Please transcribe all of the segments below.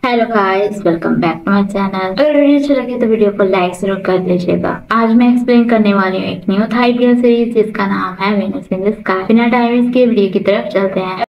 Hello guys, welcome back to my channel. अगर video अच्छा लगे तो वीडियो को लाइक जरूर कर दीजिएगा। आज मैं एक्सप्लेन करने वाली हूँ एक न्यू थाई सीरीज जिसका नाम है वेनस इन द स्काई। बिना टाइम के वीडियो की तरफ चलते हैं।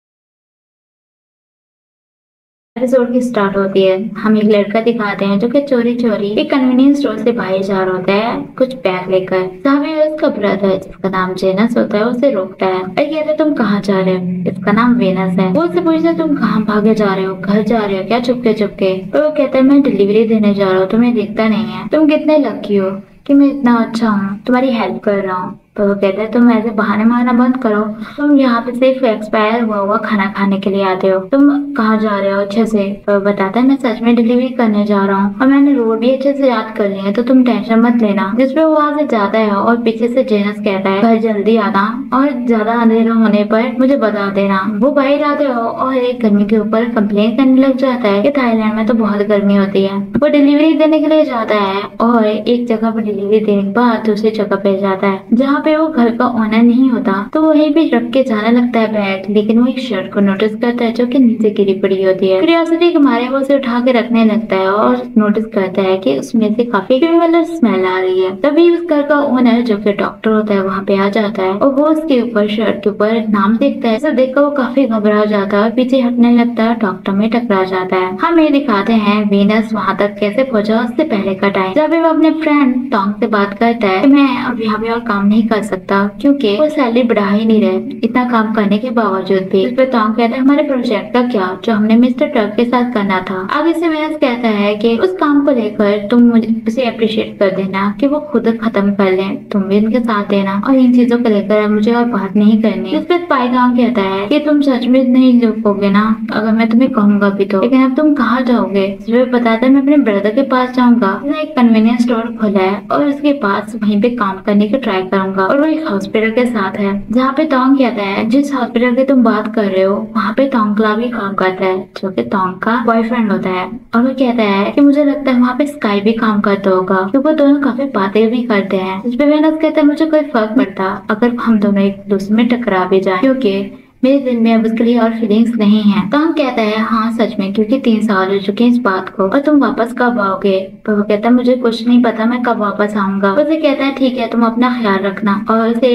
एपिसोड की स्टार्ट होती है। हम एक लड़का दिखाते हैं जो कि चोरी चोरी एक कन्वीनियंस स्टोर से बाहर जा रहा होता है कुछ बैग लेकर। जहाँ पे उसका ब्रदर जिसका नाम जेनस होता है उसे रोकता है और कहता है तुम कहाँ जा रहे हो। इसका नाम वेनस है। वो उससे पूछता है तुम कहाँ भागे जा रहे हो, घर जा रहे हो क्या चुपके चुपके। और वो कहता है मैं डिलीवरी देने जा रहा हूँ, तुम्हें दिखता नहीं है। तुम कितने लकी हो कि मैं इतना अच्छा हूँ, तुम्हारी हेल्प कर रहा हूँ। तो वो कहता है तुम ऐसे बहाने मारना बंद करो, तुम यहाँ पे सिर्फ एक्सपायर हुआ खाना खाने के लिए आते हो, तुम कहाँ जा रहे हो अच्छे से। तो वो बताता है मैं सच में डिलीवरी करने जा रहा हूँ और मैंने रोड भी अच्छे से याद कर लिया है, तो तुम टेंशन मत लेना। जिसपे वो वहाँ से जाता है और पीछे से जेनस कहता है घर जल्दी आना और ज्यादा अंधेरा होने पर मुझे बता देना। वो बाहर आते हो और एक गर्मी के ऊपर कंप्लेन करने लग जाता है कि थाईलैंड में तो बहुत गर्मी होती है। वो डिलीवरी देने के लिए जाता है और एक जगह पर डिलीवरी देने के बाद दूसरी जगह पे जाता है जहाँ पे वो घर का ओनर नहीं होता। तो वहीं पे रख के जाने लगता है बैग, लेकिन वो एक शर्ट को नोटिस करता है जो कि नीचे गिरी पड़ी होती है। क्यूरियोसिटी के मारे वो उसे उठा के रखने लगता है और नोटिस करता है कि उसमें से काफी क्रिमिनल स्मेल आ रही है। तभी उस घर का ओनर जो कि डॉक्टर होता है वहाँ पे आ जाता है और वो उसके ऊपर शर्ट के ऊपर नाम देखता है। इसे देखकर वो काफी घबरा जाता है और पीछे हटने लगता है, डॉक्टर में टकरा जाता है। हम ये दिखाते हैं वेनस वहाँ तक कैसे पहुंचा उससे पहले का टाइम। जब वो अपने फ्रेंड टोंग से बात करता है मैं अब यहाँ पे और काम नहीं कर सकता क्योंकि वो सैलरी बढ़ा ही नहीं रहे इतना काम करने के बावजूद भी। इस पे टोंग कहता है हमारे प्रोजेक्ट का क्या जो हमने मिस्टर ट्रक के साथ करना था। आगे से वेनस कहता है कि उस काम को लेकर तुम मुझे उसे अप्रिशिएट कर देना कि वो खुद खत्म कर ले, तुम भी इनके साथ देना और इन चीजों को लेकर मुझे और बात नहीं करनी। इस पे पाइथॉन कहता है कि तुम सच में नहीं रुकोगे ना अगर मैं तुम्हें कहूंगा भी तो, लेकिन अब तुम कहाँ जाओगे। बताता है मैं अपने ब्रदर के पास जाऊंगा, उसने एक कन्वीनियंस स्टोर खोला है और उसके पास वहीं पे काम करने की ट्राई करूंगा। और वो एक हॉस्पिटल के साथ है जहाँ पे टोंग कहता है जिस हॉस्पिटल की तुम बात कर रहे हो वहाँ पे टोंगला भी काम करता है जो कि टोंग का बॉयफ्रेंड होता है। और वो कहता है कि मुझे लगता है वहाँ पे स्काई भी काम करता होगा क्योंकि वो दोनों काफी बातें भी करते हैं। इस पे वेनस कहता है मुझे कोई फर्क पड़ता अगर हम दोनों एक दूसरे में टकरा भी जाए क्योंकि मेरे दिल में अब उसके लिए और फीलिंग्स नहीं है। टोंग कहता है हाँ सच में क्योंकि 3 साल हो चुके हैं इस बात को और तुम वापस कब आओगे। तो वो कहता है मुझे कुछ नहीं पता मैं कब वापस आऊंगा। उसे कहता है ठीक है तुम अपना ख्याल रखना और उसे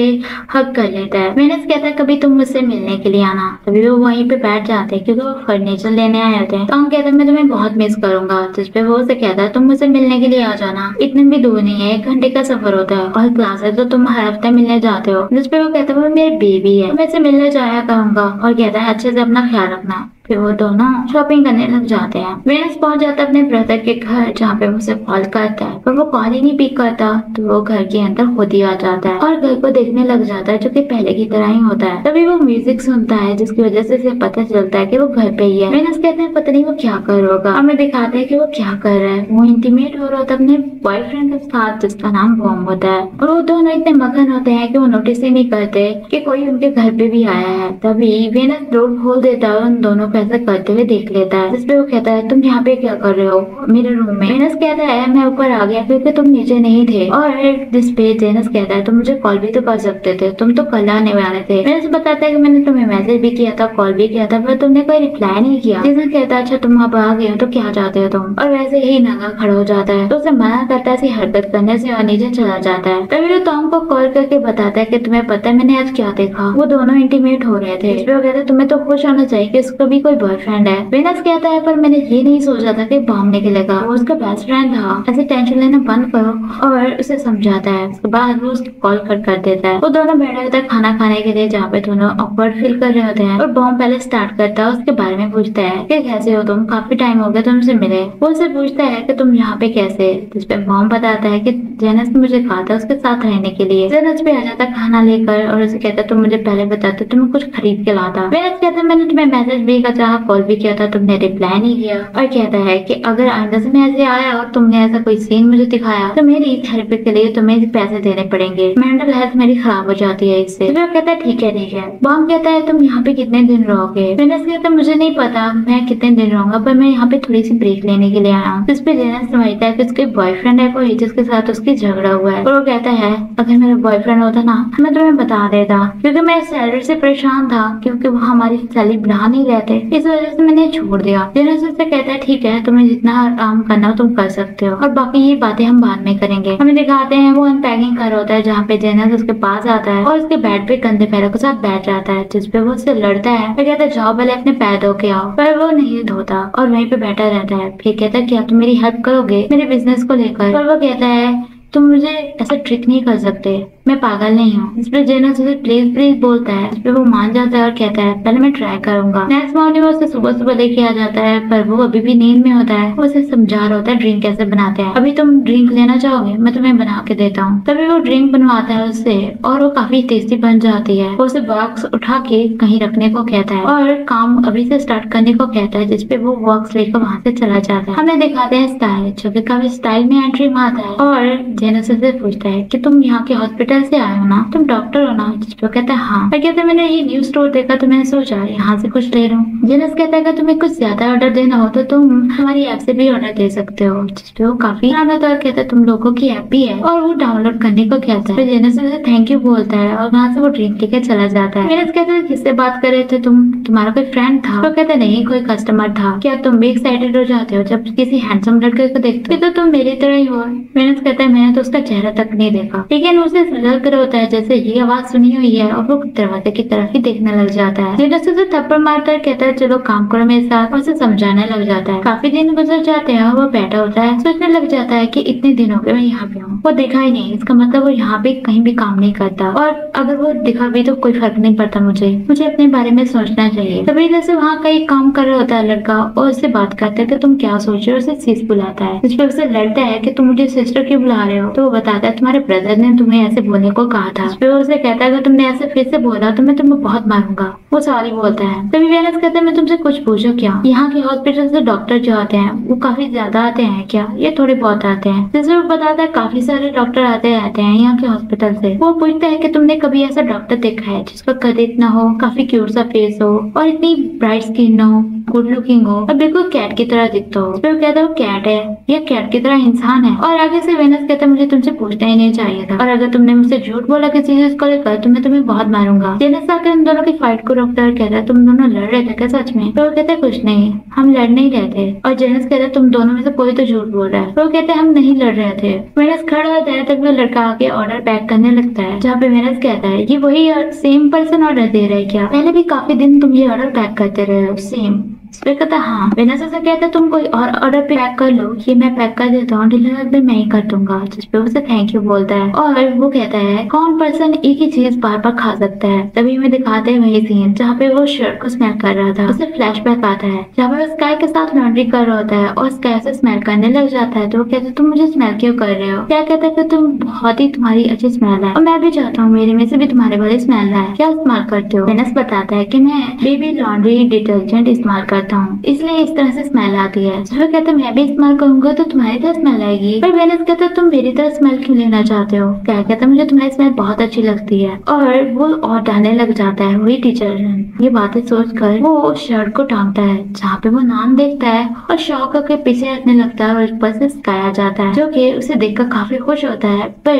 हक कर लेता है। वेनस कहता है कभी तुम मुझसे मिलने के लिए आना। तभी वो वहीं पे बैठ जाते हैं क्योंकि वो फर्नीचर लेने आए होते हैं। टोंग कहता है मैं तुम्हें बहुत मिस करूंगा। जिसपे वो उसे कहता है तुम मुझसे मिलने के लिए आ जाना, इतने भी दूर नहीं है, 1 घंटे का सफर होता है और क्लास है तो तुम हर हफ्ते मिलने जाते हो। जिसपे वो कहता है वो मेरी बेबी है, मैं इसे मिलने जाया करूंगा और कहता है अच्छे से अपना ख्याल रखना। फिर वो दोनों शॉपिंग करने लग जाते हैं। वेनस पहुंच जाता है अपने ब्रदर के घर जहाँ पे उसे कॉल करता है पर वो कॉल ही नहीं पिक करता। तो वो घर के अंदर खुद ही आ जाता है और घर को देखने लग जाता है जो कि पहले की तरह ही होता है। तभी वो म्यूजिक सुनता है जिसकी वजह से उसे पता चलता है कि वो घर पे ही है। वेनस कहते हैं पता नहीं वो क्या कर रहा होगा। हमें दिखाते हैं कि वो क्या कर रहा है। वो इंटीमेट हो रहा होता है अपने बॉयफ्रेंड के साथ जिसका नाम बॉम्ब होता है और वो दोनों इतने मगन होते हैं कि वो नोटिस ही नहीं करते कि कोई उनके घर पे भी आया है। तभी वेनस डोर खोल देता है और उन दोनों को ऐसा करते हुए देख लेता है। जिसपे वो कहता है तुम यहाँ पे क्या कर रहे हो मेरे रूम में। वेनस कहता है मैं ऊपर आ गया क्योंकि तुम नीचे नहीं थे। और जिसपे जेनस कहता है तुम मुझे कॉल भी तो कर सकते थे, तुम तो कल आने वाले थे। वेनस बताता है कि मैंने तुम्हें मैसेज भी किया था, कॉल भी किया था, पर तुमने कोई रिप्लाई नहीं किया। जेनस कहता है अच्छा तुम अब आ गए हो तो क्या चाहते हो तुम। और वैसे ही नंगा खड़ा हो जाता है तो उसे मना करता है ऐसी हरकत करने से और नीचे चला जाता है। तभी वो टॉम को कॉल करके बताता है कि तुम्हें पता है मैंने आज क्या देखा। वो दोनों इंटीमेट हो रहे थे। इसपे वो कहता है तुम्हें तो खुश होना चाहिए कि उसका भी कोई बॉयफ्रेंड है। वेनस कहता है पर मैंने ये नहीं सोचा था कि बॉम्ब निकलेगा, वो उसका बेस्ट फ्रेंड था, ऐसे टेंशन लेना बंद करो। और उसे समझाता है। उसके बाद वो उसको कॉल कट कर देता है। वो दोनों बैठे होते हैं खाना खाने के लिए जहाँ पे दोनों ऑकवर्ड फील कर रहे होते हैं और बॉम्ब पहले स्टार्ट करता है उसके बारे में पूछता है कि कैसे हो तुम, काफी टाइम हो गया तुमसे मिले। वो उसे पूछता है कि तुम यहाँ पे कैसे। जिसपे बॉम्ब बताता है कि जेनस ने मुझे कहा था उसके साथ रहने के लिए। जेनस भी आ जाता है खाना लेकर और उसे कहता है तुम मुझे पहले बताते तुम्हें कुछ खरीद के लाता। वेनस कहता है मैंने तुम्हें मैसेज भी किया, कॉल भी किया था, तुमने रिप्लाई नहीं किया। और कहता है कि अगर आइंदा से मैं ऐसे आया और तुमने ऐसा कोई सीन मुझे दिखाया तो मेरी थेरेपी के लिए तुम्हें पैसे देने पड़ेंगे, मेंटल हेल्थ मेरी खराब हो जाती है इससे। तो वो कहता है ठीक है। बॉम्ब कहता है तुम यहाँ पे कितने दिन रहोगे। वेनस कहता है मुझे नहीं पता मैं कितने दिन रहूंगा, पर मैं यहाँ पे थोड़ी सी ब्रेक लेने के लिए आया हूँ। इस पे जेनस समझता है कि उसके बॉयफ्रेंड है कोई जिसके साथ उसकी झगड़ा हुआ है। और वो कहता है अगर मेरा बॉयफ्रेंड होता ना मैं तुम्हें बता देता क्योंकि मैं सैलरी से परेशान था क्योंकि वो हमारी सैलरी बढ़ा नहीं रहे थे इस वजह से मैंने छोड़ दिया। जेनस उससे कहता है ठीक है, तुम्हें जितना आराम करना हो तुम कर सकते हो और बाकी ये बातें हम बाद में करेंगे। हमें दिखाते हैं वो अनपैकिंग कर रहा होता है, जहाँ पे जेनस उसके पास आता है और उसके बेड पे गंदे पैरों के साथ बैठ जाता है, जिसपे वो उससे लड़ता है। फिर कहता है जाओ पहले अपने पैर धो के आओ, पर वो नहीं धोता और वहीं पे बैठा रहता है। फिर कहता है क्या तुम मेरी हेल्प करोगे मेरे बिजनेस को लेकर? पर वो कहता है तुम मुझे ऐसा ट्रिक नहीं कर सकते, मैं पागल नहीं हूँ। इस पर जेनस उसे प्लीज प्लीज बोलता है। इस पर वो मान जाता है और कहता है पहले मैं ट्राई करूंगा। नेक्स्ट मॉर्निंग उसे सुबह सुबह लेके आ जाता है, पर वो अभी भी नींद में होता है। वो उसे समझा रहा होता है ड्रिंक कैसे बनाते हैं। अभी तुम ड्रिंक लेना चाहोगे, मैं तुम्हें बना के देता हूँ। तभी वो ड्रिंक बनवाता है उससे और वो काफी टेस्टी बन जाती है। वो उसे बॉक्स उठा के कहीं रखने को कहता है और काम अभी से स्टार्ट करने को कहता है, जिसपे वो बॉक्स लेकर वहाँ से चला जाता है। हमें दिखाते हैं स्टाइल, जो कि काफी स्टाइल में एंट्री मारता है और जेनस से पूछता है कि तुम यहाँ के हॉस्पिटल से आए हो ना, तुम डॉक्टर हो ना? जिसपे कहता है हाँ। और कहते मैंने ये न्यूज स्टोर देखा तो मैंने सोचा यहाँ से कुछ ले लूं। जेनस कहता है कि तुम्हें कुछ ज्यादा ऑर्डर देना हो तो तुम हमारी ऐप से भी ऑर्डर दे सकते हो। जिसपे वो काफी कहता है तुम लोगों की ऐप भी है और वो डाउनलोड करने को कहता है। जेनस से थैंक यू बोलता है और वहाँ से वो ड्रिंक लेके चला जाता है। जेनस कहता है किससे बात कर रहे थे तुम, तुम्हारा कोई फ्रेंड था? तो कहता नहीं, कोई कस्टमर था। क्या तुम भी एक्साइटेड हो जाते हो जब किसी हैंडसम लड़के को देखते हो? तो तुम मेरी तरह ही हो। जेनस कहता है मैंने तो उसका चेहरा तक नहीं देखा, लेकिन उसे लग रहा होता है जैसे ये आवाज सुनी हुई है और वो दरवाजे की तरफ ही देखने लग जाता है। जेनस उसे थप्पड़ मारता है, कहता है चलो काम करो मेरे साथ और उसे समझाने लग जाता है। काफी दिन गुजर जाते हैं और वो बैठा होता है, सोचने लग जाता है कि इतने दिन हो गए मैं यहाँ पे हूँ, वो देखा ही नहीं, इसका मतलब वो यहाँ पे कहीं भी काम नहीं करता और अगर वो दिखा भी तो कोई फर्क नहीं पड़ता। मुझे अपने बारे में सोचना चाहिए। तभी जैसे वहाँ कहीं काम कर रहा होता है लड़का और उससे बात करता है कि तुम क्या सोच रहे हो। उसे सीस बुलाता है, जिस पर उसे लड़ता है कि तुम मुझे सिस्टर क्यों बुला रहे हो? तो वो बताता है तुम्हारे ब्रदर ने तुम्हें ऐसे बोलने को कहा था। फिर उसे कहता है अगर तुमने ऐसे फिर से बोला तो मैं तुम्हें बहुत मारूंगा। वो सॉरी बोलता है। तभी वेनस कहता है मैं तुमसे कुछ पूछूं क्या? यहाँ के हॉस्पिटल से डॉक्टर जो आते हैं वो काफी ज्यादा आते हैं क्या? ये थोड़े बहुत आते हैं। जैसे वो बताता है काफी सारे डॉक्टर आते रहते हैं यहाँ के हॉस्पिटल से। वो पूछता है कि तुमने कभी ऐसा डॉक्टर देखा है जिसका कद इतना हो, काफी क्यूट सा फेस हो और इतनी ब्राइट स्किन हो, गुड लुकिंग हो और बिल्कुल कैट की तरह दिखता हो? फिर वो कहता है वो कैट है या कैट की तरह इंसान है। और आगे से वेनस कहता है मुझे तुमसे पूछना ही नहीं चाहिए था और अगर तुमने मुझसे झूठ बोला किसी चीज को लेकर तो मैं तुम्हें बहुत मारूंगा। जेनस आकर इन दोनों की फाइट को रोकता है, कहता है तुम दोनों लड़ रहे थे क्या सच में? तो वो कहते हैं कुछ नहीं, हम लड़ नहीं रहे थे। और जेनस कहता है तुम दोनों में से कोई तो झूठ बोल रहा है। तो वो कहते हैं हम नहीं लड़ रहे थे। वेनस खड़ा होता है तब वो लड़का आके ऑर्डर पैक करने लगता है, जहाँ पे वेनस कहता है ये वही सेम पर्सन ऑर्डर दे रहा है क्या? पहले भी काफी दिन तुम ये ऑर्डर पैक करते रहे हो सेम? कहता हाँ। वेनस से कहता है तुम कोई और ऑर्डर पैक कर लो, ये मैं पैक कर देता हूँ, डिलीवर भी मैं ही कर दूंगा। जिसपे उसे थैंक यू बोलता है और वो कहता है कौन पर्सन एक ही चीज बार बार खा सकता है? तभी हमें दिखाते हैं वही सीन जहाँ पे वो शर्ट को स्मेल कर रहा था। उसे फ्लैशबैक आता है जहाँ पे वो स्काई के साथ लॉन्ड्री कर रहा होता है और स्काई से स्मेल करने लग जाता है। तो वो कहते तुम मुझे स्मेल क्यों कर रहे हो? क्या कहता है कि तुम बहुत ही तुम्हारी अच्छी स्मेल है और मैं भी चाहता हूँ मेरे में से भी तुम्हारे वाली स्मेल है। क्या इस्तेमाल करते हो? वेनस बताता है कि मैं बेबी लॉन्ड्री डिटर्जेंट इस्तेमाल करता हूँ, इसलिए इस तरह से स्मेल आती है। तो कहता है मैं भी इस्तेमाल करूंगा तो तुम्हारी तरह स्मेल आएगी। पर वेनस कहता है तुम मेरी तरह स्मेल क्यों लेना चाहते हो? क्या कहता है मुझे तुम्हारी स्मेल बहुत अच्छी लगती है और वो और डालने लग जाता है वही डिटर्जेंट। ये बातें सोचकर वो शर्ट को टांगता है जहाँ पे वो नाम देखता है और शौक होकर पीछे हटने लगता है और ऊपर से स्काई आ जाता है जो कि उसे देखकर काफी खुश होता है। पर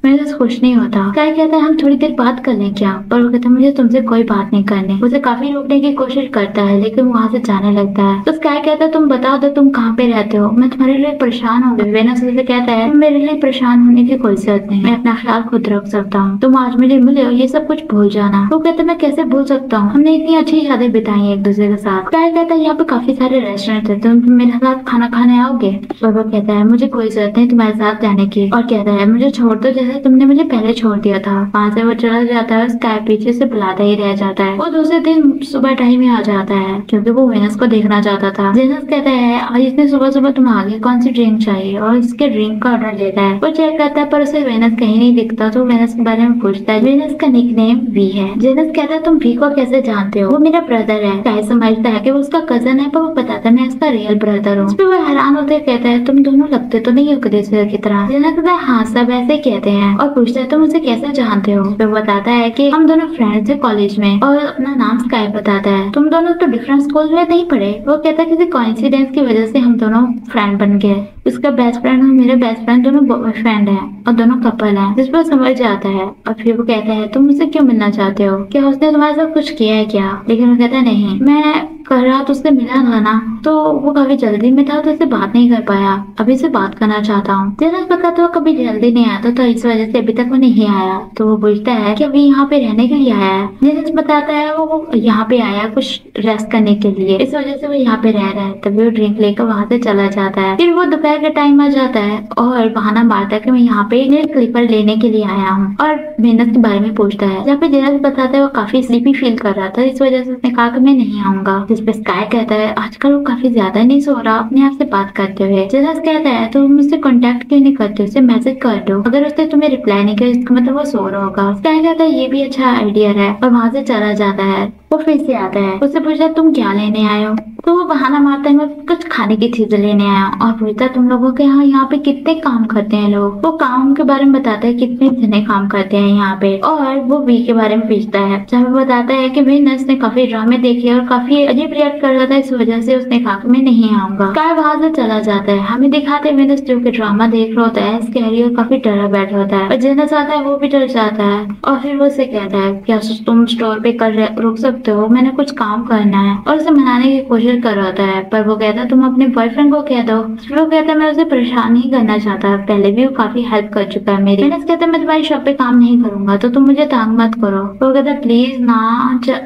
वेनस खुश नहीं होता। स्काई कहता है हम थोड़ी देर बात कर लें क्या? पर वो कहता है मुझे तुमसे कोई बात नहीं करनी। उसे काफी रोकने की कोशिश करता है लेकिन वहाँ से जाने लगता है। तो स्काई कहता है तुम बता दो तुम कहाँ पे रहते हो, मैं तुम्हारे लिए परेशान हूँ। वेनस उसे कहता है मेरे लिए परेशान होने की कोई जरूरत नहीं, मैं अपना ख्याल खुद रख सकता हूँ, तुम आज मुझे मिले हो ये सब कुछ भूल जाना। वो कहता है मैं कैसे भूल सकता हूँ, हमने इतनी अच्छी यादें बिताई एक दूसरे के साथ। स्काई कहता है यहाँ पे काफी सारे रेस्टोरेंट है, तुम मेरे साथ खाना खाने आओगे? तो वो कहता है मुझे कोई जरूरत नहीं तुम्हारे साथ जाने की और कहता है मुझे छोड़ दो जैसे तुमने मुझे पहले छोड़ दिया था। वहाँ से वो चला जाता है, स्काई पीछे से बुलाता ही रह जाता है। वो दूसरे दिन सुबह टाइम ही आ जाता है क्योंकि वो वेनस को देखना चाहता था। जेनस कहता है आज इतने सुबह सुबह तुम आगे, कौन सी ड्रिंक चाहिए? और इसके ड्रिंक का ऑर्डर लेता है। वो चेक करता है पर उसे वेनस कहीं नहीं दिखता तो वेनस के बारे में पूछता है। वेनस का निकनेम वी है। जेनस कहता है तुम वी को कैसे जानते हो? वो मेरा ब्रदर है। स्काई समझता है कि वो उसका कजन है पर वो बताता है मैं उसका रियल ब्रदर हूँ। वो हैरान होते कहता है तुम दोनों लगते तो नहीं हो एक दूसरे की तरह। जेनस कहता है हाँ सब ऐसे कहते हैं और पूछता है तुम मुझे कैसे जानते हो? वो बताता है कि हम दोनों फ्रेंड्स थे कॉलेज में और अपना नाम स्काई बताता है। तुम दोनों तो डिफरेंट स्कूल में नहीं पढ़े। वो कहता है किसी कोइंसिडेंस की वजह से हम दोनों फ्रेंड बन गए। उसका बेस्ट फ्रेंड और मेरा बेस्ट फ्रेंड दोनों बॉयफ्रेंड है और दोनों कपल हैं। जिस पर समझ जाता है और फिर वो कहता है तुम मुझसे क्यों मिलना चाहते हो, क्या उसने तुम्हारे साथ कुछ किया है क्या? लेकिन वो कहता है नहीं, मैं कल रात उससे मिला था ना, तो वो काफी जल्दी में था तो उससे बात नहीं कर पाया, अभी से बात करना चाहता हूँ। जेनस बताता है वो कभी जल्दी नहीं आता तो इस वजह से अभी तक वो नहीं आया। तो वो पूछता है कि अभी यहाँ पे रहने के लिए आया है। जेनस बताता है वो यहाँ पे आया कुछ रेस्ट करने के लिए, इस वजह से वो यहाँ पे रह रहा है। तभी वो ड्रिंक लेकर वहाँ से चला जाता है। फिर वो दोपहर का टाइम आ जाता है और बहाना मारता है कि मैं यहाँ पे नेल क्लिपर लेने के लिए आया हूँ और मेहनत के बारे में पूछता है। जहाँ पे जेनस बताता है वो काफी स्लीपी फील कर रहा था, इस वजह से उसने कहा कि मैं नहीं आऊंगा। जिस पे स्काई कहता है आजकल वो काफी ज्यादा नहीं सो रहा अपने आप से बात करते हुए। जेनस कहता है तो मुझसे कांटेक्ट क्यों नहीं करते, उसे मैसेज कर दो, अगर उसने तुम्हें रिप्लाई नहीं किया इसका मतलब वो सो रहा होगा। स्काई कहता है ये भी अच्छा आइडिया है और वहाँ से चला जाता है। वो फिर से आता है, उससे पूछता है तुम क्या लेने आए हो? तो वो बहाना मारता है मैं कुछ खाने की चीजें लेने आया हूँ और पूछता है तुम लोगों के यहाँ पे कितने काम करते हैं लोग। वो काम के बारे में बताता है कितने जने काम करते हैं यहाँ पे और वो वी के बारे में पूछता है। जहाँ पे बताता है कि विनस ने काफी ड्रामे देखे और काफी अजीब रिएक्ट कर रहा था, इस वजह से उसने कहा कि मैं नहीं आऊंगा। स्काई वहां से चला जाता है। हमें दिखाते हैं विनस जो कि ड्रामा देख रहा होता है, स्कैरी और काफी डरा बैठा होता है और जेनस आता है वो भी डर जाता है और फिर वो उसे कहता है क्या तुम स्टोर पे रुक सकते हो, मैंने कुछ काम करना है, और उसे मनाने की कोशिश कर रहा होता है। पर वो कहता है तुम अपने बॉयफ्रेंड को कह दो। वो कहता है मैं उसे परेशान नहीं करना चाहता, पहले भी वो काफी हेल्प कर चुका है मेरी। विनस कहता है मैं तुम्हारी शॉप पे काम नहीं करूंगा तो तुम मुझे तंग मत करो। वो कहता है प्लीज ना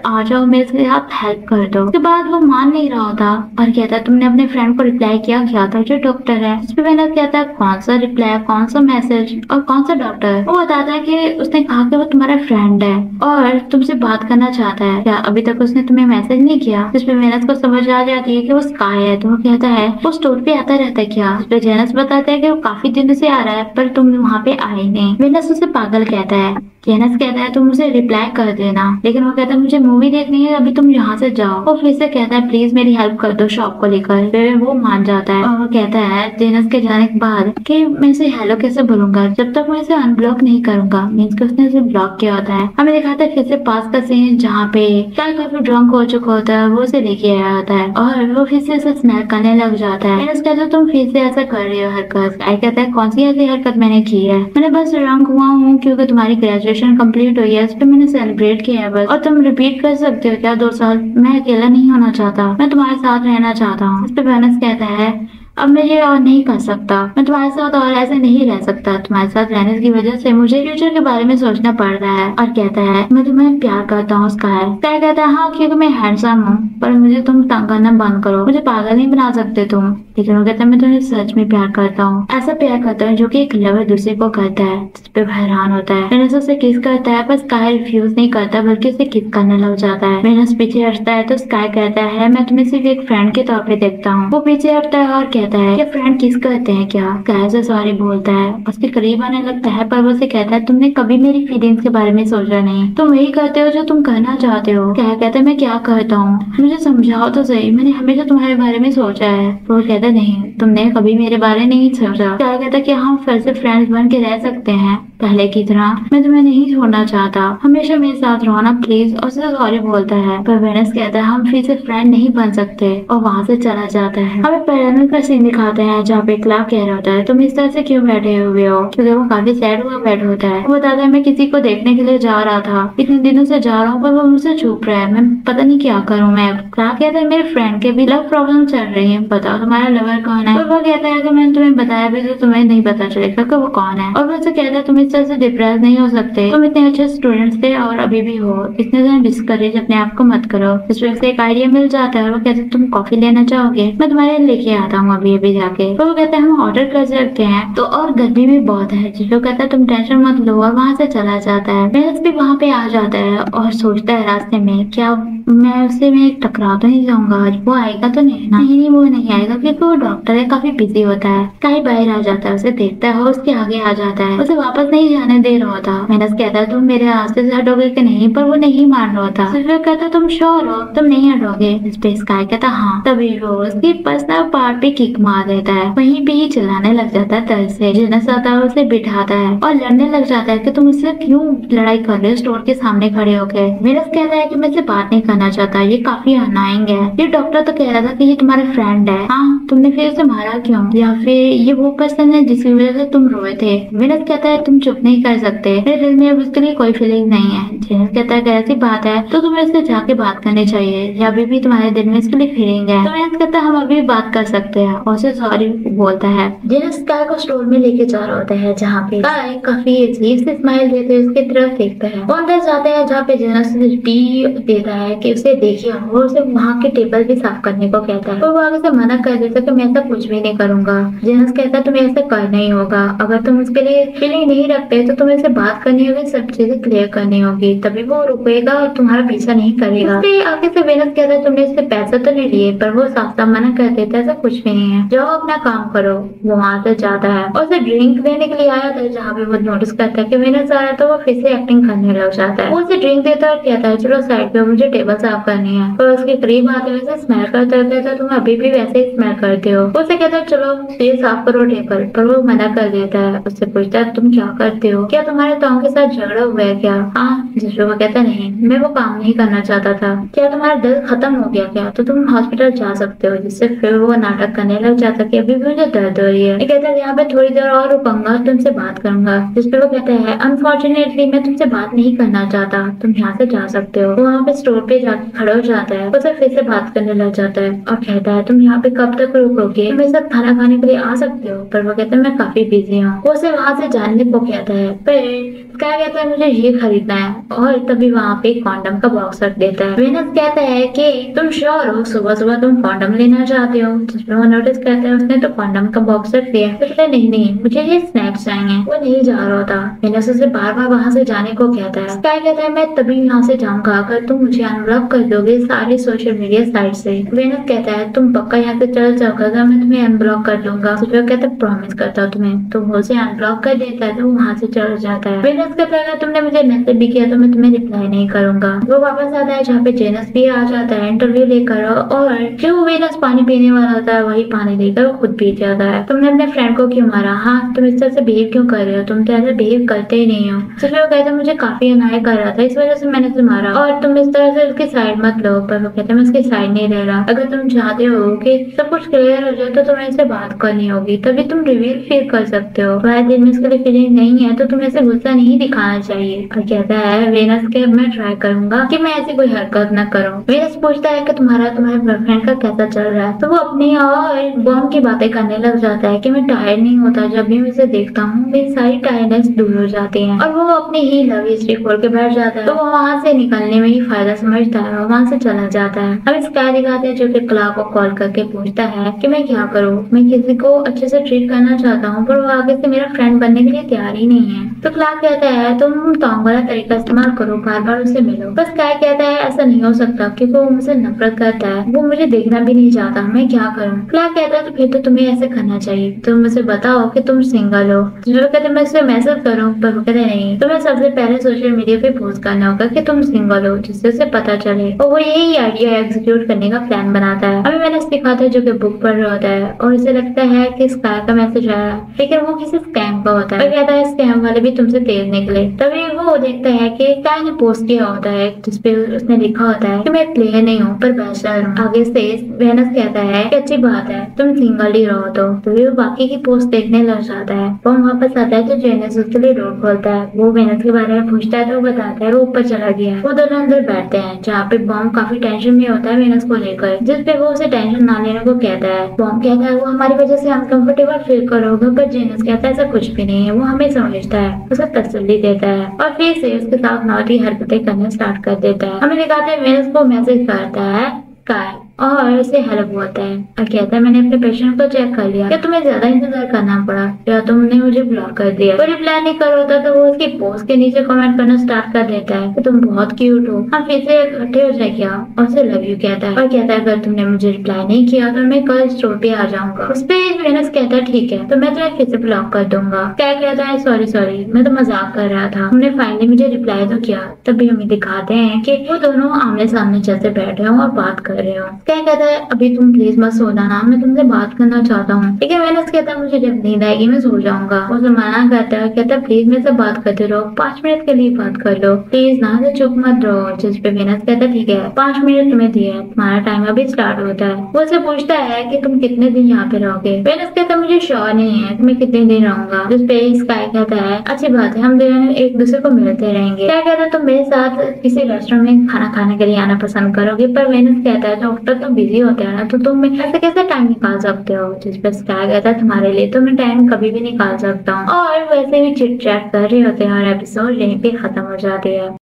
आ जाओ, मेरे साथ हेल्प कर दो। उसके बाद वो मान नहीं रहा होता और कहता है तुमने अपने फ्रेंड को रिप्लाई किया क्या था जो डॉक्टर है? इस पे विनस कहता है कौन सा रिप्लाई, कौन सा मैसेज और कौन सा डॉक्टर? वो बताता है कि उसने कहा कि वो तुम्हारा फ्रेंड है और तुमसे बात करना चाहता है, क्या अभी तक उसने तुम्हें मैसेज नहीं किया? जिसपे विनस को समझ आ जाती है कि वो स्काई है। तो वो कहता है वो स्टोर पे आता रहता है क्या? इस पे जेनस बताता है कि वो काफी दिनों से आ रहा है पर तुम वहाँ पे आए नहीं। विनस उसे पागल कहता है। जेनस कहता है तुम उसे रिप्लाई कर देना, लेकिन वो कहता है मुझे मूवी देखनी है, अभी तुम यहाँ से जाओ। वो फिर से कहता है प्लीज मेरी हेल्प कर दो शॉप को लेकर। फिर वो मान जाता है और वो कहता है जेनस के जाने के बाद कि मैं इसे हेलो कैसे बोलूंगा जब तक मैं इसे अनब्लॉक नहीं करूंगा, मीन्स कि उसने इसे ब्लॉक किया होता है। हमें दिखाता है फिर से पास का सीन जहाँ पे क्या काफी ड्रंक हो चुका होता है, वो उसे लेके आया होता है और वो फिर से स्मेल करने लग जाता है। जेनस कहता है तुम फिर से ऐसा कर रही हो हरकत। आई कहता है कौन सी ऐसी हरकत मैंने की है, मैंने बस ड्रंक हुआ हूँ क्योंकि तुम्हारी ग्रेजुएशन कंप्लीट हुई है, इस पे मैंने सेलिब्रेट किया है बस, और तुम रिपीट कर सकते हो क्या 2 साल? मैं अकेला नहीं होना चाहता, मैं तुम्हारे साथ रहना चाहता हूँ। इस पे वेनस कहता है अब मैं ये और नहीं कर सकता, मैं तुम्हारे साथ और ऐसे नहीं रह सकता, तुम्हारे साथ रहने की वजह से मुझे फ्यूचर के बारे में सोचना पड़ रहा है। और कहता है मैं तुम्हें प्यार करता हूँ। स्काई कहता है हाँ क्योंकि मैं हैंडसम हूँ, पर मुझे तुम तंग करना बंद करो, मुझे पागल नहीं बना सकते तुम। लेकिन वो कहता है मैं तुम्हें सच में प्यार करता हूँ, ऐसा प्यार करता हूँ जो कि एक लवर दूसरे को करता है। जिस पे हैरान होता है। वेनस उसे किस करता है पर स्काई रिफ्यूज नहीं करता बल्कि उसे किस करने लग जाता है। वेनस पीछे हटता है तो स्काई कहता है मैं तुम्हें सिर्फ एक फ्रेंड के तौर पे देखता हूँ। वो पीछे हटता है और कहता है ये फ्रेंड किस करते हैं क्या? स्काई से सॉरी बोलता है, उसके करीब आने लगता है पर वो उसे कहता है तुमने कभी मेरी फीलिंग्स के बारे में सोचा नहीं, तुम वही करते हो जो तुम करना चाहते हो। स्काई कहता है मैं क्या करता हूँ, मुझे समझाओ तो सही, मैंने हमेशा तुम्हारे बारे में सोचा है। वो कहता है नहीं, तुमने कभी मेरे बारे में नहीं सोचा। स्काई कहता है कि हम फिर से फ्रेंड्स बन के रह सकते हैं पहले की तरह, मैं तुम्हें नहीं छोड़ना चाहता, हमेशा मेरे साथ रहो ना प्लीज। और उसे सॉरी बोलता है पर वेनस कहता है हम फिर से फ्रेंड नहीं बन सकते और वहाँ से चला जाता है। हमें पैरानॉर्मल का सीन दिखाते हैं जहाँ पे क्लार्क कह रहा होता है तुम इस तरह से क्यों बैठे हुए हो, क्योंकि वो काफी सैड हुआ बैठा होता है। वो बताता है मैं किसी को देखने के लिए जा रहा था, इतने दिनों से जा रहा हूँ पर वो मुझसे छुप रहा है, मैं पता नहीं क्या करूँ मैं। क्लार्क कहता है मेरे फ्रेंड के भी लव प्रॉब्लम चल रही है, बताओ तुम्हारा लवर कौन है? वो कहता है कि मैंने तुम्हें बताया भी तो तुम्हें नहीं पता चलेगा कि वो कौन है। और वो उसे कहता है तुम इस तरह से डिप्रेस नहीं हो सकते, तुम इतने अच्छे स्टूडेंट्स थे और अभी भी हो, इतने ज्यादा डिस्करेज अपने आप को मत करो। इस वजह से एक आइडिया मिल जाता है और वो कहते हैं तुम कॉफी लेना चाहोगे, मैं तुम्हारे लेके आता हूँ अभी अभी जाके। तो वो कहता है हम ऑर्डर कर सकते हैं तो, और गर्मी भी बहुत है। जिसको कहता है तुम टेंशन मत लो और वहाँ से चला जाता है। वेनस भी वहाँ पे आ जाता है और सोचता है रास्ते में क्या मैं उससे मैं टकरा तो नहीं जाऊंगा आज, वो आएगा तो नहीं ना? नहीं वो नहीं आएगा क्योंकि वो डॉक्टर है, काफी बिजी होता है। स्काई बाहर आ जाता है, उसे देखता है और उसके आगे आ जाता है, उसे वापस नहीं जाने दे रहा था। वेनस कहता है तुम मेरे रास्ते से हटोगे कि नहीं, पर वो नहीं मान रहा था। फिर कहता तुम श्योर हो तुम नहीं हटोगे? इस पे स्काई कहता हाँ। तभी वो उसकी पर्सनल पार्ट पे किक मार देता है, वहीं पे ही चिल्लाने लग जाता है दर्द से। जेनस आता है उसे बिठाता है और लड़ने लग जाता है कि तुम उससे क्यों लड़ाई कर रहे हो स्टोर के सामने खड़े होकर। वेनस कहता है कि मुझसे बात नहीं करना चाहता, ये काफी अनाइंग है। ये डॉक्टर तो कह रहा था कि ये तुम्हारा फ्रेंड है। हाँ, तुमने फिर उसे मारा क्यों? या फिर ये वो पर्सन है जिसकी वजह से तुम रोए थे? वेनस कहता है तुम चुप नहीं कर सकते, मेरे दिल में अब उसके लिए कोई फीलिंग नहीं है। जेनस कहता है अगर ऐसी बात है तो तुम्हें उससे जाके बात करनी चाहिए, या अभी भी तुम्हारे दिल में इसके लिए फीलिंग है? तो वेनस कहता है हम अभी बात कर सकते हैं और उसे सॉरी बोलता है। जेनस स्काई को स्टोर में लेके जा रहा होता है जहाँ पे स्काई काफी अजीब से स्माइल देते हुए उसकी तरफ देखता है। वो अंदर जाते हैं जहाँ पे जेनस टी देता है कि उसे देखिए और उसे वहाँ के टेबल भी साफ करने को कहता है। वो आगे से मना कर देता है कि मैं ऐसा कुछ भी नहीं करूंगा। जेनस कहता है तुम्हें ऐसा करना ही होगा, अगर तुम उसके लिए फीलिंग नहीं रखते तो तुम्हें से बात करनी होगी, सब चीजें क्लियर करनी होगी, तभी वो रुकेगा और तुम्हारा पीछा नहीं करेगा। उसके आगे से वेनस कहता है तुमने इससे पैसा तो नहीं लिए, पर वो साफ साफ मना कर देता है ऐसा कुछ भी नहीं है, जाओ अपना काम करो। वो वहाँ से जाता है और उसे ड्रिंक देने के लिए आया था जहाँ पे वो नोटिस करता है कि वेनस आ रहा है, तो वो फिर से एक्टिंग करने लग जाता है। वो उसे ड्रिंक देता है और कहता है चलो साइड पे, मुझे टेबल साफ करनी है। और उसके करीब आते हुए से स्मेल करते रहता है, तुम अभी भी वैसे ही स्मेल करते हो। उसे कहता है चलो ये साफ करो टेबल, पर वो मना कर देता है। उससे पूछता है तुम क्या करते हो, क्या तुम्हारे टॉम के साथ झगड़ा हुआ है क्या? हाँ, जिस पे वो कहता है नहीं, मैं वो काम नहीं करना चाहता था। क्या तुम्हारा दर्द खत्म हो गया क्या? तो तुम हॉस्पिटल जा सकते हो। जिससे फिर वो नाटक करने लग जाता कि अभी भी मुझे दर्द हो रही है। ये कहता है यहाँ पे थोड़ी देर और रुकूंगा, तुमसे बात करूंगा। जिस पे वो कहता है अनफॉर्चुनेटली मैं तुमसे बात नहीं करना चाहता, तुम यहाँ से जा सकते हो। वो वहाँ पे स्टोर पे जाके खड़ा हो जाता है, उसे फिर से बात करने लग जाता है और कहता है तुम यहाँ पे कब तक रुकोगे, तुम मेरे साथ खाना खाने के लिए आ सकते हो। पर वो कहता है मैं काफी बिजी हूँ। वो उसे वहाँ से जाने को कहता है, पर क्या कहता है मुझे ये खरीदना है, और तभी वहाँ पे कॉन्डम का बॉक्स रख देता है। वेनस कहता है कि तुम श्योर हो सुबह सुबह तुम कॉन्डम लेना चाहते हो? जिसमें वो नोटिस करता है उसने तो कॉन्डम का बॉक्स रख दिया। तो कहता है नहीं नहीं, मुझे ये स्नैक्स चाहिए। वो नहीं जा रहा होता। वेनस उसे बार बार वहाँ से जाने को कहता है। स्काई कहता है मैं तभी यहाँ से जाऊंगा अगर तुम मुझे अनब्लॉक कर दोगे सारी सोशल मीडिया साइट से। वेनस कहता है तुम पक्का यहाँ से चल जाओगे, मैं तुम्हें अनब्लॉक कर दूंगा। तो वो कहता है प्रॉमिस करता हूँ तुम्हें। तो वो उसे अनब्लॉक कर देता है, तो वहाँ से चल जाता है। वेनस कहता है तुमने मुझे मैसेज भी किया तो मैं तुम्हें रिप्लाई नहीं करूंगा। वो वापस आता है जहाँ पे जेनस भी आ जाता है इंटरव्यू लेकर, और जो वेनस पानी पीने वाला होता है वही पानी लेकर वो खुद पी जाता है। तुमने अपने फ्रेंड को क्यों मारा? हाँ, तुम इस तरह से बिहेव क्यों कर रहे हो? तुम तो ऐसे बिहेव करते ही नहीं हो। तो वो कहता है मुझे काफी अनाय कर रहा था, इस वजह से मैंने उसे मारा, और तुम इस तरह से उसकी साइड मत लो। पर वो कहता है मैं उसकी साइड नहीं ले रहा। अगर तुम चाहते हो कि सब कुछ क्लियर हो जाए तो तुम्हें इससे बात करनी होगी, तभी तुम रिवील फील कर सकते हो। तुम्हारे दिल में इसके लिए फीलिंग नहीं है तो तुम्हें ऐसे गुस्सा नहीं दिखाना चाहिए। और कहता है वेनस के मैं ट्राई करूंगा कि मैं ऐसी कोई हरकत न करूं। वेनस पूछता है कि तुम्हारे बॉयफ्रेंड का कैसा चल रहा है? तो वो अपनी और बॉम्ब की बातें करने लग जाता है कि मैं टायर्ड नहीं होता, जब भी मैं इसे देखता हूँ मेरी सारी टायर्डनेस दूर हो जाती है। और वो अपनी ही लव हिस्ट्री खोल के बैठ जाता है। तो वो वहाँ से निकलने में ही फायदा समझता है और वहाँ से चला जाता है। अब स्काई दिखाते हैं जो कि क्लार्क को कॉल करके पूछता है कि मैं क्या करूँ, मैं किसी को अच्छे से ट्रीट करना चाहता हूँ पर वो आगे से मेरा फ्रेंड बनने के लिए तैयार ही नहीं है। तो क्लार्क कहता है तुम टॉम वाला तरीका इस्तेमाल करो, बार बार उससे मिलो। बस स्काई कहता है ऐसा नहीं हो सकता क्योंकि वो मुझसे नफरत करता है, वो मुझे देखना भी नहीं चाहता, मैं क्या करूँ? क्लार्क कहता है तो फिर तो तुम्हें ऐसे करना चाहिए, तुम मुझे बताओ कि तुम सिंगल हो। जो कहते मैं उसे मैसेज करूँ, पर वो कहते नहीं, तुम्हें सबसे पहले सोशल मीडिया पे पोस्ट करना होगा कि तुम सिंगल हो, जिससे उसे पता चले। और वो यही आइडिया एग्जीक्यूट करने का प्लान बनाता है। अभी मैंने दिखाता है जो कि बुक पढ़ रहा होता है और उसे लगता है कि स्काई का मैसेज आया है, लेकिन वो किसी स्कैम का होता है। कहता है स्कैम वाले भी तुमसे तेज निकले। तभी वो देखता है कि स्काई ने पोस्ट किया होता है जिसपे उसने लिखा होता है कि मैं प्लेयर नहीं हूँ पर बैचलर हूँ। आगे से वेनस कहता है कि अच्छी बात है तुम सिंगल ही रहो। तो वो बाकी की पोस्ट देखने लग जाता है। वो वापस आता है तो जेनस उसके लिए डोर खोलता है। वो वेनस के बारे में पूछता है तो वो बताता है वो ऊपर चला गया है। वो दोनों अंदर बैठते हैं जहाँ पे बॉम्ब काफी टेंशन में होता है वेनस को लेकर, जिसपे वो उसे टेंशन ना लेने को कहता है। बॉम्ब कहता है वो हमारी वजह से अनकंफर्टेबल फील करोगे, पर जेनस कहता है ऐसा कुछ भी नहीं है, वो हमें समझता है, उसे तसल्ली देता है और फिर से उसके साथ नौटी हरकतें करना स्टार्ट कर देता है। हमें दिखाते हैं वेनस को मैसेज करता है स्काई और उसे हेल्प होता है और कहता है मैंने अपने पेशेंट को चेक कर लिया, क्या तुम्हें ज्यादा इंतजार करना पड़ा या तुमने मुझे ब्लॉक कर दिया? वो रिप्लाई नहीं कर होता तो वो उसकी पोस्ट के नीचे कमेंट करना स्टार्ट कर देता है कि तुम बहुत क्यूट हो, हम फिर से इकट्ठे हो जाए क्या? और उसे लव यू कहता है और कहता है अगर तुमने मुझे रिप्लाई नहीं किया तो मैं कल स्टोर पे आ जाऊंगा। उस पर वेनस कहता है ठीक है तो मैं तुम्हें फिर से ब्लॉक कर दूंगा। क्या कहता है सॉरी सॉरी मैं तो मजाक कर रहा था, हमने फाइनली मुझे रिप्लाई तो किया। तभी हमें दिखाते हैं कि वो दोनों आमने सामने जैसे बैठे हो और बात कर रहे हो। क्या कहता है अभी तुम प्लीज मत सो जाना, मैं तुमसे बात करना चाहता हूँ। लेकिन वेनस कहता है मुझे जब नींद आएगी मैं सो जाऊंगा। उसे मना करता है, कहता है प्लीज मेरे से बात करते रहो, 5 मिनट के लिए बात कर लो प्लीज ना, तो चुप मत रहो। जिस पे वेनस कहता है ठीक है 5 मिनट तुम्हें दिए, तुम्हारा टाइम अभी स्टार्ट होता है। वो उसे पूछता है कि तुम कितने दिन यहाँ पे रहोगे। वेनस कहता है मुझे श्योर नहीं है कि मैं कितने दिन रहूंगा। जिस पे स्काई कहता है अच्छी बात है, हम दोनों एक दूसरे को मिलते रहेंगे। क्या कहता है तुम मेरे साथ किसी रेस्टोरेंट में खाना खाने के लिए आना पसंद करोगे। पर वेनस कहता है डॉक्टर तो बिजी होते हैं ना, तो तुम ऐसे कैसे टाइम निकाल सकते हो। जिस पर स्काई कहता है तुम्हारे लिए तो मैं टाइम कभी भी निकाल सकता हूँ। और वैसे भी चिट चैट कर रहे होते हैं और एपिसोड यहीं पे खत्म हो जाती है।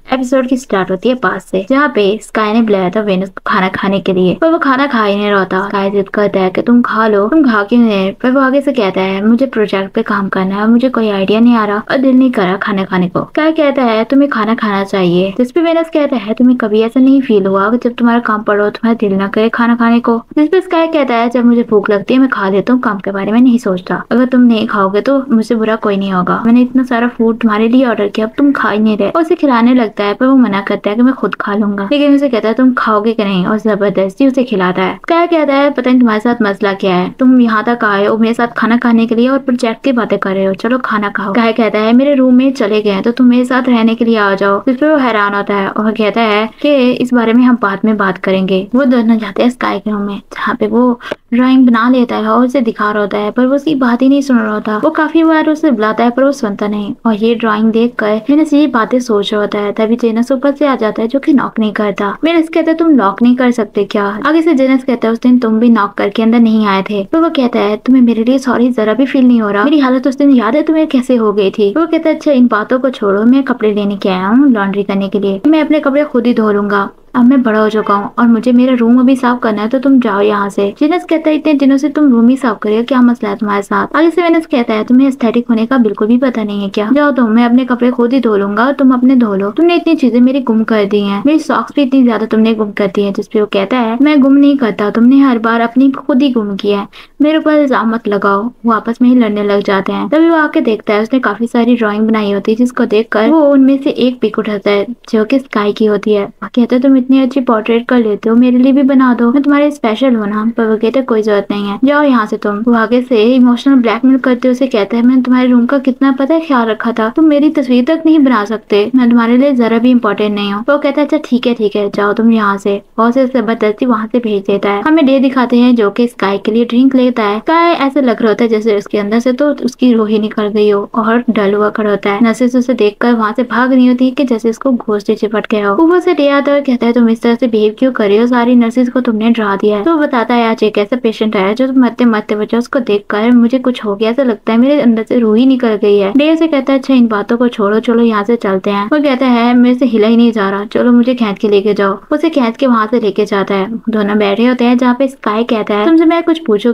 एपिसोड की स्टार्ट होती है पास से, जहाँ पे स्काई ने बुलाया था वेनस को खाना खाने के लिए, पर वो खाना खा ही नहीं रहा था। स्काई जिद करता है कि तुम खा लो, तुम खा क्यों नहीं। पर वो आगे से कहता है मुझे प्रोजेक्ट पे काम करना है, मुझे कोई आइडिया नहीं आ रहा और दिल नहीं कर रहा खाना खाने को। स्काई कहता है तुम्हें खाना खाना चाहिए। जिस पे वेनस कहता है तुम्हें कभी ऐसा नहीं फील हुआ कि जब तुम्हारा काम पड़ो तुम्हारा दिल ना करे खाना खाने को। जिस पे स्काई कहता है जब मुझे भूख लगती है मैं खा लेता हूँ, काम के बारे में नहीं सोचता। अगर तुम नहीं खाओगे तो मुझसे बुरा कोई नहीं होगा, मैंने इतना सारा फूड तुम्हारे लिए ऑर्डर किया, अब तुम खा ही नहीं रहे। और उसे खिलाने लगता है पर वो मना करता है कि मैं खुद खा लूंगा। लेकिन उसे कहता है तुम खाओगे कि नहीं, और जबरदस्ती उसे खिलाता है। क्या कहता है पता नहीं तुम्हारे साथ मसला क्या है, तुम यहाँ तक आए हो मेरे साथ खाना खाने के लिए और प्रोजेक्ट की बातें कर रहे हो, चलो खाना खाओ। क्या कहता है मेरे रूम में चले गए तो तुम मेरे साथ रहने के लिए आ जाओ। इस पर वो हैरान होता है और कहता है कि इस बारे में हम बाद में बात करेंगे। वो दोनों जाते हैं स्काई के रूम में, जहाँ पे वो ड्राइंग बना लेता है और उसे दिखा रहा होता है, पर वो उसकी बात ही नहीं सुन रहा होता। वो काफी बार उसे बुलाता है पर वो सुनता नहीं। और ये ड्राइंग देख कर जेनस ये बातें सोच रहा होता है। तभी जेनस ऊपर से आ जाता है जो कि नॉक नहीं करता। वेनस कहता है तुम नॉक नहीं कर सकते क्या। आगे से जेनस कहता है उस दिन तुम भी नॉक करके अंदर नहीं आए थे। तो वो कहता है तुम्हें मेरे लिए सॉरी जरा भी फील नहीं हो रहा, मेरी हालत उस दिन याद है तुम्हें कैसे हो गई थी। वो कहता है अच्छा इन बातों को छोड़ो, मैं कपड़े लेने के आया हूँ लॉन्ड्री करने के लिए, मैं अपने कपड़े खुद ही धो लूंगा, अब मैं बड़ा हो चुका हूँ और मुझे मेरा रूम अभी साफ करना है, तो तुम जाओ यहाँ से। जेनस कहता है इतने दिनों से तुम रूम ही साफ करिए, क्या मसला है तुम्हारे साथ। आगे से वेनस कहता है तुम्हें एस्थेटिक होने का बिल्कुल भी पता नहीं है क्या, जाओ तुम, मैं अपने कपड़े खुद ही धो लूंगा और तुम अपने धो लो, तुमने इतनी चीजें मेरी गुम कर दी है, मेरी सॉक्स भी इतनी ज्यादा तुमने गुम कर दी है। जिसपे वो कहता है मैं गुम नहीं करता, तुमने हर बार अपनी खुद ही गुम किया है, मेरे ऊपर इल्जाम मत लगाओ। वो आपस में ही लड़ने लग जाते हैं। तभी वो आके देखता है उसने काफी सारी ड्राइंग बनाई होती है, जिसको देखकर वो उनमें से एक पिक उठाता है जो कि स्काई की होती है। कहता है तुम इतनी अच्छी पोर्ट्रेट कर लेते हो, मेरे लिए भी बना दो, मैं तुम्हारे स्पेशल हूँ ना। पर वो कहते कोई जरूरत नहीं है, जाओ यहाँ से तुम। वो आगे से इमोशनल ब्लैकमेल करते उसे कहता है मैंने तुम्हारे रूम का कितना पता है ख्याल रखा था, तुम मेरी तस्वीर तक नहीं बना सकते, मैं तुम्हारे लिए जरा भी इम्पोर्टेंट नहीं हूँ। वो कहता है अच्छा ठीक है जाओ तुम यहाँ से, और उसे जबरदस्ती वहाँ से भेज देता है। हमें डे दिखाते हैं जो कि स्काई के लिए ड्रिंक लेता है। स्काई ऐसे लग रहा होता है जैसे उसके अंदर से तो उसकी रूह ही निकल गई हो और डल हुआ खड़ा होता है। नर्सेस उसे देखकर वहाँ से भाग रही होती है कि जैसे उसको घोस्ट चिपट गया हो। ऊपर से डे आता है, कहता है तुम इस तरह से बिहेव क्यों कर रही हो, सारी नर्सेस को तुमने डरा दिया है। तो वो बताता है आज एक ऐसा पेशेंट आया जो मरते मरते बचा, उसको देखकर मुझे कुछ हो गया, ऐसा लगता है मेरे अंदर से रूह ही निकल गई है। डे से कहता है अच्छा इन बातों को छोड़ो, चलो यहाँ से चलते हैं। वो कहता है मेरे से हिला ही नहीं जा रहा, चलो मुझे खींच के लेके जाओ। उसे खींच के वहाँ से लेके जाता है। दोनों बैठे होते हैं जहाँ पे स्काई कहता है तुमसे मैं कुछ पूछूं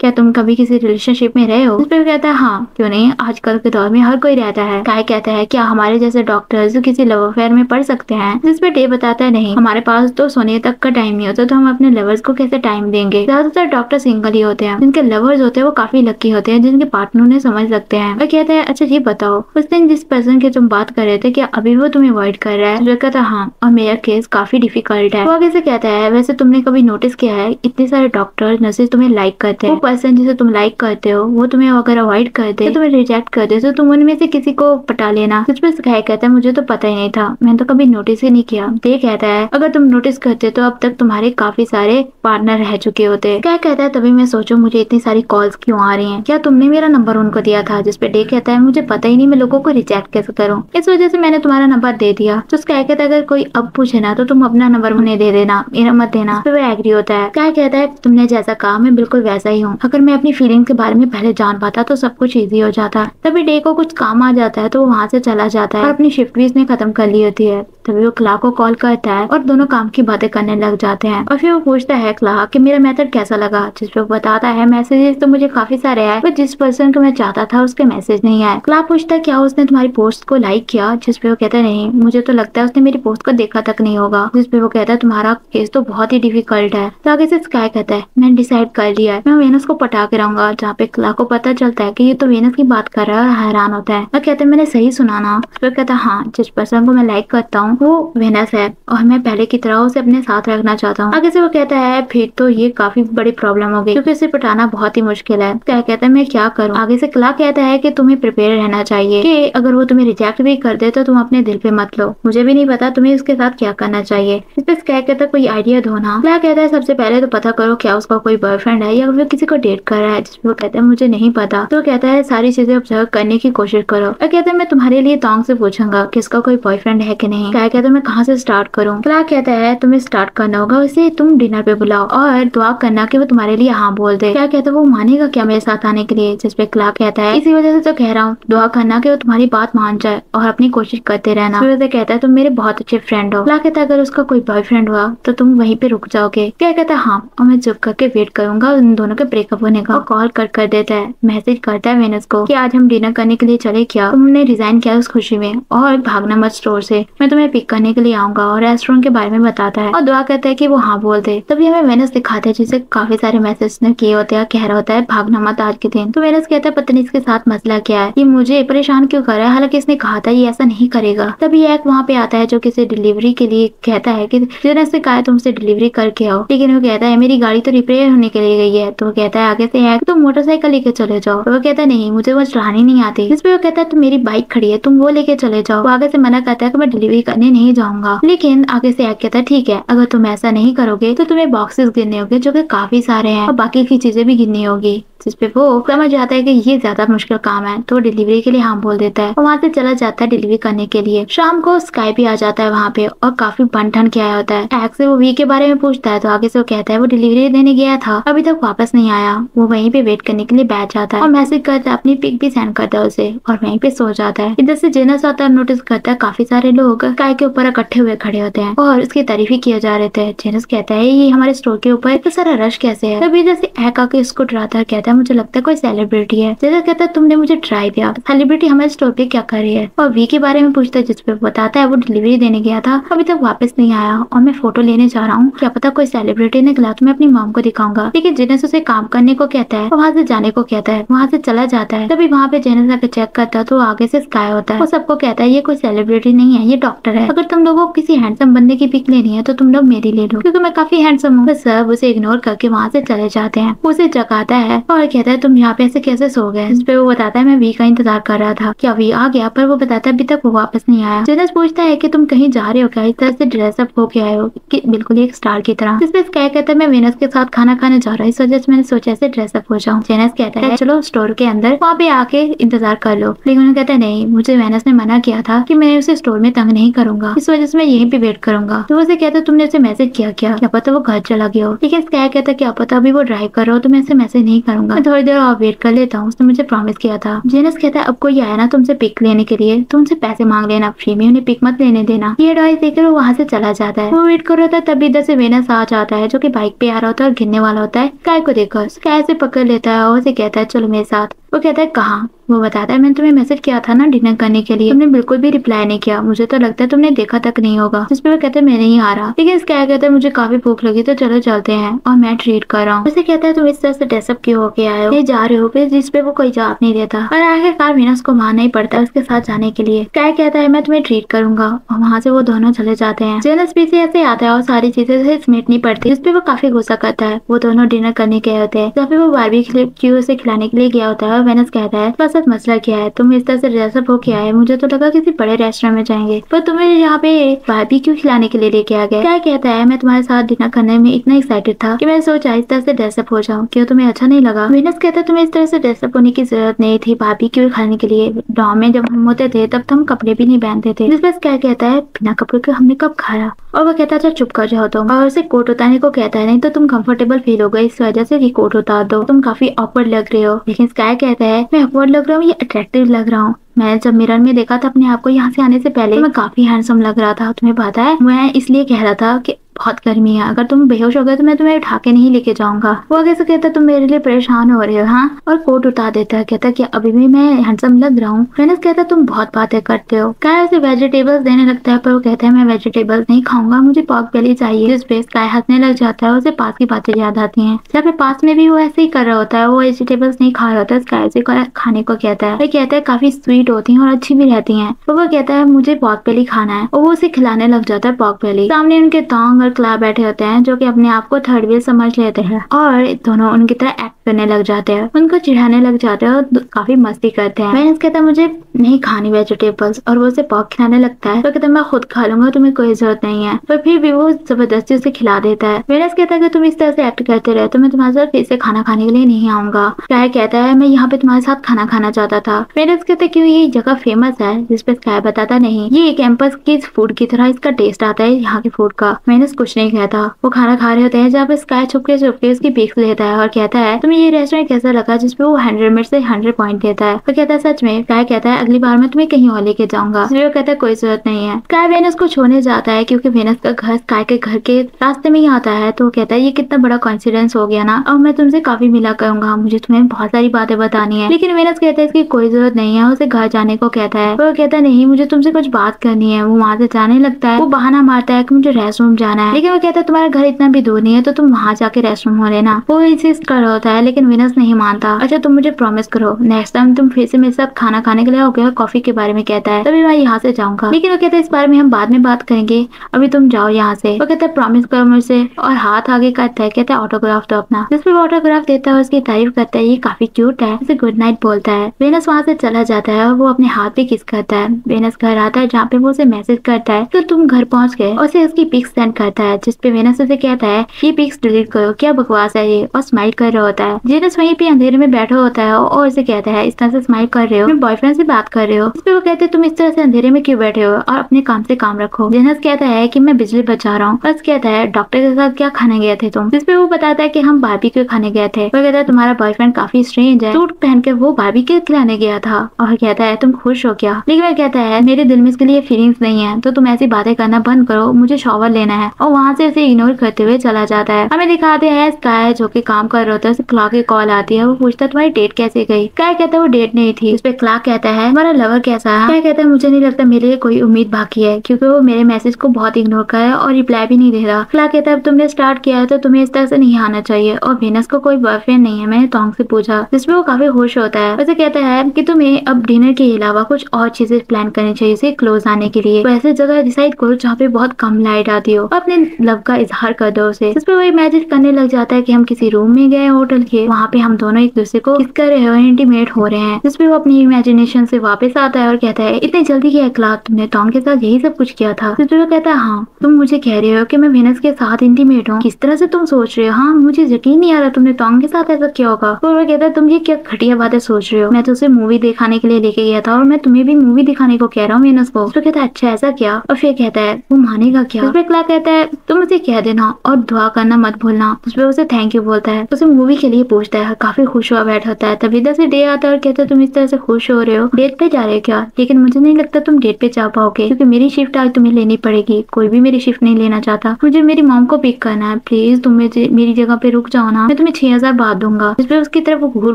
क्या तुम कभी किसी रिलेशनशिप में रहे हो। उस पर कहता है हाँ क्यों नहीं, आजकल के दौर में हर कोई रहता है। स्काई कहता है क्या हमारे जैसे डॉक्टर्स किसी लव अफेयर में पढ़ सकते हैं। जिस पे डे बताता है नहीं, हमारे पास तो सोने तक का टाइम नहीं होता, तो हम अपने लवर्स को कैसे टाइम देंगे। ज्यादातर डॉक्टर सिंगल ही होते हैं, जिनके लवर्स होते हैं वो काफी लकी होते हैं, जिनके पार्टनर उन्हें समझ सकते हैं। वो कहता है अच्छा ये बताओ उस दिन जिस पर्सन की तुम बात कर रहे थे क्या अभी वो तुम्हें अवॉइड कर रहा है। कहता है हाँ, और मेरा केस काफी डिफिकल्ट है। वो आगे से कहता है वैसे तुमने कभी नोटिस किया है इतने सारे डॉक्टर नर्सेज तुम्हें लाइक करते हैं, वो पर्सन जिसे तुम लाइक करते हो वो तुम्हें अगर अवॉइड करते तो तुम्हें रिजेक्ट करते तो तुम उनमें से किसी को पटा लेना। कुछ भी स्काई कहता है मुझे तो पता ही नहीं था, मैंने तो कभी नोटिस ही नहीं किया। ये कहता है अगर तुम नोटिस करते तो अब तक तुम्हारे काफी सारे पार्टनर रह चुके होते। क्या कहता है तभी मैं सोचूं मुझे इतनी सारी कॉल्स क्यों आ रही हैं, क्या तुमने मेरा नंबर उनको दिया था। जिसपे डे कहता है मुझे पता ही नहीं मैं लोगों को रिजेक्ट कैसे करूँ, इस वजह से मैंने तुम्हारा नंबर दे दिया। तो स्काई कहता है अगर कोई अब पूछे ना तो तुम अपना नंबर उन्हें दे देना, मेरा मत देना। इस पे वो एग्री होता है। क्या कहता है तुमने जैसा कहा मैं बिल्कुल वैसा ही हूँ, अगर मैं अपनी फीलिंग के बारे में पहले जान पाता तो सब कुछ इजी हो जाता। तभी डे को कुछ काम आ जाता है तो वो वहाँ से चला जाता है और अपनी शिफ्ट भी इसने खत्म कर ली होती है। तभी वो क्ला को कॉल करता है और दोनों काम की बातें करने लग जाते हैं। और फिर वो पूछता है क्ला कि मेरा मेथड कैसा लगा। जिसपे वो बताता है मैसेजेस तो मुझे काफी सारे आए, पर जिस पर्सन को मैं चाहता था उसके मैसेज नहीं आए। क्ला पूछता है क्या उसने तुम्हारी पोस्ट को लाइक किया। जिसपे वो कहता है नहीं, मुझे तो लगता है उसने मेरी पोस्ट को देखा तक नहीं होगा। जिसपे वो कहता है तुम्हारा केस तो बहुत ही डिफिकल्ट है। तो आगे से स्काई कहता है मैंने डिसाइड कर लिया है, मैं वेनस को पटा के रहूंगा। जहाँ पे क्लार्क को पता चलता है कि ये तो वेनस की बात कर रहा है, हैरान होता है। मैं कहते मैंने सही सुना ना? फिर कहता हाँ, जिस पर्सन को मैं लाइक करता हूँ वो वेनस है और मैं पहले की तरह उसे अपने साथ रखना चाहता हूँ। आगे से वो कहता है फिर तो ये काफी बड़ी प्रॉब्लम हो गई क्योंकि उसे पटाना बहुत ही मुश्किल है। क्या कहता है मैं क्या करूँ? आगे से क्लार्क कहता है कि तुम्हें प्रिपेयर रहना चाहिए कि अगर वो तुम्हें रिजेक्ट भी कर दे तो तुम अपने दिल पे मत लो। मुझे भी नहीं पता तुम्हें उसके साथ क्या करना चाहिए। इस पे क्या कहता है कोई आइडिया दो ना। क्लार्क कहता है सबसे पहले तो पता करो क्या उसका कोई बॉयफ्रेंड है या वो किसी को डेट कर रहा है। जिसपे वो कहता है मुझे नहीं पता। तो कहता है सारी चीजें ऑब्जर्व करने की कोशिश करो। और कहता है मैं तुम्हारे लिए तोंग से पूछूंगा कि इसका कोई बॉयफ्रेंड है कि नहीं। क्या कहता है मैं कहाँ से स्टार्ट करूँ? क्लार्क कहता है तुम्हें स्टार्ट करना होगा उसे तुम डिनर पे बुलाओ और दुआ करना कि वो तुम्हारे लिए हाँ बोल दे। क्या कहता है वो मानेगा क्या मेरे साथ आने के लिए? जिसपे क्लार्क कहता है इसी वजह से तो कह रहा हूँ दुआ करना कि वो तुम्हारी बात मान जाए और अपनी कोशिश करते रहना। इस वजह से कहता है तुम मेरे बहुत अच्छे फ्रेंड हो। क्लार्क कहता है अगर उसका कोई बॉयफ्रेंड हुआ तो तुम वहीं पे रुक जाओगे। क्या कहता है हाँ, और मैं चुप करके वेट करूंगा उन दोनों के ब्रेकअप होने का। और कॉल कर देता है, मैसेज करता है वेनस को कि आज हम डिनर करने के लिए चले क्या? तुमने रिजाइन किया उस खुशी में और भागना मत स्टोर से, मैं तुम्हें पिक करने के लिए आऊंगा। और रेस्टोरेंट के बारे में बताता है और दुआ करता है कि वो हाँ बोल दे। तभी हमें वेनस दिखाते हैं जिसे काफी सारे मैसेज ने किए होते हैं, कह रहा होता है भागना मत आज के दिन। तो वेनस कहता है पता नहीं इसके साथ मसला क्या है, ये मुझे परेशान क्यों कर रहा है, हालांकि इसने कहा था ये ऐसा नहीं करेगा। तभी एक वहाँ पे आता है जो किसी डिलीवरी के लिए कहता है कि जिन्होंने से कहा है तुमसे डिलीवरी करके आओ, लेकिन वो कहता है मेरी गाड़ी तो रिपेयर होने के लिए गई है। तो वो कहता है आगे से है तुम मोटरसाइकिल लेके चले जाओ। तो वो कहता है नहीं मुझे वो चलानी नहीं आती। जिस पे वो कहता है तुम मेरी बाइक खड़ी है तुम वो लेके चले जाओ। वो आगे से मना करता है कि मैं डिलीवरी करने नहीं जाऊंगा, लेकिन आगे से कहता है ठीक है अगर तुम ऐसा नहीं करोगे तो तुम्हें बॉक्सेस गिनने होंगे जो कि काफी सारे हैं और बाकी की चीजें भी गिननी होगी। जिसपे वो समझ जाता है कि ये ज्यादा मुश्किल काम है तो डिलीवरी के लिए हाँ बोल देता है और वहाँ से चला जाता है डिलीवरी करने के लिए। शाम को स्काई भी आ जाता है वहाँ पे और काफी बन ठन के आया होता है। एक्स से वो वी के बारे में पूछता है तो आगे से वो कहता है वो डिलीवरी देने गया था अभी तक वापस नहीं आया। वो वहीं पे वेट करने के लिए बैठ जाता है और मैसेज करता है, अपनी पिक भी सेंड करता है उसे और वहीं पे सो जाता है। इधर से जेनस आता है, नोटिस करता है काफी सारे लोग स्काई के ऊपर इकट्ठे हुए खड़े होते हैं और उसकी तारीफ ही किए जा रहे थे। जेनस कहता है ये हमारे स्टोर के ऊपर इतना सारा रश कैसे है? तभी इधर से एक आके इसको डराता है, कहता है मुझे लगता है कोई सेलिब्रिटी है। जैसा कहता है तुमने मुझे ट्राई दिया, सेलिब्रिटी हमारे स्टोर पे क्या कर रही है? और वी के बारे में पूछता है जिसपे बताता है वो डिलीवरी देने गया था अभी तक वापस नहीं आया और मैं फोटो लेने जा रहा हूँ, क्या पता कोई सेलिब्रिटी निकला तो मैं अपनी मॉम को दिखाऊंगा। लेकिन जेनस उसे काम करने को कहता है और वहाँ से जाने को कहता है, वहाँ से चला जाता है। तभी वहाँ पे जेनस आकर चेक करता है तो आगे से स्काई होता है। वो सबको कहता है ये कोई सेलिब्रिटी नहीं है, ये डॉक्टर है। अगर तुम लोगों को किसी हैंडसम बंदे की पिक लेनी है तो तुम लोग मेरी ले लो क्योंकि मैं काफी हैंडसम हूँ। सब उसे इग्नोर करके वहाँ से चले जाते हैं। उसे जगाता है और कहता है तुम यहाँ पे ऐसे कैसे सो गए? इस पे वो बताता है मैं वी का इंतजार कर रहा था, क्या वी आ गया? पर वो बताता है अभी तक वो वापस नहीं आया। जेनस पूछता है कि तुम कहीं जा रहे हो क्या? इस तरह से ड्रेसअप होके आए हो कि बिल्कुल एक स्टार की तरह। जिसपे स्काई कहता है मैं वेनस के साथ खाना खाने जा रहा हूँ, इस वजह से मैंने सोचा ऐसे ड्रेसअप हो जाऊँ। जेनस कहता है चलो स्टोर के अंदर वहाँ पे आके इंतजार कर लो, लेकिन उन्होंने कहता है नहीं, मुझे वेनस ने मना किया था कि मैं उसे स्टोर में तंग नहीं करूंगा, इस वजह से मैं यहीं पे वेट करूंगा। तो उसे कहता है तुमने उसे मैसेज किया क्या पता वो घर चला गया हो। लेकिन स्काई कहता है क्या पता अभी वो ड्राइव कर रहा हो तो मैं उसे मैसेज नहीं करूंगा, मैं थोड़ी देर और वेट कर लेता हूँ, उसने मुझे प्रॉमिस किया था। जेनस कहता है अब कोई आया ना तुमसे पिक लेने के लिए तो उनसे पैसे मांग लेना फ्री में, उन्हें पिक मत लेने देना। ये एडवाइस देकर वो वहाँ से चला जाता है। वो वेट कर रहा था तभी इधर से वेनस आ जाता है जो कि बाइक पे आ रहा होता है और गिरने वाला होता है। स्काई को देखकर स्काई से पकड़ लेता है और उसे कहता है चलो मेरे साथ। वो कहता है कहाँ? वो बताता है मैंने तुम्हें मैसेज किया था ना डिनर करने के लिए, तुमने बिल्कुल भी रिप्लाई नहीं किया, मुझे तो लगता है तुमने देखा तक नहीं होगा। जिसपे वो कहते हैं मैं नहीं आ रहा। लेकिन स्काई कहता है मुझे काफी भूख लगी तो चलो चलते हैं और मैं ट्रीट कर रहा हूँ। उसे कहता है तुम इस तरह से ड्रेसअप क्यों होके आए हो, जा रहे हो फिर? जिसपे वो कोई जवाब नहीं देता और आखिरकार वेनस को मानना ही पड़ता है उसके साथ जाने के लिए। स्काई कहता है मैं तुम्हें ट्रीट करूंगा और वहाँ से वो दोनों चले जाते हैं। जेनस पीछे ऐसे आता है और सारी चीजें से समेटनी पड़ती है। जिसपे वो काफी गुस्सा करता है। वो दोनों डिनर करने गए होते हैं जहाँ पे वो बारबेक्यू से खिलाने के लिए गया होता है और वेनस कहता है बस अब मसला क्या है, तुम इस तरह से ड्रेसअप होके आए, मुझे तो लगा किसी बड़े रेस्टोरेंट में जाएंगे पर तुम्हें यहाँ पे बारबेक्यू खिलाने के लिए लेके आ गए। क्या कहता है मैं तुम्हारे साथ डिनर करने में इतना एक्साइटेड था कि मैंने सोचा इस तरह से ड्रेसअप हो जाऊं, क्यों तुम्हें अच्छा नहीं लगा? वेनस कहता है तुम्हें इस तरह से ड्रेसअप होने की जरूरत नहीं थी बारबेक्यू खाने के लिए, गाँव में जब हम होते थे तब तो हम कपड़े भी नहीं पहनते थे। जिस क्या कहता है बिना कपड़े के हमने कब खाया? और वो कहता था चुप कर जाओ तुम, और उसे कोट उतारने को कहता है नहीं तो तुम कंफर्टेबल फील होगा इस वजह से कोट उतार दो, तुम काफी ऑकवर्ड लग रहे हो। लेकिन स्काई कहता है मैं ऑकवर्ड लग रहा हूँ या अट्रैक्टिव लग रहा हूँ? मैं जब मिरर में देखा था अपने आप को यहाँ से आने से पहले तो मैं काफी हैंडसम लग रहा था, तुम्हें पता है मैं इसलिए कह रहा था कि बहुत गर्मी है, अगर तुम बेहोश हो गए तो मैं तुम्हें उठा के नहीं लेके जाऊंगा। वो आगे से कहता तुम मेरे लिए परेशान हो रहे हो हाँ, और कोट उतार देता है। कहता कि अभी भी मैं हैंडसम लग रहा हूँ। वेनस कहता तुम बहुत बातें करते हो। स्काई उसे वेजिटेबल्स देने लगता है, पर वो कहता है मैं वेजिटेबल्स नहीं खाऊंगा, मुझे पॉर्क बेली चाहिए। जिस पे स्काई हंसने लग जाता है, उसे पास की बातें याद आती हैं। जहाँ पे पास में भी वो ऐसे ही कर रहा होता है, वो वेजिटेबल्स नहीं खा रहा होता है। स्काई उसे खाने को कहता है, वो कहता है काफी स्वीट होती हैं और अच्छी भी रहती हैं। तो वो कहता है मुझे पॉर्क बेली खाना है, और वो उसे खिलाने लग जाता है पॉर्क बेली। सामने उनके टोंग और क्ला बैठे होते हैं, जो कि अपने आप को थर्ड व्हील समझ लेते हैं और दोनों उनकी तरह एक्ट करने लग जाते हैं, उनको चिढ़ाने लग जाते हैं और काफी मस्ती करते हैं। वेनस कहता है मुझे नहीं खानी वेजिटेबल्स, और वो उसे पॉर्क खिलाने लगता है। तो कहता है मैं खुद खा लूंगा, तुम्हें कोई जरूरत नहीं है, पर फिर भी वो जबरदस्ती उसे खिला देता है। वेनस कहता है कि तुम इस तरह से एक्ट करते रहे तो मैं तुम्हारे साथ फिर से खाना खाने के लिए नहीं आऊंगा। स्काई कहता है मैं यहाँ पे तुम्हारे साथ खाना खाना चाहता था। वेनस कहता है क्यों ये जगह फेमस है, जिस पे स्काई बताता नहीं ये कैंपस के फूड की तरह इसका टेस्ट आता है यहाँ के फूड का। वेनस कुछ नहीं कहता। वो खाना खा रहे होते हैं, जहाँ पे स्काई छुपके उसकी पिक्स लेता है और कहता है तुम्हें ये रेस्टोरेंट कैसा लगा, जिसपे वो 100 में से 100 पॉइंट देता है। वो कहता है सच में। स्काई कहता है अगली बार मैं तुम्हें कहीं और लेके जाऊंगा। वो कहता है कोई जरूरत नहीं है। स्काई वेनस को छोड़ने जाता है, क्योंकि वेनस का घर स्काई के घर के रास्ते में ही आता है। तो वो कहता है ये कितना बड़ा कॉन्सिडेंस हो गया ना, अब मैं तुमसे काफी मिला करूंगा, मुझे तुम्हें बहुत सारी बातें बतानी है। लेकिन वेनस कहता है इसकी कोई जरूरत नहीं है, उसे घर जाने को कहता है। वो कहता है नहीं मुझे तुमसे कुछ बात करनी है। वो वहां से जाने लगता है। वो बहाना मारता है कि मुझे रेस्टरूम जाना है, लेकिन वो कहता है तुम्हारा घर इतना भी दूर नहीं है, तो तुम वहां जाके रेस्टरूम हो लेना। वो इंसिस्ट कर रहा होता है, लेकिन वेनस नहीं मानता। अच्छा तुम मुझे प्रॉमिस करो नेक्स्ट टाइम तुम फिर से मेरे साथ खाना खाने के लिए आओगे और कॉफी के बारे में कहता है, तभी मैं यहाँ से जाऊंगा। लेकिन वो कहता है इस बारे में हम बाद में बात करेंगे, अभी तुम जाओ यहाँ से। वो कहता है प्रॉमिस करो मुझसे, और हाथ आगे करता है। कहता है ऑटोग्राफ दो अपना, जिसपे वो ऑटोग्राफ देता है, उसकी तारीफ करता है ये काफी क्यूट है, उसे गुड नाइट बोलता है। वेनस वहाँ से चला जाता है और वो अपने हाथ पे किस करता है। वेनस घर आता है, जहाँ पे वो उसे मैसेज करता है तो तुम घर पहुंच गए, और उसे उसकी पिक्स सेंड करता है, जिसपे वेनस उसे कहता है ये पिक्स डिलीट करो, क्या बकवास है ये, और स्माइल कर रहा होता है। जेनस वहीं पे अंधेरे में बैठा होता है और उसे कहता है इस तरह से स्माइल कर रहे हो, अपने बॉयफ्रेंड से बात कर रहे हो। इस पे वो कहते हैं तुम इस तरह से अंधेरे में क्यों बैठे हो, और अपने काम से काम रखो। जेनस कहता है कि मैं बिजली बचा रहा हूँ। बस कहता है डॉक्टर के साथ क्या खाने गए थे तुम, जिसपे वो बताता है कि हम बारबेक्यू खाने गए थे। वो कहता है तुम्हारा बॉयफ्रेंड काफी स्ट्रेंज है, सूट पहन के वो बारबेक्यू खिलाने गया था, और कहता है तुम खुश हो क्या। लेकिन वो कहता है मेरे दिल में इसके लिए फीलिंग्स नहीं है, तो तुम ऐसी बातें करना बंद करो, मुझे शॉवर लेना है। और वहाँ से उसे इग्नोर करते हुए चला जाता है। हमें दिखाते हैं स्काई जो कि काम कर रहा होता है, उसे क्लॉक की कॉल आती है। वो पूछता है तुम्हारी डेट कैसे गई। स्काई कहता है वो डेट नहीं थी। उस पे क्लॉक कहता है हमारा लवर कैसा है। स्काई कहता है मुझे नहीं लगता मेरे लिए कोई उम्मीद बाकी है, क्योंकि वो मेरे मैसेज को बहुत इग्नोर कर रहा है और रिप्लाई भी नहीं दे रहा। क्लॉक कहता है अब तुमने स्टार्ट किया है तो तुम्हें इस तरह से नहीं आना चाहिए, और वेनस को कोई बॉयफ्रेंड नहीं है, मैंने टोंग से पूछा। जिसमें वो काफी खुश होता है। उसे कहता है कि तुम्हें अब डिनर के अलावा कुछ और चीजें प्लान करनी चाहिए इसे क्लोज आने के लिए। वैसे जगह डिसाइड करो जहाँ पे बहुत कम लाइट आती हो, अपने लव का इजहार कर दो उसे। जिसपे वो इमेजिन करने लग जाता है कि हम किसी रूम में गए होटल के, वहाँ पे हम दोनों एक दूसरे को किस कर रहे हो, इंटीमेट हो रहे हैं। जिसपे वो अपनी इमेजिनेशन से वापस आता है और कहता है इतनी जल्दी क्या क्लास, तुमने टॉम के साथ यही सब कुछ किया था। जिसपे वो कहता है हाँ तुम मुझे कह रहे हो कि मैं वेनस के साथ इंटीमेट हूँ, किस तरह से तुम सोच रहे हो। हाँ मुझे यकीन नहीं आ रहा तुमने टॉम के साथ ऐसा किया होगा। और वो कहता है तुम ये क्या घटिया बातें सोच रहे हो, मैं तो उसे मूवी दिखाने के लिए लेके गया था, और मैं तुम्हें भी मूवी दिखाने को कह रहा हूँ वेनस को। तो कहता है अच्छा ऐसा क्या, और फिर कहता है वो मानेगा क्या। जिसपे क्लार्क कहता है तुम मुझे कह देना और दुआ करना मत भूलना। जिसपे उसे थैंक यू बोलता है, उसे मूवी के लिए पूछता है, काफी खुश हुआ बैठा होता है। तभी इधर से डे आता है और कहता है तुम इस तरह से खुश हो रहे हो, डेट पे जा रहे हो क्या। लेकिन मुझे नहीं लगता तुम डेट पे जा पाओगे, क्योंकि मेरी शिफ्ट आज तुम्हें लेनी पड़ेगी, कोई भी मेरी शिफ्ट नहीं लेना चाहता। मुझे मेरी मॉम को पिक करना है, प्लीज तुम मेरी जगह पे रुक जाओ ना, मैं तुम्हें 6000 बात दूंगा। जिसपे उसकी तरफ वो घूर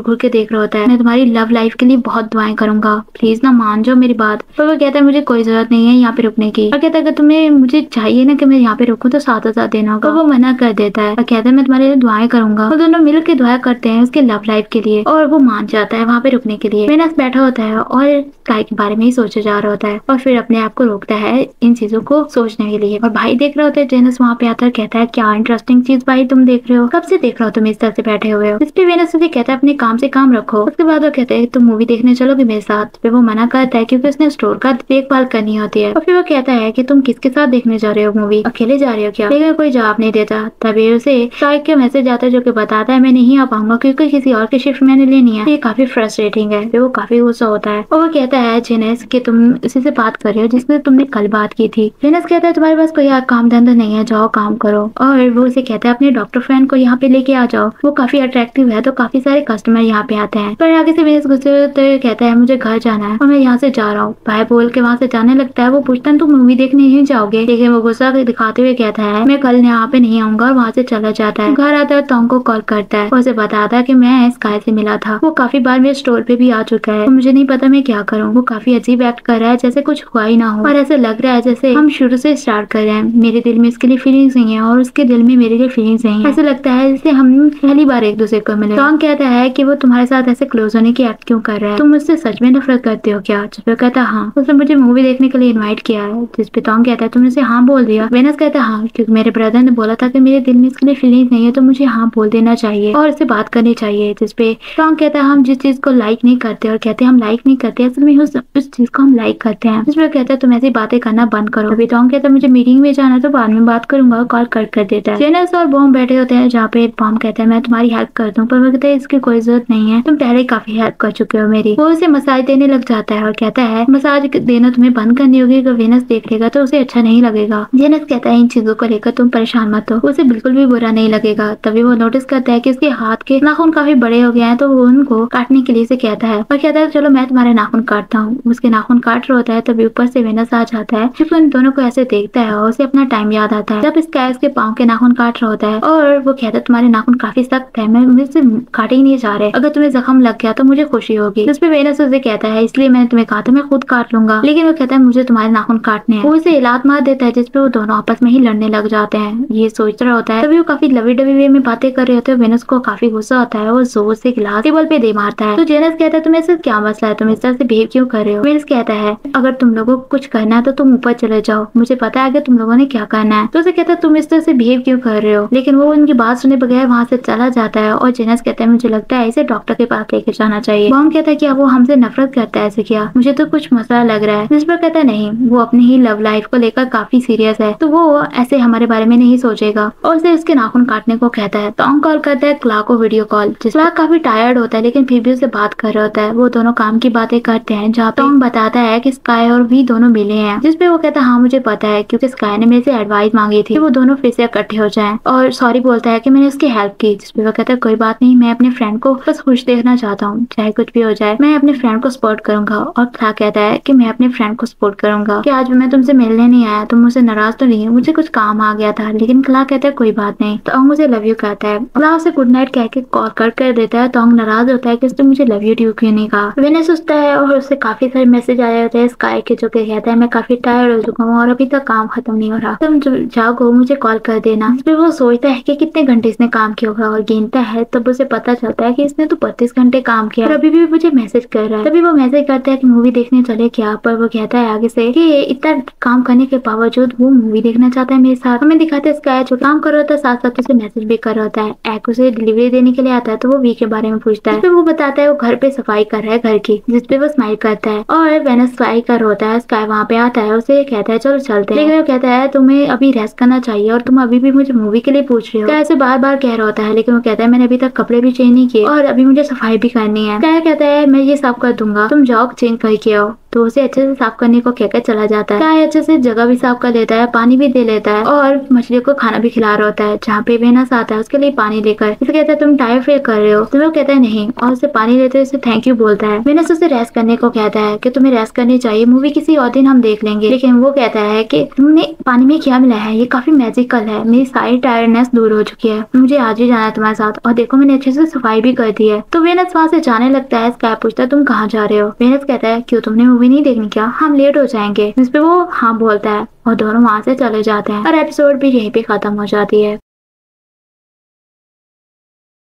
घूर के देख रहा होता है। मैं तुम्हारी लव लाइफ के लिए बहुत दुआएं करूंगा, प्लीज ना मान जाओ मेरी बात। पर वो कहता है मुझे कोई जरूरत नहीं है यहाँ पे रुकने की, और कहता है अगर तुम्हें मुझे चाहिए ना कि मैं यहाँ पे रुकूं तो 7000 देना होगा। वो मना कर देता है और कहता है मैं तुम्हारे लिए दुआएं करूंगा। वो दोनों मिल के दुआ करते हैं उसके लव लाइफ के लिए, और वो मान जाता है वहाँ पे रुकने के लिए। वेनस बैठा होता है और स्काई के बारे में ही सोचा जा रहा होता है, और फिर अपने आप को रोकता है इन चीजों को सोचने के लिए। और भाई देख रहे होते हैं, जेनस वहाँ पे आता है, कहता है क्या इंटरेस्टिंग चीज भाई तुम देख रहे हो, कब से देख रहे हो तुम इस तरह से बैठे हुए हो। इस पे वेनस उसे कहता है अपने काम से काम रखो। उसके बाद वो कहते हैं तुम मूवी देखने चलोगे मेरे साथ। फिर वो मना करता है क्योंकि उसने स्टोर का देखभाल करनी होती है। और फिर वो कहता है कि तुम किसके साथ देखने जा रहे हो मूवी, अकेले जा रहे हो क्या। लेकिन कोई जवाब नहीं देता। तभी उसे स्काई का मैसेज आता है जो कि बताता है मैं नहीं आ पाऊंगा क्योंकि किसी और की शिफ्ट मैंने लेनी है। ये काफी फ्रस्ट्रेटिंग है। फिर वो काफी गुस्सा होता है और वो कहता है जेनस कि तुम उसी से बात कर रहे हो जिससे तुमने कल बात की थी। जेनस कहता है तुम्हारे पास कोई काम धंधा नहीं है, जाओ काम करो। और वो उसे कहता है अपने डॉक्टर फ्रेंड को यहाँ पे लेके आ जाओ, वो काफी अट्रैक्टिव है तो काफी सारे कस्टमर यहाँ पे आते हैं। पर आगे से वेनस गुस्से होते कहता है मुझे घर जाना है और मैं यहाँ से जा रहा हूँ। भाई बोल के वहाँ से जाने लगता है। वो पूछता है तुम मूवी देखने ही जाओगे, लेकिन वो गुस्सा दिखाते हुए हुए कहता है मैं कल यहाँ पे नहीं आऊंगा और वहाँ से चला जाता है। घर आता है टोंग को कॉल करता है और उसे बताता है कि मैं स्काई से मिला था, वो काफी बार मेरे स्टोर पे भी आ चुका है, तो मुझे नहीं पता मैं क्या करूँ। वो काफी अजीब एक्ट कर रहा है जैसे कुछ हुआ ही ना हो और ऐसे लग रहा है जैसे हम शुरू से स्टार्ट कर रहे हैं। मेरे दिल में इसके लिए फीलिंग्स नहीं है और उसके दिल में मेरे लिए फीलिंग्स नहीं है। ऐसे लगता है जैसे हम पहली बार एक दूसरे को मिले। टोंग कहता है कि वो तुम्हारे साथ ऐसे क्लोज होने की एक्ट क्यों कर रहा है, तुम मुझसे सच में नफरत करते हो क्या? जिसपे कहता है हाँ, उसने मुझे मूवी देखने के लिए इनवाइट किया है। जिसपे टोंग कहता है तुमने उसे हाँ बोल दिया? वेनस कहता है हाँ, क्योंकि मेरे ब्रदर ने बोला था कि मेरे दिल में इसके लिए फीलिंग्स नहीं है तो मुझे हाँ बोल देना चाहिए और इससे बात करनी चाहिए। जिसपे टोंग कहता है हम जिस चीज को लाइक नहीं करते और कहते हैं हम लाइक नहीं करते, असल में उस चीज को हम लाइक करते हैं। जिसपे कहता है तुम ऐसी बातें करना बंद करो। अभी टोंग कहता है मुझे मीटिंग में जाना तो बाद में बात करूंगा, कॉल कट कर देता है। जेनस और बॉम बैठे होते हैं जहाँ पे बॉम कहता है मैं तुम्हारी हेल्प कर दूं, पर वो कहता है इसकी कोई जरूरत नहीं है, तुम पहले काफी हेल्प कर चुके हो मेरी। वो उसे मसाज देने लग जाता है और कहता है मसाज देना तुम्हें बंद करनी होगी, अगर वेनस देख लेगा तो उसे अच्छा नहीं लगेगा। जेनस कहता है इन चीजों को लेकर तुम परेशान मत हो, उसे बिल्कुल भी बुरा नहीं लगेगा। तभी वो नोटिस करता है कि उसके हाथ के नाखून काफी बड़े हो गए हैं, तो वो उनको काटने के लिए से कहता है और कहता है चलो मैं तुम्हारे नाखून काटता हूँ। उसके नाखून काट रहा होता है तभी ऊपर से वेनस आ जाता है, फिर उन दोनों को ऐसे देखता है और उसे अपना टाइम याद आता है जब स्काई उसके पाँव के नाखून काट रहा होता है और वो कहता है तुम्हारे नाखून काफी सख्त है, मैं मुझसे काटे ही नहीं जा रहे, अगर तुम्हें जख्म लग गया तो मुझे खुशी होगी। जिस पे वेनस उसे कहता है इसलिए मैंने तुम्हें कहा था मैं खुद काट लूंगा, लेकिन वो कहता है मुझे तुम्हारे नाखून काटने हैं। वो उसे लात मार देता है जिसपे वो दोनों आपस में ही लड़ने लग जाते हैं। ये सोच रहा होता है तभी वो काफी लवी डवी वे में बातें कर रहे होते हैं। वेनस को काफी गुस्सा आता है और जोर से गिलास टेबल पे दे मारता है। तो जेनस कहता है तुम्हें इससे क्या मसला है, तुम इस तरह से बिहेव क्यों कर रहे हो? वेनस कहता है अगर तुम लोगों को कुछ करना है तो तुम ऊपर चले जाओ, मुझे पता है कि तुम लोगों ने क्या करना है। तो उसे कहता है तुम इस तरह से बिहेव क्यों कर रहे हो, लेकिन वो उनकी बात सुने बगैर वहाँ से चला जाता है। और जेनस कहता है मुझे लगता है इसे डॉक्टर के पास लेके जाना चाहिए। बॉम कहता है कि वो हमसे नफरत करता है, ऐसे क्या? मुझे तो कुछ मसला लग रहा है। जिस पर कहता है नहीं, वो अपनी ही लव लाइफ को लेकर काफी सीरियस है, तो वो ऐसे हमारे बारे में नहीं सोचेगा और उसे उसके नाखून काटने को कहता है। टोंग कॉल करता है क्लार्क को वीडियो कॉल। क्लार्क काफी टायर्ड होता है लेकिन फिर भी उसे बात कर रहा होता है। वो दोनों काम की बातें करते हैं जहाँ टोंग बताता है कि स्काई और वी दोनों मिले हैं। जिसपे वो कहता है हाँ मुझे पता है, क्योंकि स्काई ने मेरे से एडवाइस मांगी थी कि वो दोनों फिर से इकट्ठे हो जाएं, और सॉरी बोलता है कि मैंने उसकी हेल्प की। जिसपे वो कहता है कोई बात नहीं, मैं अपने फ्रेंड को बस खुश देखना चाहता हूँ, चाहे कुछ भी हो जाए मैं अपने फ्रेंड को सपोर्ट करूंगा। और क्लार्क कहता है कि मैं अपने फ्रेंड को सपोर्ट करूंगा, कि आज मैं तुमसे मिलने नहीं आया, तुम मुझसे नाराज तो नहीं हो, मुझे कुछ काम आ गया था। लेकिन क्लार्क कहता है कोई बात नहीं। टोंग मुझे लव यू कहता है। क्लार्क उसे गुड नाइट कह के कॉल कट कर देता है। टोंग नाराज होता है कि उसने मुझे लव यू क्यों नहीं कहा। वेनस सोचता है और उससे काफी सारे मैसेज आए होते हैं स्काई के, जो कि कहता है मैं काफी टायर्ड हो चुका हूँ और अभी तक काम खत्म नहीं हो रहा, तुम जागो मुझे कॉल कर देना। फिर वो सोचता है कि कितने घंटे इसने काम किया होगा और गिनता है, तब उसे पता चलता है कि इसने तो 32 घंटे काम किया और अभी भी मुझे मैसेज कर रहा है। तभी वो मैसेज करता है कि मूवी देखने चले क्या, पर वो कहता है आगे से कि इतना काम करने के बावजूद वो मूवी देखना चाहता है मेरे साथ। हमें दिखाते हैं स्काई जो काम कर रहा होता है साथ साथ उसे मैसेज भी कर रहा होता है। एक उसे डिलीवरी देने के लिए आता है तो वो वी के बारे में पूछता है। वो बताता है वो घर पे सफाई कर रहा है घर की, जिसपे वो स्माइल करता है और वेनस सफाई कर होता है। स्काई वहाँ पे आता है, उसे कहता है चलो चलते हैं, लेकिन वो कहता है तुम्हें अभी रेस्ट करना चाहिए और तुम अभी भी मुझे मूवी के लिए पूछ रहे हो। स्काई ऐसे बार बार कह रहा होता है, लेकिन वो कहता है मैंने अभी तक कपड़े भी चेंज नहीं किए और अभी मुझे सफाई भी करनी है। स्काई कहता है मैं ये साफ कर दूंगा, तुम जाओ चेंज करके आओ। तो उसे अच्छे से साफ करने को कहकर चला जाता है। स्काई अच्छे से जगह भी साफ कर लेता है, पानी भी दे लेता है और मछली को खाना भी खिला रहा होता है। जहाँ पे वेनस आता है उसके लिए पानी लेकर इसे कहता है तुम टायर्ड फील कर रहे हो, तो वो कहता है नहीं और उसे पानी लेते हुए थैंक यू बोलता है। वेनस उसे रेस्ट करने को कहता है कि तुम्हें रेस्ट करनी चाहिए, मूवी किसी और दिन हम देख लेंगे। लेकिन वो कहता है कि तुमने पानी में क्या मिलाया है, ये काफी मैजिकल है, मेरी सारी टायर्डनेस दूर हो चुकी है, मुझे आज ही जाना है तुम्हारे साथ और देखो मैंने अच्छे से सफाई भी कर दी है। तो वेनस वहाँ से जाने लगता है। स्काई पूछता है तुम कहाँ जा रहे हो? वेनस कहता है क्यों तुमने मूवी नहीं देखनी क्या, हम लेट हो जाएंगे। जिस पे वो हाँ बोलता है और दोनों वहाँ से चले जाते हैं और एपिसोड भी यहीं पे खत्म हो जाती है।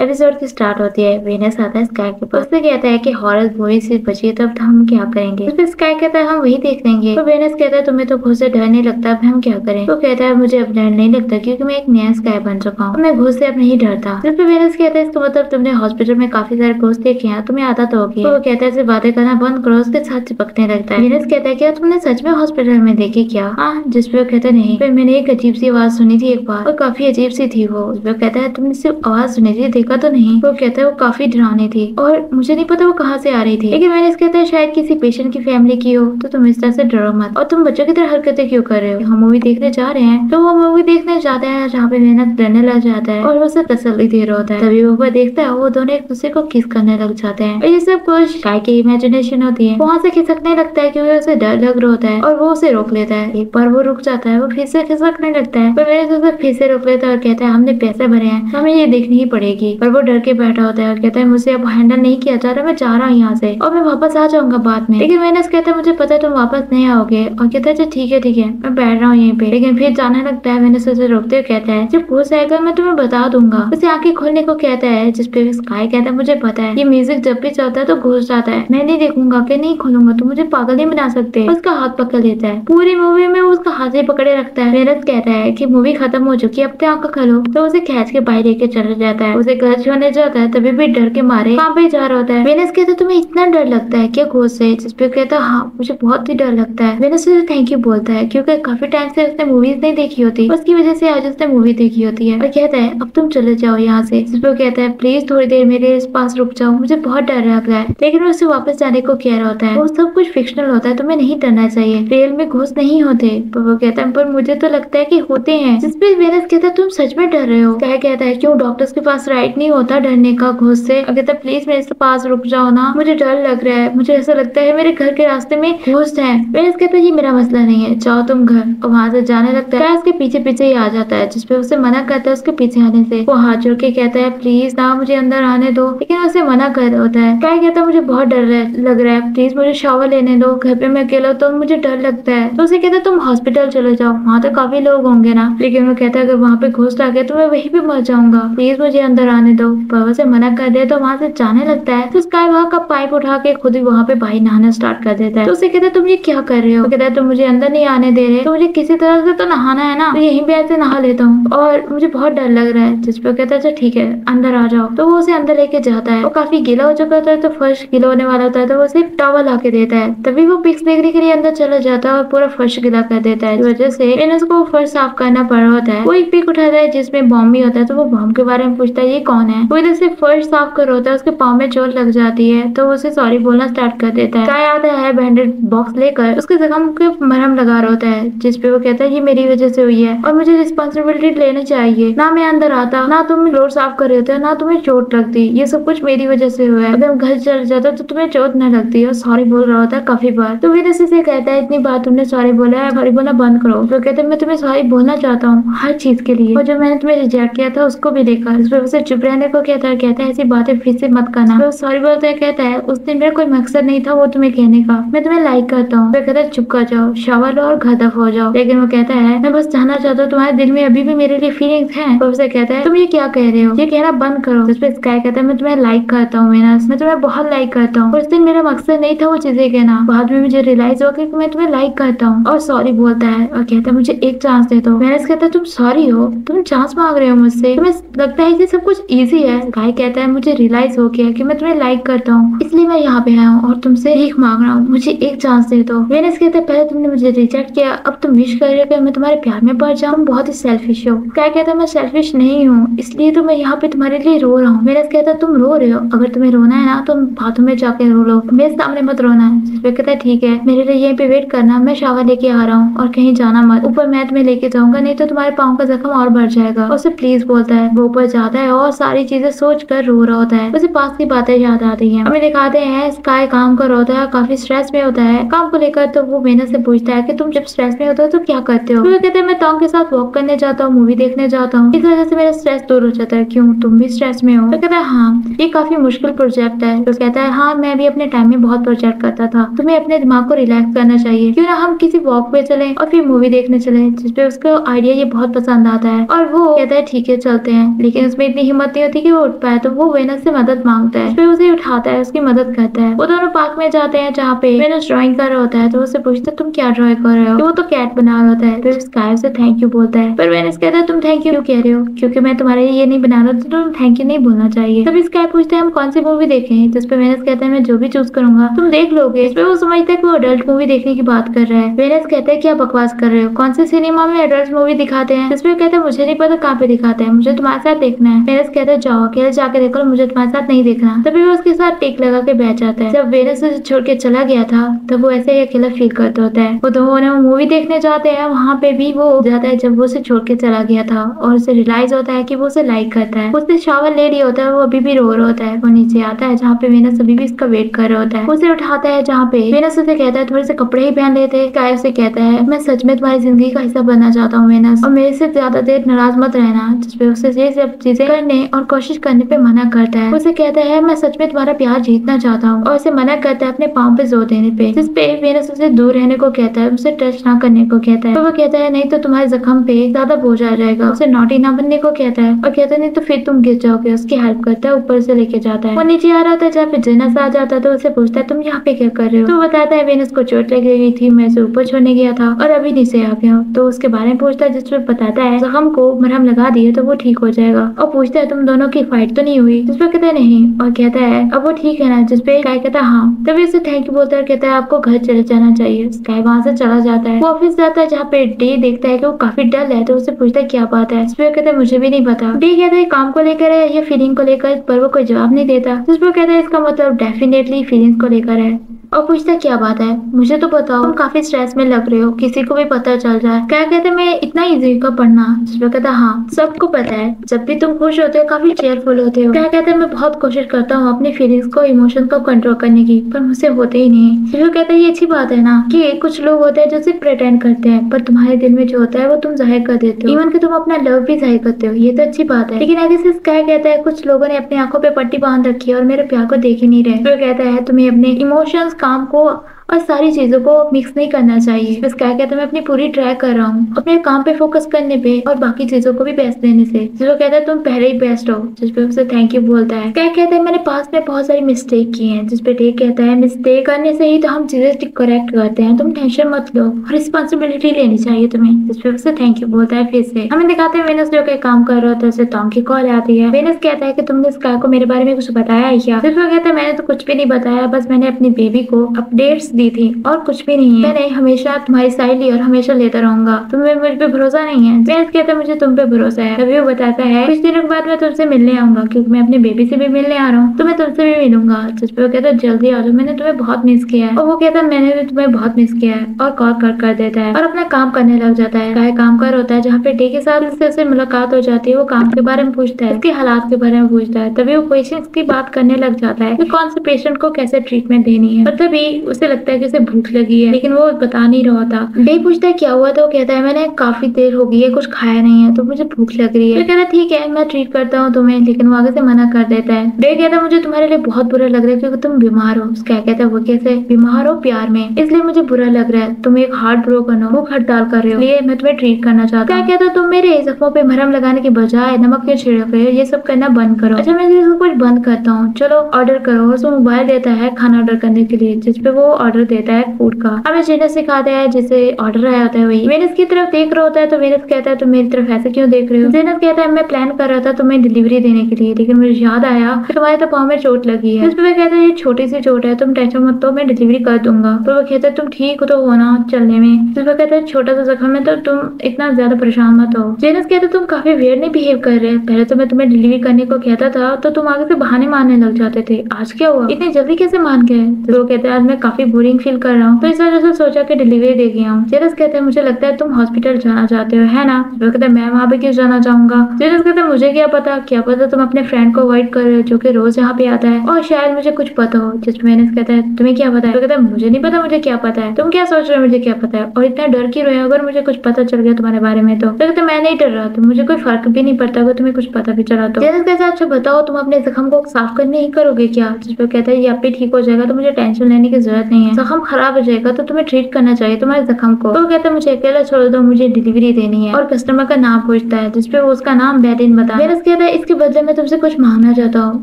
एपिसोड की स्टार्ट होती है। वेनस आता है स्काई के पास, उससे कहता है कि हॉरर मूवी से बची तो अब हम क्या करेंगे। उसपे स्काई कहता है हम वही देख लेंगे। तो वेनस कहता है तुम्हें तो खुद से डर नहीं लगता, अब हम क्या करें। तो कहता है मुझे अब डर नहीं लगता क्योंकि मैं एक नया स्काई बन चुका हूँ, मैं घुस से अब नहीं डरता। जिसपे वेनस कहता है इसका मतलब तुमने हॉस्पिटल में काफी सारे घोस्ट देखे हैं, तुम्हें आदत होगी। तो वो कहता है बातें करना बंद करो, उसके साथ चिपकने लगता है। वेनस कहता है क्या तुमने सच में हॉस्पिटल में देखी क्या? हाँ। जिसपे वो कहता है नहीं, फिर मैंने एक अजीब सी आवाज सुनी थी एक बार और काफी अजीब सी थी वो। उसपे कहता है तुमने सिर्फ आवाज सुनी थी, देखो झपका तो नहीं। वो कहता है वो काफी डरावनी थी और मुझे नहीं पता वो कहाँ से आ रही थी, लेकिन मैंने कहता है शायद किसी पेशेंट की फैमिली की हो, तो तुम इस तरह से डरो मत और तुम बच्चों की तरह हरकतें क्यों कर रहे हो। हम मूवी देखने जा रहे हैं। तो वो मूवी देखने जाते हैं जहाँ पे मेहनत डरने लग जाता है और वो उसे तसल्ली दे रहा होता है। तभी वो देखता है वो दोनों एक दूसरे को किस करने लग जाते हैं और ये सब कुछ काय की इमेजिनेशन होती है। वहाँ से खिसकने लगता है क्योंकि उसे डर लग रहा होता है और वो उसे रोक लेता है। एक बार वो रुक जाता है, वो फिर से खिसकने लगता है पर मेरे उसे फिर से रोक लेता है और कहता है हमने पैसे भरे हैं, हमें ये देखनी ही पड़ेगी। पर वो डर के बैठा होता है और कहता है मुझे अब हैंडल नहीं किया जा रहा, मैं जा रहा हूँ यहाँ से और मैं वापस आ जाऊंगा बाद में। लेकिन मैंने कहता है मुझे पता है तुम वापस नहीं आओगे और कहता है ठीक है मैं बैठ रहा हूँ यहीं पे। लेकिन फिर जाने लगता है। मैंने उसे रोकते हुए कहता है जब घुस आएगा मैं तुम्हें बता दूंगा। उसे आंखें खोलने को कहता है जिसपे स्काई कहता है मुझे पता है ये म्यूजिक जब भी चलता है तो घुस जाता है, मैं नहीं देखूंगा कि नहीं खोलूंगा, तुम मुझे पागल नहीं बना सकते। उसका हाथ पकड़ लेता है। पूरी मूवी में वो उसका हाथ ही पकड़े रखता है। मेरज कहता है कि मूवी खत्म हो चुकी है, अब आंख खोलो। तो उसे खींच के बाहर लेके चला जाता है। उसे घर छोड़ने जाता है तभी भी डर के मारे वहाँ पे जा रहा होता है। वेनस कहता है तुम्हें इतना डर लगता है क्या घोष से? जिसपे कहता है हाँ मुझे बहुत ही डर लगता है। वेनस उसे थैंक यू बोलता है क्योंकि काफी टाइम से उसने मूवीज नहीं देखी होती, उसकी वजह से आज उसने मूवी देखी होती है। और कहता है अब तुम चले जाओ यहाँ से। जिसपे कहता है प्लीज थोड़ी देर मेरे पास रुक जाओ, मुझे बहुत डर लग रहा है। लेकिन उसे वापस जाने को कह रहा होता है। वो सब कुछ फिक्शनल होता है, तुम्हें नहीं डरना चाहिए, रियल में घोष नहीं होते। पर वो कहता है पर मुझे तो लगता है कि होते हैं। जिसपे वेनस कहता है तुम सच में डर रहे हो? क्या कहता है क्यों डॉक्टर्स के पास राइट नहीं होता डरने का घोष से? और कहता है प्लीज मेरे पास रुक जाओ ना, मुझे डर लग रहा है, मुझे ऐसा लगता है मेरे घर के रास्ते में घोस्ट है। वेनस कहता है ये मेरा मसला नहीं है, जाओ तुम घर। और वहां से जाने लगता है। उसके पीछे पीछे ही आ जाता है जिसपे उसे मना करता है उसके पीछे आने से। वो हाथ जोड़ के कहता है प्लीज ना मुझे अंदर आने दो, लेकिन उसे मना कर होता है। क्या कहता है मुझे बहुत डर लग रहा है, प्लीज मुझे शावर लेने दो, घर पे मैं अकेला तो मुझे डर लगता है। तो उसे कहता है तुम हॉस्पिटल चले जाओ, वहाँ तो काफी लोग होंगे ना। लेकिन वो कहता है अगर वहाँ पे घोस्ट आ गया तो मैं वहीं पे मर जाऊंगा, प्लीज मुझे अंदर आने दो। पर उसे मना कर दे तो वहाँ से जाने लगता है। तो स्काई वहाँ का पाइप उठा के खुद ही वहाँ पे भाई नहाना स्टार्ट कर देता है। तो उसे कहता है तुम ये क्या कर रहे हो? कहता है तुम मुझे अंदर नहीं आने दे रहे, तो मुझे किसी तरह से तो नहाना है ना, तो यहीं पे ऐसे नहा लेता हूँ और मुझे बहुत डर लग रहा है। जिसपे कहता है ठीक है अंदर आ जाओ। तो वो उसे अंदर लेके जाता है। वो काफी गीला हो चुका होता है, तो फर्श गीला होने वाला होता है, तो वो उसे टॉवल लाके देता है। तभी वो पिक्स देखने के लिए अंदर चला जाता है और पूरा फर्श गीला कर देता है। इस वजह से वेनस को फर्श साफ करना पड़ रहा होता है। वो एक पिक उठाता है जिसमें बॉम्ब भी होता है, तो वो बॉम्ब के बारे में पूछता है ये कौन है। वो इधर से फर्श साफ कर रहा होता है, उसके पाँव में चोट लग जाती है, तो वो उसे सॉरी बोलना स्टार्ट कर देता है। क्या आता है बैंडेड बॉक्स लेकर उसके जख्म के मरहम लगा रहा होता है। जिसपे वो कहता है ये मेरी वजह से हुई है और मुझे रिस्पॉन्सिबिलिटी लेनी चाहिए, ना मैं अंदर आता, ना तुम रोड साफ कर रहे होते, ना तुम्हें चोट लगती, ये सब कुछ मेरी वजह से हुआ है। अगर घर चल जाता तो तुम्हें चोट न लगती। और सॉरी बोल रहा होता है काफी बार। तो फिर से कहता है इतनी बार तुमने सॉरी बोला है, सॉरी बोलना बंद करो। तो कहते हैं मैं तुम्हें सॉरी बोलना चाहता हूँ हर चीज के लिए, और जो मैंने तुम्हें रिजेक्ट किया था उसको भी देखा। इस पर उसे चुप रहने को कहता है ऐसी बातें फिर से मत करना। तो सॉरी बोलते है कहता है उस दिन मेरा कोई मकसद नहीं था वो तुम्हें कहने का, मैं तुम्हें लाइक करता हूँ। तो कहता है चुप कर जाओ, शावर लो और घर दफ हो जाओ। लेकिन वो कहता है मैं बस जानना चाहता हूँ तुम्हारे दिल में अभी भी मेरे लिए फीलिंग्स हैं। तो उसे कहता है तुम ये क्या कह रहे हो, ये कहना बंद करो। जिस पे स्काई कहता है मैं तुम्हें लाइक करता हूँ वेनस, मैं तुम्हें बहुत लाइक करता हूँ। उस दिन मेरा मकसद नहीं था वो चीजें कहना, बाद में मुझे रियलाइज हुआ कि मैं तुम्हें लाइक करता हूँ। और सॉरी बोलता है और कहता है मुझे एक चांस दे दो। वेनस कहता है तुम सॉरी हो, तुम चांस मांग रहे हो मुझसे, तुम्हें लगता है कि सब कुछ इजी है। स्काई कहता है मुझे रियलाइज हो गया कि मैं तुम्हें लाइक करता हूँ, इसलिए मैं यहाँ पे आया हूँ और तुमसे भीख मांग रहा हूँ, मुझे एक चांस दे दो। वेनस कहता है पहले तुमने मुझे रिजेक्ट किया, अब तुम विश कर रहे हो कि मैं तुम्हारे प्यार में पड़ जाऊँ, बहुत ही सेल्फिश हो। स्काई कहता है मैं सेल्फिश नहीं हूँ, इसलिए तो मैं यहाँ पे तुम्हारे लिए रो रहा हूँ। वेनस कहता है तुम रो रहे हो, अगर तुम्हें रोना है ना तुम बाथरूम में जाके रो लो, मेरे सामने मत रोना है। जिसपे कहता है ठीक है मेरे लिए यहीं पे वेट करना, मैं शावर लेके आ रहा हूँ और कहीं जाना मत, ऊपर मैं तुम्हें लेके जाऊंगा नहीं तो तुम्हारे पाँव का जख्म और बढ़ जाएगा। उसे प्लीज बोलता है। वो ऊपर जाता है और सारी चीजें सोच कर रो रहा होता है। उसे पास की बातें याद आती हैं। हमें दिखाते हैं स्काई काम कर रहा होता है, काफी स्ट्रेस में होता है काम को लेकर। तो वो वेनस से पूछता है कि तुम जब स्ट्रेस में होते हो तो क्या करते हो? तो वो कहते हैं मैं टॉम के साथ वॉक करने जाता हूँ, मूवी देखने जाता हूँ, इस वजह से मेरा स्ट्रेस दूर हो जाता है। क्यों तुम भी स्ट्रेस में हो? तो कहता है हाँ ये काफी मुश्किल प्रोजेक्ट है। तो कहता है हाँ मैं भी अपने टाइम में बहुत प्रोजेक्ट करता था, तुम्हें अपने दिमाग को रिलैक्स करना चाहिए, क्यों ना हम किसी वॉक पे चले और फिर मूवी देखने चले। जिसपे उसको आइडिया ये बहुत पसंद आता है और वो कहता है ठीक है चलते हैं। लेकिन उसमें इतनी हिम्मत नहीं होती कि वो उठ पाए, तो वो वेनस से मदद मांगता है। फिर उसे उठाता है, उसकी मदद करता है। वो दोनों पार्क में जाते हैं जहाँ पे वेनस ड्राइंग कर रहा होता है। तो उससे पूछता है तुम क्या ड्राइंग कर रहे हो? तो वो तो कैट बना रहा होता है। फिर स्काई से थैंक यू बोलता है, पर वेनस कहता है तुम थैंक यू क्यों कह रहे हो, क्योंकि मैं तुम्हारे लिए ये नहीं बना रहा, तो तुम थैंक यू नहीं बोलना चाहिए। तभी स्काई पूछता है हम कौन सी मूवी देखें? जिसपे वेनस कहता है मैं जो भी चूज करूंगा तुम देख लोगे। इस पे वो समझता है कि वो अडल्ट मूवी देखने की बात कर रहा है। वेनस कहता है क्या बकवास कर रहे हो, कौन से सिनेमा में एडल्ट मूवी दिखाते हैं? जिसपे कहता है मुझे नहीं पता कहाँ पे दिखाते हैं, मुझे तुम्हारे साथ देखना है। वेनस कहता है जाओ अकेले जाके देखो, मुझे तुम्हारे साथ नहीं देखना। तभी वो उसके साथ टेक लगा के बैठ जाता है। जब वेनस उसे छोड़ के चला गया था तब वो ऐसे ही अकेला फील करता होता है। वो दोनों मूवी देखने जाते हैं, वहाँ पे भी वो जाता है जब वो उसे छोड़ के चला गया था और उसे रियलाइज होता है कि वो उसे लाइक करता है। उसने शावर ले लिया होता है, वो अभी भी रो रहा होता है। वो नीचे आता है जहाँ पे वेनस अभी भी इसका वेट कर रहा होता है। उसे उठाता है जहाँ पे वेनस उसे कहता है थोड़े से कपड़े ही पहन लेते। स्काई उसे कहता है मैं सच में तुम्हारी जिंदगी का हिस्सा बनना चाहता हूँ वेनस, और मेरे से ज्यादा देर नाराज मत रहना। जिसपे उसे ये सब चीजें करने और कोशिश करने पे मना करता है। उसे कहता है मैं सच में तुम्हारा प्यार जीतना चाहता हूँ, और उसे मना करता है अपने पाँव पे जोर देने पे। जिसपे वेनस उसे दूर रहने को कहता है, उसे टच ना करने को कहता है। तो वो कहता है नहीं तो तुम्हारे जख्म पे ज्यादा बोझ आ जाएगा। उसे नॉटी ना बनने को कहता है और कहता है नहीं तो फिर तुम गिर जाओगे। उसकी हेल्प करता है, ऊपर से लेके जाता है। वो नीचे आ रहा था जहाँ पे जेनस आ जाता है, तो उसे पूछता है तुम यहाँ पे क्या कर रहे हो। तो वो बताता है वेनस को चोट लग गई थी, मैं उसे ऊपर छोड़ने गया था और अभी नीचे आ गया हूँ। तो उसके बारे में पूछता है, जिसपे बताता है जख्म को मरहम लगा दिए तो वो ठीक हो जाएगा। और पूछता है तुम दोनों की फाइट तो नहीं हुई। जिसपे कहता है नहीं, और कहता है अब वो ठीक है ना। जिसपे स्काई कहता है हाँ। तभी उसे थैंक यू बोलता है, कहता है आपको घर चले जाना चाहिए। स्काई वहाँ से चला जाता है। वो ऑफिस जाता है जहाँ पे डे देखता है कि वो काफी डल है, तो उसे पूछता है क्या बात है। जिसपे कहता है मुझे भी नहीं पता। डे कहता है काम को लेकर है या फीलिंग को लेकर, पर वो कोई जवाब नहीं देता। जिसपे कहता है इसका मतलब डेफिनेटली फीलिंग्स को लेकर है। और पूछता क्या बात है, मुझे तो बताओ, तुम काफी स्ट्रेस में लग रहे हो, किसी को भी पता चल जाए। क्या कहते मैं इतना इजी का पढ़ना। जिसपे कहता हाँ सबको पता है, जब भी तुम खुश होते हो काफी चेयरफुल होते हो। क्या कहते मैं बहुत कोशिश करता हूँ अपने फीलिंग्स को, इमोशन को कंट्रोल करने की, पर मुझसे होते ही नहीं। जिसपे कहता है ये अच्छी बात है ना कि कुछ लोग होते हैं जो सिर्फ प्रिटेंड करते हैं, पर तुम्हारे दिल में जो होता है वो तुम जाहिर कर देते हो। इवन कि तुम अपना लव भी जाहिर करते हो, ये तो अच्छी बात है। लेकिन आगे से क्या कहता है कुछ लोगों ने अपनी आंखों पे पट्टी बांध रखी है और मेरे प्यार को देख ही नहीं रहे। तो कहता है तुम्हें अपने इमोशंस, काम को और सारी चीजों को मिक्स नहीं करना चाहिए। बस क्या कहता है मैं अपनी पूरी ट्राई कर रहा हूँ अपने काम पे फोकस करने पे और बाकी चीजों को भी बेस्ट देने से। जो कहता है तुम पहले ही बेस्ट हो। जिसपे उसे थैंक यू बोलता है। क्या कहता है मैंने पास्ट में बहुत सारी मिस्टेक की हैं। जिसपे डे कहता है मिस्टेक करने से ही तो हम चीजें करेक्ट करते हैं, तुम टेंशन मत लो, रिस्पॉन्सिबिलिटी लेनी चाहिए तुम्हें। जिसपे उसे थैंक यू बोलता है। फिर से हमें दिखाते हैं वेनस जो काम कर रहा था, उसे टॉम की कॉल आती है। वेनस कहता है कि तुमने स्काई को मेरे बारे में कुछ बताया है क्या। जिसपे कहता है मैंने तो कुछ भी नहीं बताया, बस मैंने अपनी बेबी को अपडेट्स दी थी और कुछ भी नहीं है। मैंने हमेशा तुम्हारी साइड ली और हमेशा लेता रहूंगा। तुम्हें मुझ पे भरोसा नहीं है। वेनस कहता है मुझे तुम पे भरोसा है। तभी वो बताता है कुछ दिनों के बाद मैं तुमसे मिलने आऊंगा, क्योंकि मैं अपनी बेबी से भी मिलने आ रहा हूँ, तो मैं तुमसे भी मिलूंगा। जिसपे वो कहता है जल्दी आ जाओ, मैंने तुम्हें बहुत मिस किया है। और वो कहता है मैंने भी तुम्हें बहुत मिस किया है, और कॉल कर देता है और अपना काम करने लग जाता है। काय काम कर होता है जहाँ पे डे के साथ उससे मुलाकात हो जाती है। वो काम के बारे में पूछता है, उसके हालात के बारे में पूछता है। तभी वो पेशेंट्स की बात करने लग जाता है कि कौन से पेशेंट को कैसे ट्रीटमेंट देनी है। और तभी उसे लगता है कि उसे भूख लगी है, लेकिन वो बता नहीं रहा था। डे पूछता है क्या हुआ, तो कहता है मैंने काफी देर हो गई है कुछ खाया नहीं है, तो मुझे भूख लग रही है। तो कहता है ठीक है मैं ट्रीट करता हूँ तुम्हें, लेकिन वो आगे से मना कर देता है। डे कहता है मुझे तुम्हारे लिए बहुत बुरा लग रहा है क्योंकि तुम बीमार हो। क्या कहता है वो कैसे बीमार हो प्यार में, इसलिए मुझे बुरा लग रहा है। तुम एक हार्ट ब्रोकन हो, भूख हड़ताल कर रहे हो, इसलिए मैं तुम्हें ट्रीट करना चाहता हूँ। क्या कहता है तुम मेरे जख्मों पे मरहम लगाने के बजाय नमक क्यों छिड़क रहे हो, ये सब करना बंद करो। अच्छा मैं इसको कुछ बंद करता हूँ, चलो ऑर्डर करो। और उसको मोबाइल देता है खाना ऑर्डर करने के लिए, जिसपे वो ऑर्डर देता है फूड का। हमें जेनस सिखाता है जिसे ऑर्डर आया होता है वही वेनस की तरफ देख रहा होता है। तो वेनस कहता है तुम मेरी तरफ ऐसे क्यों देख रहे हो। जेनस कहता है मैं प्लान कर रहा था तुम्हें डिलीवरी देने के लिए, लेकिन मुझे याद आया कि तुम्हारे तो पाँव में चोट लगी है। जिसपे कहता है ये छोटी सी चोट है, तुम टेंशन मत लो, मैं डिलीवरी कर दूंगा। तो वो कहता है तुम ठीक तो हो ना चलने में। जिसपे कहता है छोटा सा जख्म है तो तुम इतना ज्यादा परेशान मत हो। जेनस कहता है तुम काफी वियर्ड नहीं बिहेव कर रहे हैं, पहले तो मैं तुम्हें डिलीवरी करने को कहता था तो तुम आगे से बहाने मारने लग जाते थे, आज क्या हुआ, इतनी जल्दी कैसे मान गए। तो वो कहता है आज मैं काफी बोरिंग फील कर रहा हूँ, तो इस वजह से सोचा कि डिलीवरी दे गया हूँ। जेनस कहता है मुझे लगता है तुम हॉस्पिटल जाना चाहते हो है ना। वो कहता है मैं वहाँ पे क्यों जाना चाहूंगा। जेनस कहता है मुझे क्या पता तुम अपने फ्रेंड को अवॉइड कर रहे हो जो कि रोज यहाँ पे आता है, और शायद मुझे कुछ पता हो। जिसमें वेनस कहता है तुम्हें क्या पता है। तो कहता है मुझे नहीं पता मुझे क्या पता है, तुम क्या सोच रहे हो मुझे क्या पता है, और इतना डर क्यों रहे हो अगर मुझे कुछ पता चल गया तुम्हारे बारे में। तो कहता है मैं नहीं डर रहा, तो मुझे कोई फर्क भी नहीं पड़ता अगर तुम्हें कुछ पता भी चला तो। जेनस कहता है अच्छा बताओ तुम अपने जख्म को साफ करने ही करोगे क्या। जिसपे कहता है ये आप ठीक हो जाएगा, तो मुझे टेंशन लेने की जरूरत नहीं है। जख्म खराब हो जाएगा तो तुम्हें ट्रीट करना चाहिए तुम्हारे जख्म को। तो कहता है मुझे अकेला छोड़ दो, मुझे डिलीवरी देनी है, और कस्टमर का नाम पूछता है। जिसपे वो उसका नाम बेरिन बता। वेनस कहता है इसके बदले में तुमसे कुछ मांगना चाहता हूँ,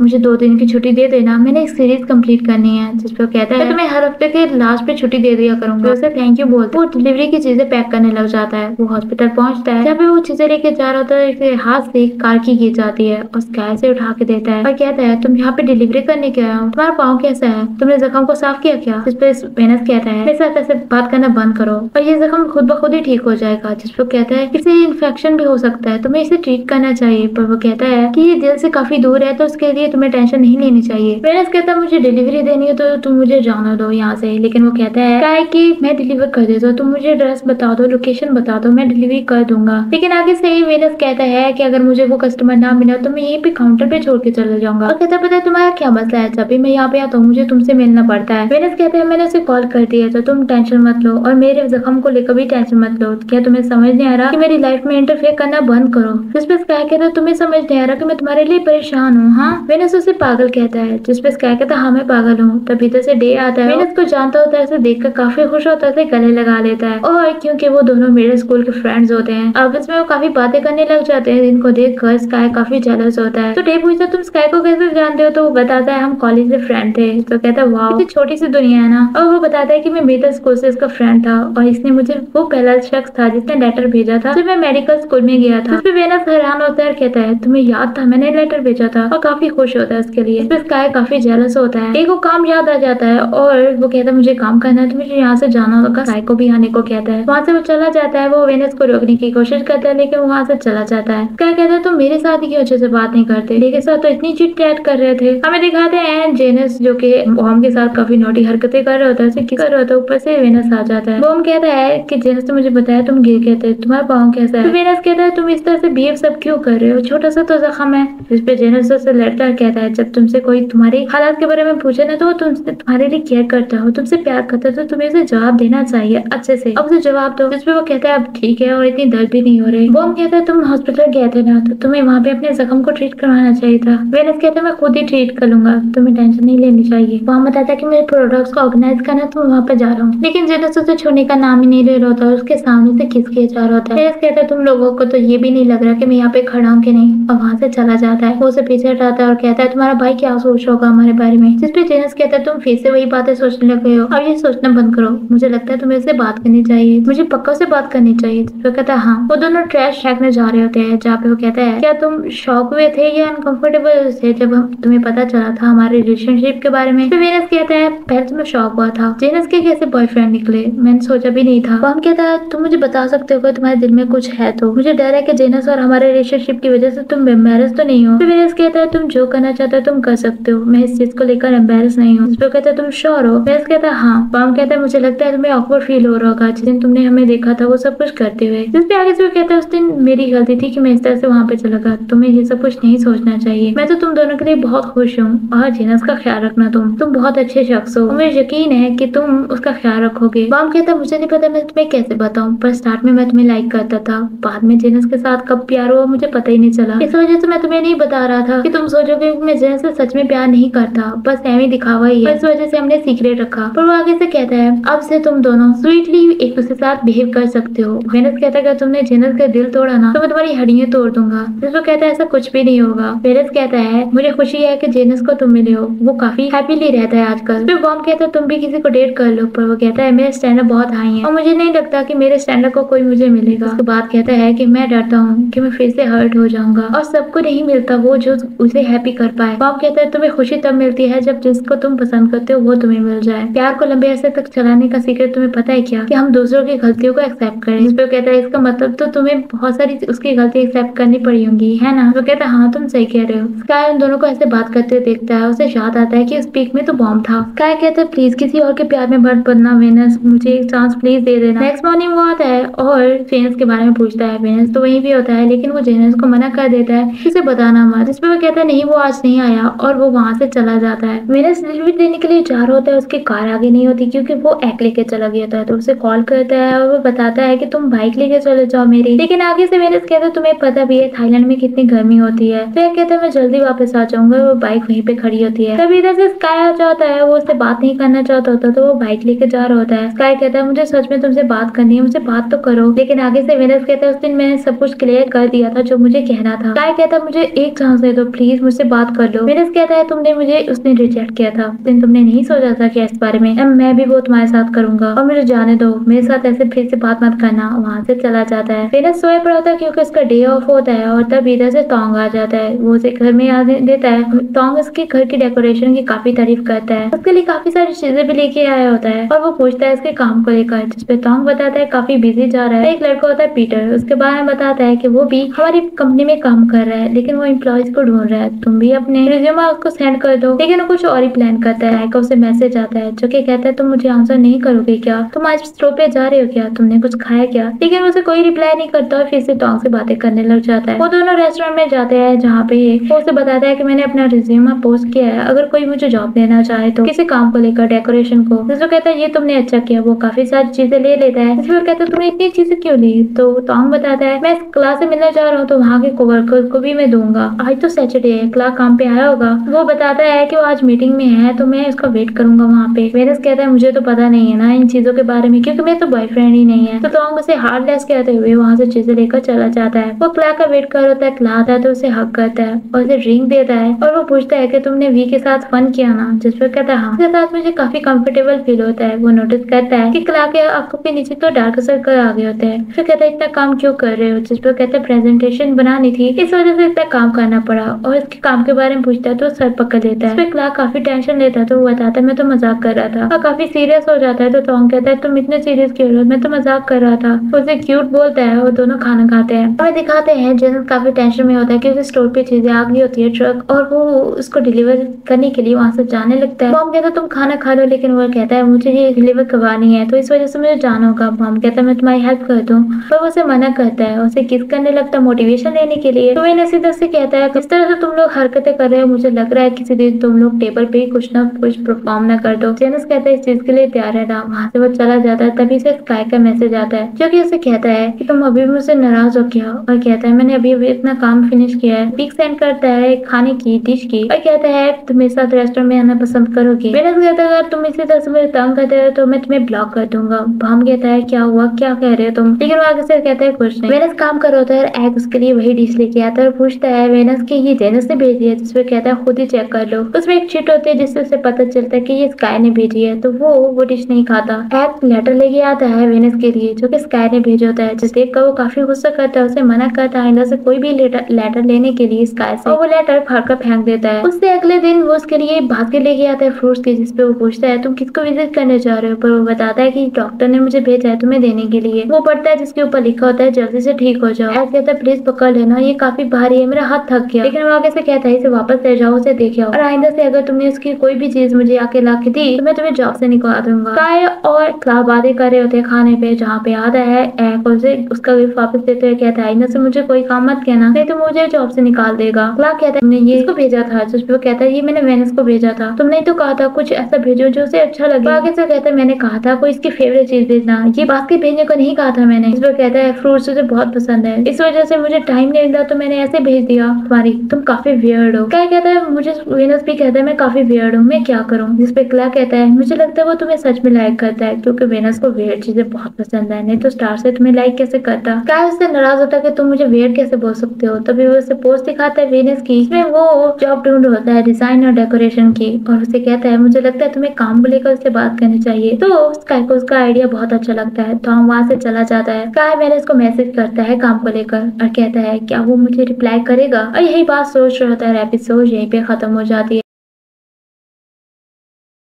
मुझे 2 दिन की छुट्टी दे देना, मैंने एक सीरीज कंप्लीट करनी है। जिसपे वो कहता है तुम्हें हर हफ्ते के लास्ट पे छुट्टी दे दिया करूंगा। उसे थैंक यू बोलता है। वो डिलीवरी की चीजें पैक करने लग जाता है। वो हॉस्पिटल पहुंचता है, जहाँ पे वो चीजें लेके जा रहा होता है, हाथ से कार की गिर जाती है और स्काई से उठा के देता है और कहता है तुम यहाँ पे डिलीवरी करने के आए हो, तुम्हारा पाँव कैसा है, तुमने जख्म को साफ किया क्या। जिसपे वेनस कहता है मेरे साथ ऐसे बात करना बंद करो और ये जख्म खुद ब खुद ही ठीक हो जाएगा। जिस पर कहता है इसे इन्फेक्शन भी हो सकता है, तुम्हें इसे ट्रीट करना चाहिए। पर वो कहता है कि ये दिल से काफी दूर है तो उसके लिए तुम्हें टेंशन नहीं लेनी चाहिए। वेनस कहता है मुझे डिलीवरी देनी है तो तुम मुझे जाना दो यहाँ से। लेकिन वो कहता है कि मैं डिलीवर कर देता हूँ, तुम मुझे एड्रेस बता दो, लोकेशन बता दो, मैं डिलीवरी कर दूंगा। लेकिन आगे से ही वेनस कहता है कि अगर मुझे वो कस्टमर ना मिला तो मैं यहीं पे काउंटर पे छोड़ के चले जाऊंगा। और कहता है पता है तुम्हारा क्या मसला है, जब भी मैं यहाँ पे आता हूँ मुझे तुमसे मिलना पड़ता है। वेनस कहता है मैंने उसे कॉल कर दिया तो तुम टेंशन मत लो और मेरे जख्म को लेकर भी टेंशन मत लो। क्या तुम्हें समझ नहीं आ रहा कि मेरी लाइफ में इंटरफेयर करना बंद करो। जिस पे स्काई कहता है तुम्हें समझ नहीं आ रहा कि मैं तुम्हारे लिए परेशान हूँ। हाँ, वेनस उसे पागल कहता है। जिस पे स्काई कहता है हाँ मैं पागल हूँ। तब इधर से डे आता है, वेनस को जानता होता है, उसे देखकर काफी खुश होता है, गले लगा लेता है। और क्योंकि वो दोनों मिडिल स्कूल के फ्रेंड्स होते हैं आपस में वो काफी बातें करने लग जाते हैं, जिनको देख कर स्काई काफी जेलस होता है। तो डे पूछता तुम स्काई को कैसे जानते हो, तो वो बताता है हम कॉलेज से फ्रेंड थे। तो कहता है वाह छोटी सी दुनिया है ना। और वो बताता है कि मैं मिडिल स्कूल से इसका फ्रेंड था और इसने मुझे वो पहला शख्स था जिसने लेटर भेजा था जब मैं मेडिकल स्कूल में गया था। फिर वेनस हैरान होता है और कहता है तुम्हें याद था मैंने लेटर भेजा था, और काफी खुश होता है उसके लिए। इस पे स्काई काफी जेलस होता है। एक को काम याद आ जाता है और वो कहता है मुझे काम करना है तो मुझे यहाँ से जाना होगा। स्काई को भी आने को कहता है, वहाँ से वो चला जाता है। वो वेनस को रोकने की कोशिश करता है लेकिन वहाँ से चला जाता है। स्काई कहता है तुम मेरे साथ ही क्यों अच्छे से बात नहीं करते, लेकिन साथ तो इतनी चिट चैट कर रहे थे। हमें दिखाते हैं जेनस जो कि बॉम के साथ काफी नोटी हरकतें कर रहा होता है, उसे किस कर रहा होता है, ऊपर से वेनस आ जाता है। बॉम कहता है कि जेनस तो मुझे बताया तुम गिर गए थे, तुम्हारा पाँव कैसा है। तो वेनस कहता है तुम इस तरह से बिहेव सब क्यों कर रहे हो, छोटा सा तो जख्म है। जिस पे जेनस से लड़ता कहता है जब तुमसे कोई तुम्हारे हालात के बारे में पूछे ना तो वो तुमसे तुम्हारे लिए केयर करता हो, तुमसे प्यार करता है, तो तुम्हें उसे जवाब देना चाहिए अच्छे से। अब उसे जवाब दो। जिस पे वो कहता है अब ठीक है और इतनी दर्द भी नहीं हो रही। बॉम कहता है तुम हॉस्पिटल गए थे ना, तो तुम्हें वहाँ पे अपने जख्म को ट्रीट करवाना चाहिए था। वेनस कहता है मैं खुद ही ट्रीट कर लूंगा, तुम्हें टेंशन नहीं लेनी चाहिए। वहाँ बताता है कि मेरे प्रोडक्ट्स को ऑर्गेनाइज करना तो मैं वहाँ पे जा रहा हूँ। लेकिन जेनस उसे छोड़ने का नाम ही नहीं ले रहा होता, उसके सामने से किस किया जा रहा होता है। वेनस कहता है तुम लोगों को तो ये भी नहीं लग रहा कि मैं यहाँ पे खड़ा हूँ कि नहीं, और वहाँ से चला जाता है। वो उसे पीछे हटाता है और कहता है तुम्हारा भाई क्या सोच होगा हमारे बारे में। जिस पे जेनस कहता है तुम फिर से वही बातें सोचने लग गए हो, अब ये सोचना बंद करो, मुझे लगता है तुम्हें इससे बात करनी चाहिए, मुझे पक्का से बात करनी चाहिए। जिस पे कहता है हाँ। वो दोनों ट्रैश फेंकने जा रहे होते हैं, जहाँ पे वो कहता है क्या तुम शॉक हुए थे या अनकंफर्टेबल थे जब तुम्हें पता चला था हमारे रिलेशनशिप के बारे में। तो वेनस कहता है पहले तो मैं शॉक हुआ था, जेनस के कैसे बॉयफ्रेंड निकले, मैंने सोचा भी नहीं था। हम कहता है तुम मुझे बता सकते हो कि तुम्हारे दिल में कुछ है, तो मुझे डर है कि जेनस और हमारे रिलेशनशिप की वजह से तुम एम्बेरस तो नहीं हो। तो वेनस कहता है तुम जो करना चाहते हो तुम कर सकते हो, मैं इस चीज को लेकर एम्बेरस नहीं हूँ। तो कहता है तुम श्योर हो। वेनस कहता है हाँ। बॉम कहता है मुझे लगता है तुम्हें ऑकवर्ड फील हो रहा होगा जिस दिन तुमने हमें देखा था वो सब कुछ करते हुए। जिस पे आगे से वो कहता है उस दिन मेरी गलती थी कि मैं इस तरह से वहाँ पे चला गया, तुम्हें ये सब कुछ नहीं सोचना चाहिए, मैं तो तुम दोनों के लिए बहुत खुश हूँ और जेनस का ख्याल रखना, तुम बहुत अच्छे शख्स हो, मुझे यकीन है कि तुम उसका ख्याल रखोगे। बॉम कहता है मुझे नहीं पता मैं तुम्हें कैसे बताऊं, पर स्टार्ट में मैं तुम्हें लाइक करता था, बाद में जेनस के साथ कब प्यार हुआ मुझे पता ही नहीं चला, इस वजह से मैं तुम्हें नहीं बता रहा था कि तुम सोचोगे कि मैं जेनस से सच में प्यार नहीं करता, बस एवं दिखावा ही है, इस वजह से हमने सीक्रेट रखा। पर वो आगे से कहता है अब से तुम दोनों स्वीटली एक दूसरे के साथ बिहेव कर सकते हो। वेनस कहता है अगर तुमने जेनस का दिल तोड़ा ना तो मैं तुम्हारी हड्डियां तोड़ दूंगा। जिसको कहता है ऐसा कुछ भी नहीं होगा। वेनस कहता है मुझे खुशी है कि जेनस को तुम मिले हो, वो काफी हैप्पीली रहता है आजकल। फिर बॉम कहता है तुम भी किसी को डेट कर लो, पर वो कहता है मेरे स्टैंडर्ड बहुत हाई है और मुझे नहीं लगता कि मेरे स्टैंडर्ड को कोई मुझे मिलेगा। उसके बाद कहता है कि मैं डरता हूँ कि मैं फिर से हर्ट हो जाऊंगा और सबको नहीं मिलता वो जो उसे हैप्पी कर पाए। बॉम कहता है तुम्हें खुशी तब मिलती है जब जिसको तुम पसंद करते हो वो तुम्हें मिल जाए। प्यार को लंबे अरसे तक चलाने का सीक्रेट तुम्हें पता है क्या, कि हम दूसरों की गलतियों को एक्सेप्ट करें। इस पे कहता है इसका मतलब तो तुम्हें बहुत सारी उसकी गलती एक्सेप्ट करनी पड़ी होंगी है ना। वो कहता है हाँ तुम सही कह रहे हो। स्काई उन दोनों को ऐसे बात करते हुए देखता है, उसे याद आता है कि उस पीक में तो बॉम्ब था। स्काई कहता है प्लीज किसी और के प्यार में मत पड़ना वेनस, मुझे एक चांस प्लीज दे देना। नेक्स्ट मॉर्निंग वो आता है और वेनस के बारे में पूछता है। वेनस तो वहीं भी होता है लेकिन वो जेनस को मना कर देता है इसे बताना मत। इस पे वो कहता है नहीं वो आज नहीं आया और वो वहाँ से चला जाता है। वेनस डिलीवरी देने के लिए जा रहा होता है, उसकी कार आगे नहीं होती क्योंकि वो एक लेके चला गया था, तो उसे कॉल करता है और वो बताता है कि तुम बाइक लेके चले जाओ मेरी। लेकिन आगे से वेनस कहता है तुम्हें पता भी है थाईलैंड में कितनी गर्मी होती है। तो कहता है मैं जल्दी वापस आ जाऊंगा। वो बाइक वहीं पे खड़ी होती है। तभी इधर से स्काई आ जाता है, वो उससे बात नहीं करना चाहता होता तो वो बाइक लेके जा रहा होता है। स्काई कहता है मुझे सच में तुमसे बात करनी है, मुझे बात तो करो। लेकिन आगे से वेनस कहता है उस दिन मैंने सब कुछ क्लियर कर दिया था जो मुझे कहना था। स्काई कहता है मुझे एक चांस दे दो प्लीज, मुझसे बात कर लो। वेनस कहता है तुमने मुझे उस दिन रिजेक्ट किया था, उस दिन तुमने नहीं सोचा था कि इस बारे में मैं भी वो तुम्हारे साथ करूंगा और मुझे जाने दो, मेरे साथ ऐसे फिर से बात मत करना। वहाँ से चला जाता है। वेनस सोए पड़ा होता है क्योंकि उसका डे ऑफ होता है और तब इधर से टोंग आ जाता है। वो उसे घर में आ देता है। टोंग उसके घर की डेकोरेशन की काफी तारीफ करता है, उसके लिए काफी सारी चीजें भी लेके आया होता है और वो पूछता है इसके काम को लेकर, जिसपे टोंग बताता है काफी बिजी जा रहा है। एक लड़का होता है पीटर, उसके बारे में बताता है कि वो भी हमारी कंपनी में काम कर रहा है लेकिन वो एम्प्लॉयज को ढूंढ रहा है, तुम भी अपने रिज्यूमे उसको सेंड कर दो। लेकिन वो कुछ और ही प्लान करता है। उसे मैसेज आता है जो कि कहता है तुम मुझे आंसर नहीं करोगे क्या, तुम आज स्टोर पे जा रहे हो क्या, तुमने कुछ खाया क्या। लेकिन उसे कोई रिप्लाई नहीं करता और फिर से टोंग से बातें करने लग जाता है। वो दोनों रेस्टोरेंट में जाते हैं जहाँ पे वो उसे बताता है कि मैंने अपना रिज्यूमे पोस्ट किया है, अगर कोई मुझे जॉब देना चाहे तो किसी काम को लेकर, डेकोरेशन को। जिसको कहता है ये तुमने अच्छा किया। वो काफी सारी चीजें ले लेता है। इसमें कहता है तुमने इतनी चीजें क्यों ली। तो टोंग बताता है मैं इस क्लास से मिलने जा रहा हूँ तो वहाँ के कोवर्कर्स को भी मैं दूंगा, आज तो सैटरडे है, क्लास काम पे आया होगा। वो बताता है कि वो आज मीटिंग में है तो मैं इसका वेट करूंगा वहाँ पे। वेनस कहता है मुझे तो पता नहीं है ना इन चीजों के बारे में क्योंकि मेरा तो बॉयफ्रेंड ही नहीं है। तो टोंग उसे हार्डलेस कहते हुए वहाँ से चीजें लेकर चला जाता है। वो क्ला का वेट कर होता है, क्ला आता है तो उसे हक करता है और उसे ड्रिंक देता है और वो पूछता है कि तुमने वी के साथ फन किया ना, जिस पर कहता है हाँ, उसके साथ मुझे काफी कंफर्टेबल फील होता है। वो नोटिस करता है कि क्ला के आंखों के नीचे तो डार्क सर्कल आ गए होते हैं। फिर कहता है इतना काम क्यों कर रहे हो, जिस पर कहता है प्रेजेंटेशन बनानी थी इस वजह से इतना काम करना पड़ा। और इसके काम के बारे में पूछता है तो सर पकड़ लेता है। इस पर क्ला काफी टेंशन लेता है तो वो बताता है मैं तो मजाक कर रहा था और काफी सीरियस हो जाता है। तो टोंग कहता है तुम इतने सीरियस क्यों हो, मैं तो मजाक कर रहा था। उसे क्यूट बोलता है और दोनों खाना खाते हैं। हमें दिखाते हैं जेसन काफी टेंशन में होता है क्योंकि स्टोर पे चीजें आ गई होती है ट्रक, और वो उसको डिलीवर करने के लिए वहाँ से जाने लगता है। मॉम कहता है तुम खाना खा लो, लेकिन वो कहता है मुझे ये डिलीवर करवानी है तो इस वजह से मुझे जाना होगा। मॉम कहता है मैं तुम्हारी हेल्प कर दूं, पर वो उसे मना करता है। उसे किस करने लगता है मोटिवेशन लेने के लिए। तो वे सीधा से कहता है किस तरह से तुम लोग हरकतें कर रहे हो, मुझे लग रहा है किसी दिन तुम लोग टेबल पे ही कुछ ना कुछ परफॉर्म ना कर दो। जेनस कहता है इस चीज के लिए तैयार है ना। वहाँ से वो चला जाता है। तभी से स्काई का मैसेज आता है जो कि उसे कहता है कि तुम अभी भी मुझसे नाराज हो क्या, और कहता है मैंने अभी अभी इतना काम फिनिश किया है। पिक सेंड करता है खाने की डिश की और कहता है तुम मेरे साथ रेस्टोरेंट में आना पसंद करोगे। वेनस कहता है अगर तुम इसी तरह से मुझे तंग करते हो तो मैं तुम्हें ब्लॉक कर दूंगा। बॉम कहता है क्या हुआ, क्या कह रहे हो तुम, लेकिन वो आगे से कहता है कुछ नहीं। वेनस काम कर होता है, एग उसके लिए वही डिश लेके आता है और पूछता है वेनस की ये जेनस ने भेजी है, जिसपे कहता है खुद ही चेक कर लो। उसमें एक चिट होती है जिससे उसे पता चलता है कि ये स्काई ने भेजी है, तो वो डिश नहीं खाता। एग लेटर लेके आता है वेनस के लिए जो कि स्काई ने भेजा होता है, जिसे देखकर वो काफी गुस्सा करता है। उसे मना करता है आइंदा से कोई भी लेटर लेने के लिए स्काई से, और वो लेटर फाड़कर फेंक देता है। उससे अगले दिन वो उसके लिए बास्केट लेके आता है फ्रूट्स की, जिसपे वो पूछता है तुम किसको विजिट करने जा रहे हो, पर वो बताता है कि डॉक्टर ने मुझे भेजा है तुम्हें देने के लिए। वो पढ़ता है जिसके ऊपर लिखा होता है जल्दी से ठीक हो जाओ। एग कहता है प्लीज पकड़ लेना, ये काफी भारी है, मेरा हाथ थक गया। लेकिन वो आगे से कहता है इसे वापस ले जाओ, उसे देखे आओ, और आइंदा से अगर तुमने उसकी कोई भी चीज मुझे आके ला के दी तो मैं तुम्हें जॉब से निकाल दूंगा। काय और क्ला बातें कर रहे होते हैं खाने पे, जहाँ पे आता है एग उसे उसका गिफ्ट वापस देते हुए कहता है आइंदा से मुझे कोई काम मत कहना, नहीं तो मुझे जॉब से निकाल देगा। क्ला कहता है तुमने ये इसको भेजा था, जिस पे वो कहता है ये मैंने वेनस को भेजा था, तुमने तो कहा था कुछ ऐसा भेजो जो उसे अच्छा लगे। आगे से कहता है मैंने कहा था कोई इसकी फेवरेट चीज भेजना, ये बास्केट भेजने को नहीं कहा था मैंने। इस पर कहता है फ्रूट्स उसे बहुत पसंद है, इस वजह से मुझे टाइम नहीं मिला तो मैंने ऐसे भेज दिया। तुम्हारी तुम काफी वियर्ड हो। क्या कहता है मुझे वेनस भी कहता है मैं काफी वियर्ड हूँ, मैं क्या करूँ। जिस पे क्ला कहता है मुझे लगता है वो तुम्हें सच में लाइक करता है क्योंकि वेनस को वियर्ड चीजें बहुत पसंद है, नहीं तो स्टार से तुम्हें लाइक कैसे करता। क्या उससे नाराज होता है कि तुम मुझे वियर्ड कैसे बोल सकते हो। तभी वो उसे पोस्ट दिखाता है वेनस की, इसमें वो जॉब ढूंढ होता है डिजाइन और डेकोरेशन की, और उसे कहता है मुझे लगता है तुम्हें काम को लेकर उससे बात करनी चाहिए। तो स्काई को उसका आइडिया बहुत अच्छा लगता है तो हम वहाँ से चला जाता है। स्काई वेनस को मैसेज करता है काम को लेकर और कहता है क्या वो मुझे रिप्लाई करेगा, और यही बात सोच रहा होता है। एपिसोड यहीं पे खत्म हो जाती है।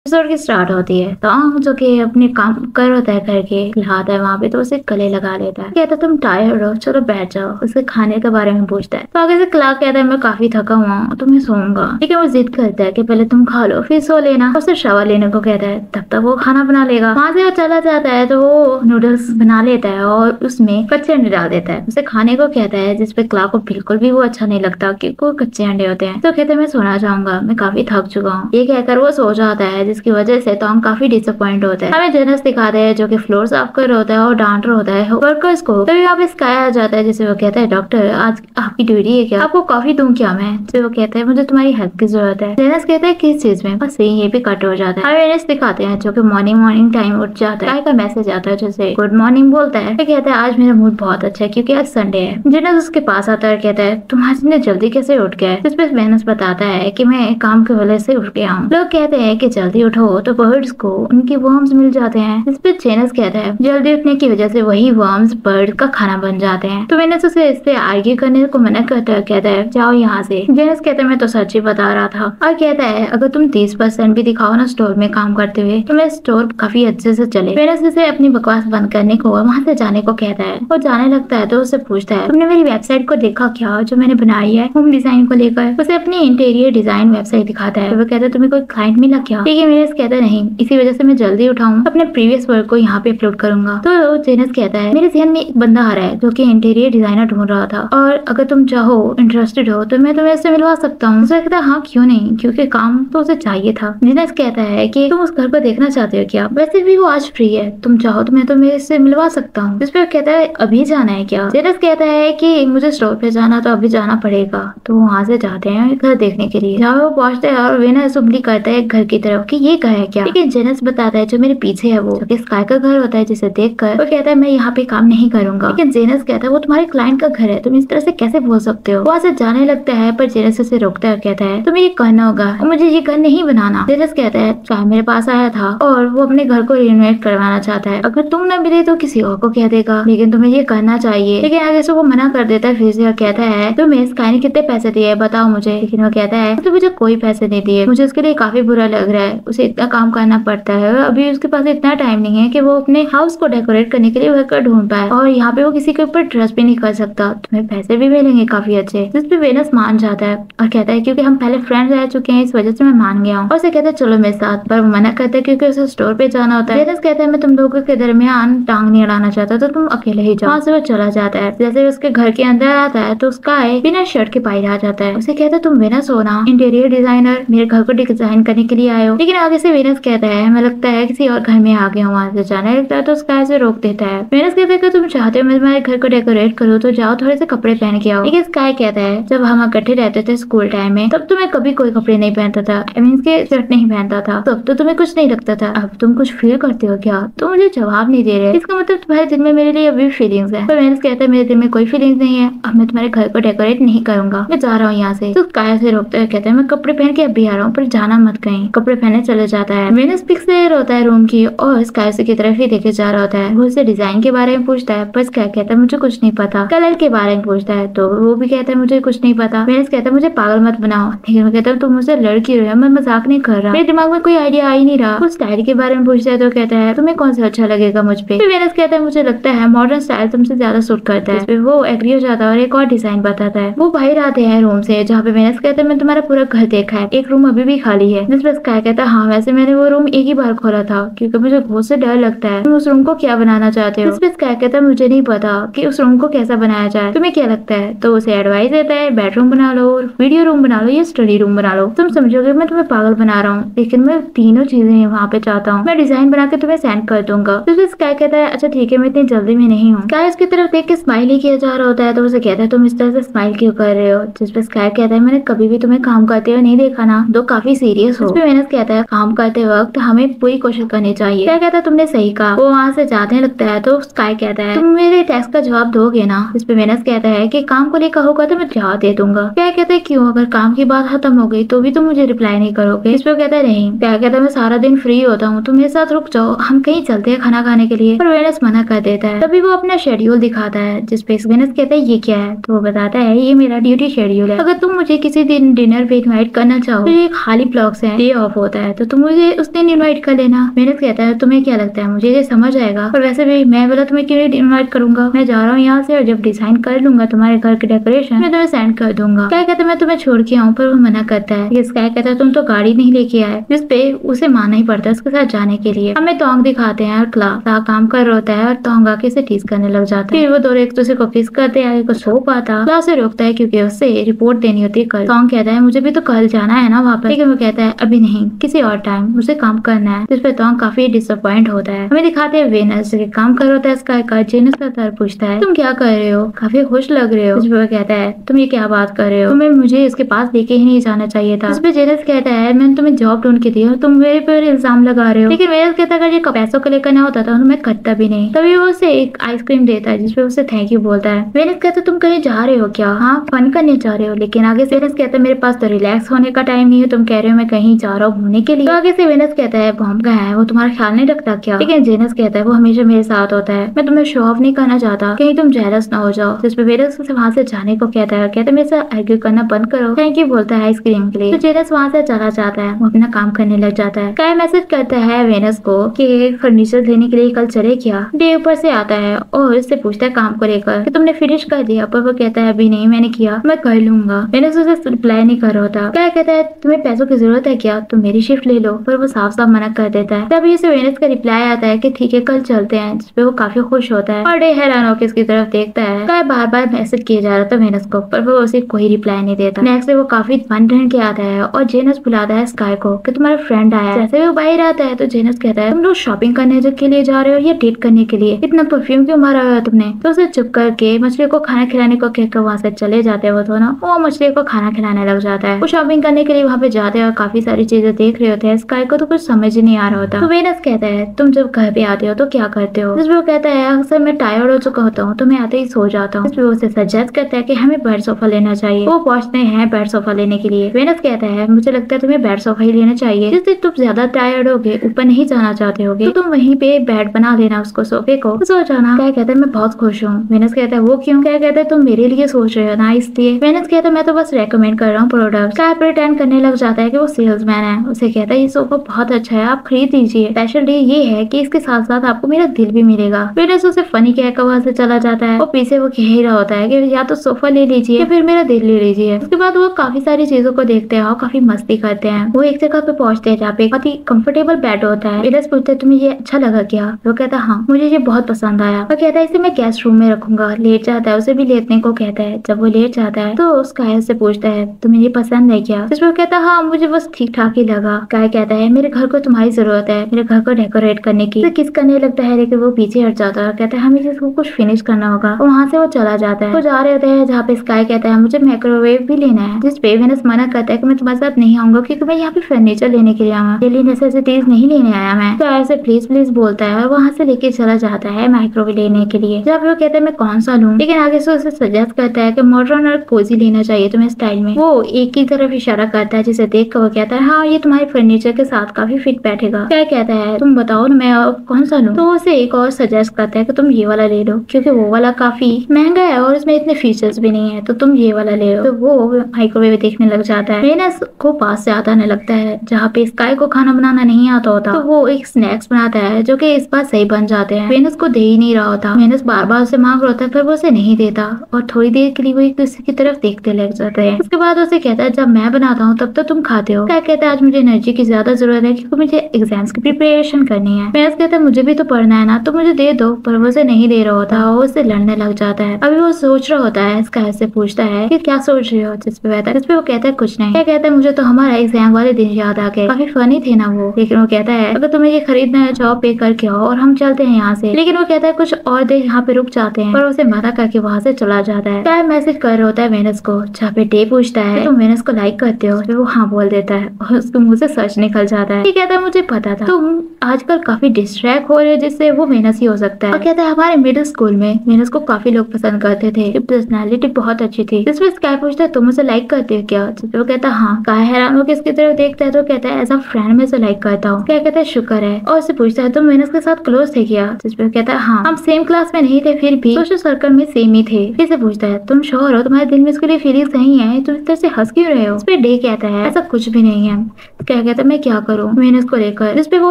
एपिसोड की स्टार्ट होती है तो जो कि अपने काम कर होता है घर के, नहाता है वहाँ पे, तो उसे गले लगा लेता है। कहता है तुम टायर्ड हो, चलो बैठ जाओ। उसके खाने के बारे में पूछता है तो आगे से क्लार्क कहता है मैं काफी थका हुआ हूँ तो मैं सोऊंगा, लेकिन वो जिद करता है कि पहले तुम खा लो फिर सो लेना। उसे शावर लेने को कहता है, तब तक वो खाना बना लेगा। वहाँ से वो चला जाता है तो वो नूडल्स बना लेता है और उसमें कच्चे अंडे डाल देता है। उसे खाने को कहता है जिसपे क्लार्क को बिल्कुल भी वो अच्छा नहीं लगता क्योंकि वो कच्चे अंडे होते हैं। तो कहते हैं मैं सोना चाहूंगा, मैं काफी थक चुका हूँ। ये कहकर वो सो जाता है, जिसकी वजह से टॉम काफी डिसअपॉइंट होता है। हमें जेनस दिखाते हैं जो कि फ्लोर साफ कर होता है और डांट रहा होता है वर्कर्स को। तभी यहाँ पे स्काई आ जाता है जिसे वो कहता है डॉक्टर आज आपकी ड्यूटी है क्या, आपको कॉफी दूं क्या मैं। जिसे वो कहता है मुझे तुम्हारी हेल्प की जरूरत है। जेनस कहता है किस चीज में, बस यही पे कट हो जाता है। हमें जेनस दिखाते हैं जो कि मॉर्निंग टाइम उठ जाता है। स्काई का मैसेज आता है जैसे गुड मॉर्निंग बोलता है। कहता है आज मेरा मूड बहुत अच्छा है क्योंकि आज संडे है। जेनस उसके पास आता है और कहता है तुम आज जल्दी कैसे उठ गए। जिस पे जेनस बताता है कि मैं काम की वजह से उठ गया हूँ। लोग कहते हैं कि जल्दी जल्दी उठो तो बर्ड्स को उनके वर्म्स मिल जाते हैं। इस पे जेनस कहता है जल्दी उठने की वजह से वही वर्म्स बर्ड का खाना बन जाते हैं। तो वेनस उसे इससे आर्ग्यू करने को मना करता है, कहता है जाओ यहाँ से। जेनस कहता है मैं तो सच ही बता रहा था, और कहता है अगर तुम 30% भी दिखाओ ना स्टोर में काम करते हुए तो मेरा स्टोर काफी अच्छे से चले। वेनस उसे अपनी बकवास बंद करने को वहाँ से जाने को कहता है और जाने लगता है तो उससे पूछता है तुमने मेरी वेबसाइट को देखा क्या जो मैंने बनाई है होम डिजाइन को लेकर। उसे अपनी इंटीरियर डिजाइन वेबसाइट दिखाता है। वो कहता है तुम्हें कोई क्लाइंट मिला क्या? लेकिन वेनस कहता है नहीं, इसी वजह से मैं जल्दी उठाऊं अपने प्रीवियस वर्क को यहाँ पे अपलोड करूंगा। तो जेनस कहता है मेरे ध्यान में एक बंदा आ रहा है जो कि इंटीरियर डिजाइनर ढूंढ रहा था, और अगर तुम चाहो इंटरेस्टेड हो तो मैं तुम्हें इससे मिलवा सकता हूँ। उसे कहता है हाँ क्यों नहीं, क्योंकि काम तो उसे चाहिए था। जेनस कहता है कि तुम उस घर को देखना चाहते हो क्या? वैसे भी वो आज फ्री है, तुम चाहो तो मैं तुम्हें इससे मिलवा सकता हूँ। इस पर कहता है अभी जाना है क्या? जेनस कहता है कि मुझे स्टोर पे जाना तो अभी जाना पड़ेगा। तो वहाँ से जाते हैं घर देखने के लिए। जहाँ वो पहुंचते हैं और वेनस उंगली करता है घर की तरफ कि ये घर है क्या? लेकिन जेनस बताता है जो मेरे पीछे है वो, जो कि स्काई का घर होता है, जिसे देखकर वो कहता है मैं यहाँ पे काम नहीं करूंगा। लेकिन जेनस कहता है वो तुम्हारे क्लाइंट का घर है, तुम इस तरह से कैसे बोल सकते हो? वहाँ से जाने लगता है पर जेनस उसे रोकता है, कहता है तुम्हें ये करना होगा और मुझे ये घर नहीं बनाना। जेनस कहता है स्काई मेरे पास आया था और वो अपने घर को रिनोवेट करवाना चाहता है, अगर तुम न मिले तो किसी और को कह देगा, लेकिन तुम्हें ये करना चाहिए। लेकिन आगे से वो मना कर देता है फिर से और कहता है तुम्हें स्काई ने कितने पैसे दिए बताओ मुझे। लेकिन वो कहता है तो मुझे कोई पैसे नहीं दिए, मुझे उसके लिए काफी बुरा लग रहा है, उसे इतना काम करना पड़ता है, अभी उसके पास इतना टाइम नहीं है कि वो अपने हाउस को डेकोरेट करने के लिए वर्कर ढूंढ पाए, और यहाँ पे वो किसी के ऊपर ट्रस्ट भी नहीं कर सकता, तुम्हें पैसे भी मिलेंगे काफी अच्छे। जिस पे वेनस मान जाता है और कहता है क्योंकि हम पहले फ्रेंड्स रह चुके हैं इस वजह से मैं मान गया हूँ, और उसे कहता है चलो मेरे साथ, पर वो मना करता है क्योंकि उसे स्टोर पे जाना होता है। वेनस कहता है मैं तुम लोगों के दरमियान टांग नहीं अड़ाना चाहता, तो तुम अकेले ही जाओ। वहाँ से वो चला जाता है। जैसे उसके घर के अंदर आता है तो स्काई बिना शर्ट के बाहर आ जाता है। उसे कहता है तुम वेनस हो ना, इंटीरियर डिजाइनर, मेरे घर को डिजाइन करने के लिए आए हो। लेकिन आगे से वेनस कहता है हमें लगता है किसी और घर में आ गया हूँ। वहाँ से जाने लगता है तो स्काई से रोक देता है। वेनस कहता है कि तुम चाहते हो मैं तुम्हारे घर को डेकोरेट करूँ तो जाओ थोड़े से कपड़े पहन के आओ। लेकिन स्काई कहता है जब हम इकट्ठे रहते थे स्कूल टाइम में तब तो मैं कभी कोई कपड़े नहीं पहनता था, मींस के शर्ट नहीं पहनता था, तब तो तुम्हें कुछ नहीं लगता था, अब तुम कुछ फील करते हो क्या? तो मुझे जवाब नहीं दे रहे, इसका मतलब तुम्हारे दिल में मेरे लिए अभी फीलिंग्स है। पर वेनस कहता है मेरे दिल में कोई फीलिंग्स नहीं है, अब मैं तुम्हारे घर को डेकोरेट नहीं करूंगा, मैं जा रहा हूँ यहाँ से। तो स्काई से रोकते हुए कहता है मैं कपड़े पहन के अभी आ रहा हूँ पर जाना मत कहीं। कपड़े पहने चले जाता है। वेनस पिक्सेल होता है रूम की और स्काई की तरफ ही देखे जा रहा होता है। वो उससे डिजाइन के बारे में पूछता है पर स्काई कहता है मुझे कुछ नहीं पता। कलर के बारे में पूछता है तो वो भी कहता है मुझे कुछ नहीं पता। वेनस कहता है मुझे पागल मत बनाओ, लेकिन वो कहता है तुम मुझसे लड़की हो, मैं मजाक नहीं कर रहा, मेरे दिमाग में कोई आइडिया आ ही नहीं रहा। वो स्टाइल के बारे में पूछता है तो कहता है तुम्हें कौन सा अच्छा लगेगा मुझ पे। वेनस कहता है मुझे लगता है मॉडर्न स्टाइल तुमसे ज्यादा सूट करता है। इस पे वो एग्री हो जाता है और एक और डिजाइन बताता है। वो बाहर आते हैं रूम से जहाँ पे वेनस कहता है मैं तुम्हारा पूरा घर देखा है, एक रूम अभी भी खाली है। जिस पर स्काई कहता है हाँ वैसे मैंने वो रूम एक ही बार खोला था क्योंकि मुझे बहुत से डर लगता है, तुम उस रूम को क्या बनाना चाहते हो? जिस पर स्काई कहता है मुझे नहीं पता कि उस रूम को कैसा बनाया जाए, तुम्हें क्या लगता है? तो उसे एडवाइस देता है बेडरूम बना लो, वीडियो रूम बना लो या स्टडी रूम बना लो। तुम समझोगे मैं तुम्हें पागल बना रहा हूँ, लेकिन मैं तीनों चीजें वहाँ पे चाहता हूँ, मैं डिजाइन बना के तुम्हें सेंड कर दूंगा। तो स्काई कहता है अच्छा ठीक है मैं इतनी जल्दी में नहीं हूँ। स्काई उसकी तरफ देख के स्माइल ही किया जा रहा होता है तो उसे कहता है तुम इस तरह से स्माइल क्यों कर रहे हो? जिस पे स्काई कहता है मैंने कभी भी तुम्हें काम करते हुए नहीं देखा ना, तो काफी सीरियस हो। इस पे वेनस कहता है काम करते वक्त हमें पूरी कोशिश करनी चाहिए। स्काई कहता है तुमने सही कहा। वो वहाँ से जाने लगता है तो स्काई कहता है तुम मेरे टेक्स्ट का जवाब दोगे ना? इस पे वेनस कहता है कि काम को लेकर होगा तो मैं जवाब दे दूंगा। स्काई कहता है क्यों, अगर काम की बात खत्म हो गई तो भी तुम मुझे रिप्लाई नहीं करोगे? इस पे कहता है नहीं। स्काई कहता है मैं सारा दिन फ्री होता हूँ, तुम मेरे साथ रुक जाओ, हम कहीं चलते हैं खाना खाने के लिए। पर वेनस मना कर देता है। तभी वो अपना शेड्यूल दिखाता है जिस पे वेनस कहता है ये क्या है? तो वो बताता है ये मेरा ड्यूटी शेड्यूल है, अगर तुम मुझे किसी दिन डिनर पे इनवाइट करना चाहो तो ये खाली ब्लॉक्स है, डे ऑफ होता है तो तुम मुझे उस दिन इनवाइट कर लेना। वेनस कहता है तुम्हें क्या लगता है मुझे ये समझ आएगा? और वैसे भी मैं बोला तुम्हें क्यों नहीं इनवाइट करूंगा, मैं जा रहा हूँ यहाँ से और जब डिजाइन कर लूंगा तुम्हारे घर की डेकोरेशन मैं तुम्हें सेंड कर दूंगा। स्काई कहता है मैं तुम्हें छोड़ के आऊँ, पर वो मना करता है। स्काई कहता है तुम तो गाड़ी नहीं लेके आए, जिस पे उसे मानना ही पड़ता है उसके साथ जाने के लिए। हमें तोंग दिखाते हैं और क्लास काम कर रहा होता है और तोंग आके उसे टीज करने लग जाता है। फिर वो दोनों एक दूसरे को किस करते आगे को सो पाता। क्लास से रोकता है क्योंकि उससे रिपोर्ट देनी होती है कल। तोंग कहता है मुझे भी तो कल जाना है ना वापस, लेकिन वो कहता है अभी नहीं, किसी और टाइम मुझे काम करना है। जिस पे तोंग काफी डिसअपॉइंट होता है। हमें दिखाते हैं वेनस जो काम कर रहा होता है स्काई का। जेनस का सर पूछता है तुम क्या कर रहे हो, काफी खुश लग रहे हो। जिस पे वो कहता है तुम ये क्या बात कर रहे हो, तुम्हें मुझे इसके पास लेके ही नहीं जाना चाहिए था। जिस पे जेनस कहता है मैंने तुम्हें जॉब ढूंढ के दी और तुम मेरे पर इल्जाम लगा रहे हो। लेकिन वेनस कहता है अगर ये पैसों को लेकर ना होता तो मैं करता भी नहीं। तभी वो उसे एक आइसक्रीम देता है जिसपे उसे थैंक यू बोलता है। वेनस कहता है तुम कहीं जा रहे हो क्या? हाँ फन करने जा रहे हो। लेकिन आगे वेनस कहता है मेरे पास तो रिलैक्स होने का टाइम नहीं है, तुम कह रहे हो मैं कहीं जा रहा हूँ घूमने के लिए। तो आगे से वेनस कहता है बॉम्ब कहाँ है, वो तुम्हारा ख्याल नहीं रखता क्या? लेकिन जेनस कहता है वो हमेशा मेरे साथ होता है, मैं तुम्हें शो ऑफ नहीं करना चाहता, कहीं तुम जेलस ना हो जाओ। जिस पे वेनस उसे वहाँ से जाने को कहता है, कहता है मेरे साथ आर्ग्यू करना बंद करो, थैंक यू बोलता है आइसक्रीम के लिए। तो जेनस वहाँ से चला जाता है, वो अपना काम करने लग जाता है। स्काई मैसेज करता है वेनस को कि फर्नीचर लेने के लिए कल चले क्या। डे ऊपर से आता है और उससे पूछता है काम को लेकर कि तुमने फिनिश कर दिया, पर वो कहता है अभी नहीं मैंने किया, मैं कर लूंगा। वेनस उसे रिप्लाई नहीं कर रहा होता। स्काई कहता है तुम्हें पैसों की जरूरत है क्या, तुम मेरी शिफ्ट ले लो, पर वो साफ साफ मना कर देता है। तभी उसे वेनस का रिप्लाई आता है कि ठीक है कल चलते हैं, जिसपे वो काफी खुश होता है और डे हैरान होकर इसकी तरफ देखता है। स्काई बार बार मैसेज किया जा रहा था वेनस को, पर वो उसे कोई रिप्लाई नहीं देता। नेक्स्ट डे वो काफी फन ढूंढ के आता है और जेनस बुलाता है स्काई को कि तुम्हारा फ्रेंड आया है। जैसे वो बाहर आता है तो जेनस कहता है तुम लोग शॉपिंग करने के लिए जा रहे हो या डेट करने के लिए, इतना परफ्यूम क्यों मारा हुआ तुमने? तो उसे चुप करके मछली को खाना खिलाने को कहकर वहाँ से चले जाते हैं। वो दोनों वो मछली को खाना खिलाने लग जाता है। वो शॉपिंग करने के लिए वहाँ पे जाते हैं और काफी सारी चीजें देख रहे होते हैं। स्काई को तो कुछ समझ ही नहीं आ रहा होता। तो वेनस कहता है तुम जब घर पे आते हो तो क्या करते हो? जिसपे वो कहता है अक्सर मैं टायर्ड हो चुका होता हूँ तो मैं आते ही सो जाता हूँ। जिसपे वो उसे सजेस्ट करता है कि हमें बेड सोफा लेना चाहिए। वो पहुंचते हैं बेड सोफा लेने के लिए। वेनस कहता है मुझे लगता है तुम्हें बेड सोफा ही लेना चाहिए, जिससे तुम ज्यादा टायर्ड होगे, ऊपर नहीं जाना चाहते होगे, तो तुम वहीं पे बेड बना लेना उसको, सोफे को सो जाना। क्या कहता है मैं बहुत खुश हूँ। वेनस कहता है वो क्यों? क्या कहता है तुम मेरे लिए सोच रहे हो ना इसलिए। वेनस कहता है मैं तो बस रेकमेंड कर रहा हूँ प्रोडक्ट। क्या प्रिटेंड करने लग जाता है कि वो सेल्समैन है। उसे कहता है ये सोफा बहुत अच्छा है, आप खरीद लीजिए, स्पेशल डे ये है कि इसके साथ साथ आपको मेरा दिल भी मिलेगा। वेनस उसे फनी कहकर वहाँ से चला जाता है और पीछे वो कह ही रहा होता है कि या तो सोफा ले लीजिए या फिर मेरा दिल ले लीजिए। उसके बाद वो काफी सारी चीजों को देखते हैं और काफी मस्ती करते हैं। वो एक जगह पे पहुंचते हैं जहाँ पे बहुत ही कंफर्टेबल बेड होता है। वेनस पूछता है तुम्हें ये अच्छा लगा क्या? वो कहता है हाँ मुझे ये बहुत पसंद आया। वो कहता है इसे मैं गेस्ट रूम में रखूंगा। लेट जाता है, उसे भी लेटने को कहता है। जब वो लेट जाता है तो स्काई से पूछता है तुम्हें ये पसंद है क्या? जिसमें वो कहता है हाँ मुझे बस ठीक ठाक ही लगा। स्काई कहता है मेरे घर को तुम्हारी जरूरत है, मेरे घर को डेकोरेट करने की। तो किस करने लगता है लेकिन वो पीछे हट जाता है। कहता है हमें इसको कुछ फिनिश करना होगा। वहाँ से वो चला जाता है। वो जा रहे होते हैं जहाँ पे स्काई कहता है मुझे माइक्रोवेव भी लेना है। जिस पे वेनस मना करता है कि मैं तुम्हारे साथ नहीं आऊंगा क्योंकि मैं यहाँ पे फर्नीचर लेने के लिए आया, डेली नेसेसिटीज नहीं लेने आया मैं। तो ऐसे प्लीज प्लीज बोलता है और वहाँ से लेके चला जाता है माइक्रोवेव लेने के लिए। जब वो कहता है मैं कौन सा लूँ, लेकिन आगे से उसे सजेस्ट करता है कि मॉडर्न और कोजी लेना चाहिए तुम्हें स्टाइल में। वो एक ही तरफ इशारा करता है जिसे देख कर वो कहता है हाँ ये तुम्हारे फर्नीचर के साथ काफी फिट बैठेगा। क्या कहता है तुम बताओ ना मैं कौन सा लूँ? तो उसे एक और सजेस्ट करता है कि तुम ये वाला ले लो क्योंकि वो वाला काफी महंगा है और इसमें इतने फीचर्स भी नहीं है, तो तुम ये वाला ले लो। तो वो माइक्रोवेव देखने लग जाता है। वेनस को पास से आने लगता है जहाँ पे स्काई को खाना बनाना नहीं आता होता। तो वो एक स्नैक्स बनाता है जो कि इस बार सही बन जाते हैं। वेनस को दे ही नहीं रहा होता। वेनस बार बार उसे मांग रहा होता है फिर वो उसे नहीं देता और थोड़ी देर के लिए वो एक दूसरे की तरफ देखते लग जाते हैं। उसके बाद उसे कहता है जब मैं बनाता हूँ तब तो तुम खाते हो। क्या कहता है आज मुझे एनर्जी की ज्यादा जरूरत है क्योंकि मुझे एग्जाम्स की प्रिपरेशन करनी है। वेनस कहता है मुझे भी तो पढ़ना है ना, तो मुझे दे दो, पर वो उसे नहीं दे रहा होता। वो उससे लड़ने लग जाता है। अभी वो सोच रहा होता है। स्काई से पूछता है कि क्या सोच रही हो? जिसपे वो कहता है कुछ नहीं। क्या कहता है मुझे तो हमारा एग्जाम वाले दिन याद आ गए, काफी फनी थे ना वो। लेकिन वो कहता है अगर तुम्हें ये खरीदना है जाओ पे करके आओ और हम चलते हैं यहाँ से। लेकिन वो कहता है कुछ और देर यहाँ पे रुक जाते हैं, पर उसे मना करके वहाँ से चला जाता है। स्काई मैसेज कर रहा होता है वेनस को जहाँ पे डे पूछता है तुम वेनस को लाइक करते हो? फिर वो हाँ बोल देता है और उसके मुंह से सच निकल जाता है। ये कहता है मुझे पता था तुम आजकल काफी डिस्ट्रैक्ट हो रहे हो, जिससे वो वेनस ही हो सकता है। और कहता है हमारे मिडिल स्कूल में वेनस को काफी लोग पसंद करते थे, पर्सनैलिटी बहुत अच्छी थी। जिसमें स्काई पूछता है तुम उसे लाइक करते हो क्या? जिसपे वो कहता है हाँ। स्काई हैरान होकर इसकी तरफ देखता है तो कहता है एज अ फ्रेंड में उसे लाइक करता हूँ। क्या कहता है शुक्र है। और उससे पूछता है तुम वेनस के साथ क्लोज थे क्या? जिसपे वो कहता है हाँ हम सेम क्लास में नहीं थे फिर भी सोशल सर्कल में सेम ही थे। फिर से पूछता है तुम श्योर हो तुम्हारे दिल में इसके लिए फीलिंग्स नहीं है? तुम इस तरह से हंस क्यों रहे हो? इस पे डे कहता है ऐसा कुछ भी नहीं है। क्या कहता है मैं क्या करूँ वेनस को लेकर? जिसपे वो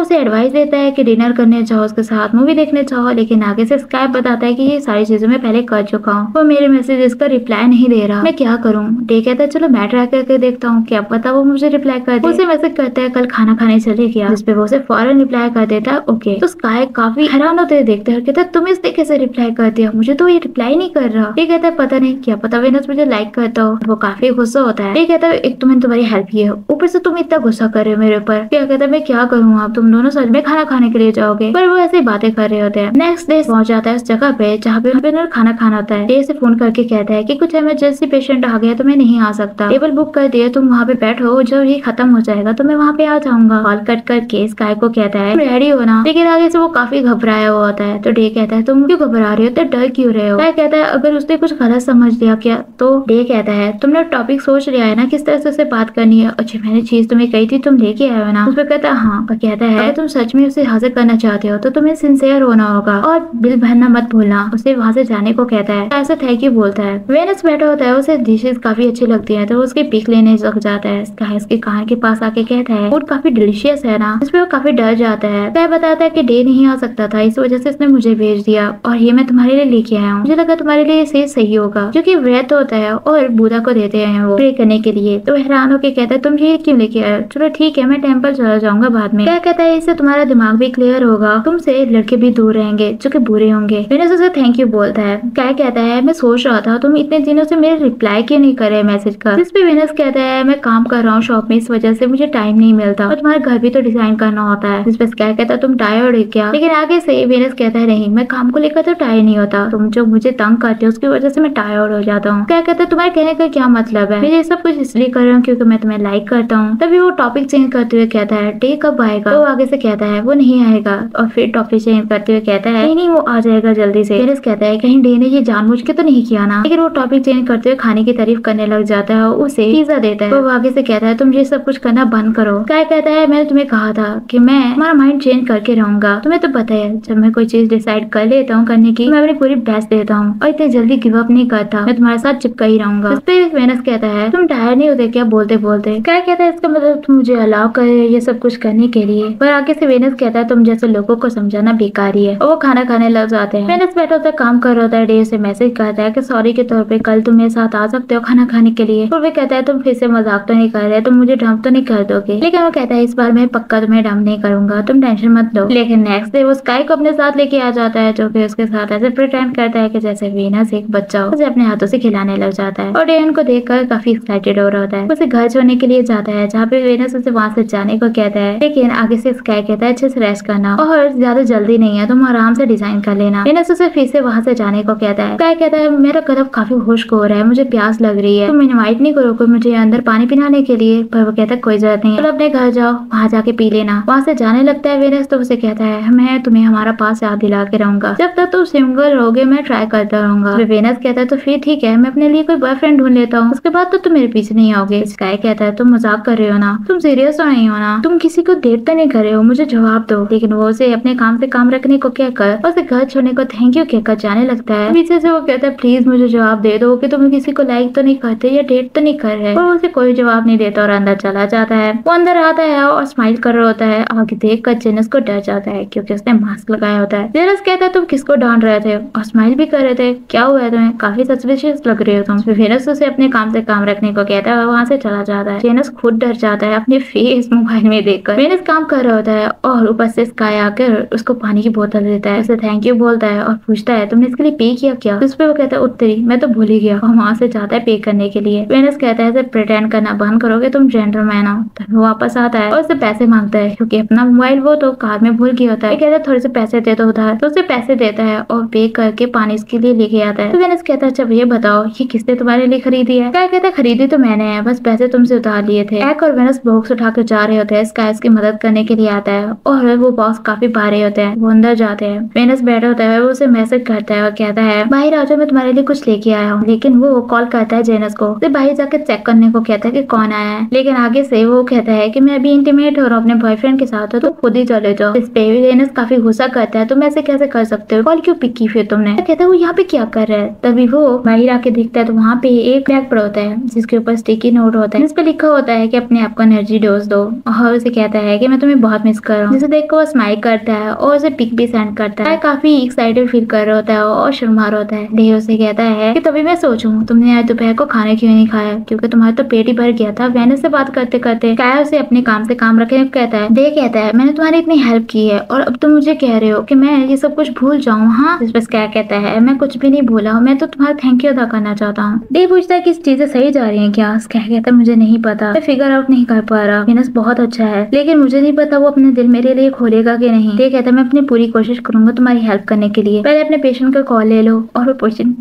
उसे एडवाइस देता है कि डिनर करने जाओ उसके साथ, मूवी देखने जाओ। लेकिन आगे से स्काई बताता है कि ये सारी चीजें मैं पहले कर चुका हूँ। वो मेरे मैसेजेस का रिप्लाई नहीं दे रहा, मैं क्या करूँ? डे कहता है चलो मैं ट्राई करके देखता हूँ, क्या पता वो मुझे रिप्लाई कर दे। उसे मैसेज करता है कल खाना खाने चले क्या? जिसपे वो उसे फौरन रिप्लाई कर देता है ओके। तो स्काई काफी हैरान होते हुए देखते हैं, कहता है तुम इस तरीके से रिप्लाई कर दिया, मुझे तो ये रिप्लाई नहीं कर रहा। ये कहता है पता नहीं क्या पता वेनस मुझे लाइक करता हो। वो काफी गुस्सा होता है। ये कहता है एक तो मैंने तुम्हारी हेल्प की है, ऊपर से तुम इतना गुस्सा कर रहे हो मेरे ऊपर। क्या कहता है मैं क्या करूँ, आप तुम दोनों सच में खाना खाने के लिए जाओगे? पर वो ऐसी बातें कर रहे होते हैं। नेक्स्ट डे पहुंच जाता है उस जगह पे जहाँ पे उन्होंने खाना खाना होता है। डे से फोन करके कहता है कि कुछ इमरजेंसी पेशेंट आ गया तो मैं नहीं आ सकता, टेबल बुक कर दिया, तुम वहाँ पे बैठो, जब ये खत्म हो जाएगा तो मैं वहाँ पे आ जाऊंगा। कॉल कट करके स्काई को कहता है रेडी हो ना। लेकिन आगे से वो काफी घबराया हुआ होता है। तो डे कहता है तुम क्यों घबरा रहे हो, तो डर क्यों रहे हो? स्काई कहता है अगर उसने कुछ गलत समझ लिया क्या? तो डे कहता है तुमने टॉपिक सोच लिया है ना किस तरह से उसे बात करनी है। अच्छा मैंने चीज तुम्हें कही थी तुम लेके आए हो ना? उस पर कहता है हाँ। और कहता है अगर तुम सच में उसे हासिल करना चाहते हो तो तुम्हें सिंसियर होना होगा और बिल भरना मत भूलना। उसे वहाँ से जाने को कहता है, ऐसा थैंक यू बोलता है। वेनस बैठा होता है, उसे डिशेस काफी अच्छी लगती है तो वो उसकी पिक लेने लग जाता है। उसके कान के पास आके कहता है फूड काफी डिलीशियस है ना? इस पे वो काफी डर जाता है। स्काई बताता है कि डे नहीं आ सकता था, इस वजह से इसने मुझे भेज दिया और ये मैं तुम्हारे लिए लेके आया हूँ। मुझे लगा तुम्हारे लिए ये सही होगा, क्योंकि व्रत होता है और बुधा को देते हैं वो प्रे करने के लिए। तो हैरान होके कहता है तुम ये क्यों लेके आए? चलो ठीक है, मैं टेम्पल चला जाऊंगा बाद में। क्या कहता है इससे तुम्हारा दिमाग भी क्लियर होगा, तुमसे लड़के भी दूर रहेंगे जो कि बुरे होंगे। वेनस उसे थैंक यू बोलता है। क्या कहता है मैं सोच रहा था तुम इतने दिनों से मेरे रिप्लाई क्यों नहीं करे मैसेज का। जिस पे वेनस कहता है मैं काम कर रहा हूँ शॉप में, इस वजह से मुझे टाइम नहीं मिलता और तुम्हारा घर भी तो डिजाइन करना होता है। जिस पे क्या कहता है तुम टायर्ड है क्या? लेकिन आगे से वेनस कहता है नहीं, मैं काम को लेकर तो टायर्ड नहीं होता, तुम जो मुझे तंग करते हो उसकी वजह से मैं टायर्ड हो जाता हूँ। क्या कहता है तुम्हारे कहने का क्या मतलब है? मैं ये सब कुछ इसलिए कर रहा हूँ क्योंकि मैं तुम्हें लाइक करता हूँ। तभी वो टॉपिक चेंज करते हुए कहता है डे कब आएगा? तो आगे से कहता है वो नहीं आएगा और फिर टॉपिक चेंज करते हुए कहता है नहीं वो आ जाएगा जल्दी से। वेनस कहता है कहीं डे ने ये जानबूझ के तो नहीं किया ना? लेकिन वो टॉपिक चेंज करते हुए खाने की तारीफ करने लग जाता है और उसे पिज्जा देता है। तो वो आगे से कहता है तुम ये सब कुछ करना बंद करो। क्या कहता है मैंने तुम्हें कहा था कि मैं हमारा माइंड चेंज करके रहूंगा, तुम्हें तो पता है जब मैं कोई चीज डिसाइड कर लेता हूँ करने की, मैं अपनी पूरी बेस्ट देता हूँ और इतनी जल्दी गिव अप नहीं करता, मैं तुम्हारे साथ चिपका ही रहूंगा। इस पे वेनस कहता है तुम टायर नहीं होते क्या बोलते बोलते? क्या कहता है इसका मतलब तुम मुझे अलाउ करे ये सब कुछ करने के लिए? पर आगे से वेनस कहता है तुम जैसे लोगों को समझाना बेकार ही है और वो खाना खाने लग जाते हैं। वेनस बैठा होता है, काम कर रहा होता है। डे से मैसेज करता है कि सॉरी के तौर पे कल तुम मेरे साथ आ सकते हो खाना खाने के लिए। और वे कहता है तुम फिर से मजाक तो नहीं कर रहे, तुम मुझे डंप तो नहीं कर दोगे? लेकिन वो कहता है इस बार मैं पक्का तुम्हें डंप नहीं करूंगा, तुम टेंशन मत लो। लेकिन नेक्स्ट डे वो स्काई को अपने साथ लेके आ जाता है जो कि उसके साथ ऐसे प्रिटेंड करता है कि जैसे वेनस एक बच्चा हो, उसे अपने हाथों से खिलाने लग जाता है। और डे उनको देखकर काफी एक्साइटेड हो रहा होता है। उसे घर छोड़ने के लिए जाता है जहाँ पे वेनस उसे वहाँ से जाने को कहता है। लेकिन आगे से स्काई कहता है अच्छे से रेस्ट करना और ज्यादा जल्दी नहीं है, तुम आराम से डिजाइन कर लेना। वेनस उसे फिर से वहाँ से जाने को कहता है। स्काई कहता है मेरा गला काफी खुश्क हो रहा है, मुझे प्यास लग रही है, तुम इनवाइट नहीं करोगे मुझे अंदर पानी पिलाने के लिए? पर वो कहता है कोई जरूरत नहीं है, अपने घर जाओ, वहाँ जाके पी लेना। वहाँ से जाने लगता है वेनस तो उसे कहता है मैं तुम्हें हमारा पास याद दिला के रहूंगा, जब तक तुम सिंगल रहोगे मैं ट्राई करता रहूंगा। वेनस कहता है तो फिर ठीक है, मैं अपने लिए कोई बॉयफ्रेंड ढूंढ लेता हूँ, उसके बाद तो तुम मेरे पीछे नहीं आओगे। स्काई कहता है तुम मजाक कर रहे हो ना, तुम सीरियस तो नहीं हो ना, तुम किसी को डेट तो नहीं कर रहे हो, मुझे जवाब दो। लेकिन वो उसे अपने काम से काम रखने को कहकर उसे घर छोड़ने को थैंक यू कहकर जाने लगता है। पीछे से वो कहता है प्लीज मुझे जवाब दे दो कि तुम किसी को लाइक तो नहीं करते या डेट तो नहीं कर रहे। और उसे कोई जवाब नहीं देता और अंदर चला जाता है। वो अंदर आता है और स्माइल कर रहा होता है। आगे देख कर जेनस को डर जाता है क्योंकि उसने मास्क लगाया होता है। जेनस कहता है तुम किसको डांट रहे थे और स्माइल भी कर रहे थे, क्या हुआ है तुम्हें, काफी सस्पिशियस लग रहे हो तुम। वेनस उसे अपने काम से काम रखने को कहता है और वहाँ से चला जाता है। जेनस खुद डर जाता है अपने फेस मोबाइल में देखकर। वेनस काम कर रहा होता है और ऊपर से स्काई आकर उसको पानी की बोतल देता है, उसे थैंक यू बोलता है और पूछता है तुमने इसके लिए पे किया क्या? उस पर वो कहता है उत्तरी मैं तो भूल ही गया, और वहाँ से जाता है पे करने के लिए। वेनस कहता है प्रिटेंड करना बंद करोगे, तुम जेंटलमैन हो। तो वो वापस आता है और उससे पैसे मांगता है क्योंकि अपना मोबाइल वो तो कार में भूल गया होता है। कहता है थोड़े से पैसे दे दो उधार, तो उसे पैसे देता है और पे करके पानी इसके लिए लेके आता है। तो वेनस कहता है अच्छा ये बताओ ये किसने तुम्हारे लिए खरीदी है? क्या कहता है खरीदी तो मैंने है, बस पैसे तुमसे उधार लिए थे। एक और वेनस बॉक्स उठाकर जा रहे होते हैं। स्काई उसकी मदद करने के लिए आता है और वो बॉक्स काफी भारी होते हैं। वो अंदर जाते हैं। वेनस बैठा होता है, वो उसे मैसेज करता है और कहता है बाहर आ जाओ, मैं तुम्हारे लिए कुछ लेके आया हूँ। लेकिन वो कॉल करता है जेनस को, उसे बाहर जाकर चेक करने को कहता है कि कौन आया है। लेकिन आगे से वो कहता है कि मैं अभी इंटीमेट हो रहा हूँ अपने बॉयफ्रेंड के साथ, तो खुद ही चले जाओ। इस पे जेनस काफी गुस्सा करता है, तुम ऐसे कैसे कर सकते हो, कॉल क्यों पिक की फिर तुमने? कहता है वो यहाँ पे क्या कर रहा है। तभी वो बाहर आके दिखता है तो वहाँ पे एक बैग पड़ा होता है जिसके ऊपर स्टिकी नोट होता है, जिस पे लिखा होता है कि अपने आप को एनर्जी डोज दो। और उसे कहता है कि मैं तुम्हें बहुत मिस कर रहा हूँ। जिसे देख वो स्माइल करता है और उसे पिक भी सेंड करता है। काफी एक्साइटेड फील कर रहा होता है और शर्मा रहा होता है। डे उसे कहता है कि तभी मैं सोचूं तुमने आज दोपहर को खाना क्यों नहीं खाया, क्योंकि तुम्हारा तो पेट ही भर गया था। वेनस से बात करते करते काया उसे अपने काम से काम रखने को कहता है। डे कहता है मैंने तुम्हारी इतनी हेल्प की है और अब तुम मुझे कह रहे हो कि मैं ये सब कुछ भूल जाऊँ? हाँ, इस पर क्या कहता है मैं कुछ भी नहीं भूला हूँ, मैं तो तुम्हारा थैंक यू अदा करना चाहता हूँ। डे पूछता है कि चीजें सही जा रही हैं क्या? क्या कहता है मुझे नहीं पता, मैं फिगर आउट नहीं कर पा रहा। वेनस बहुत अच्छा है लेकिन मुझे नहीं पता वो अपने दिल मेरे लिए खोलेगा कि नहीं। डे कहता है मैं अपनी पूरी कोशिश करूंगा तुम्हारी हेल्प करने के लिए, पहले अपने पेशेंट का कॉल ले लो। और वो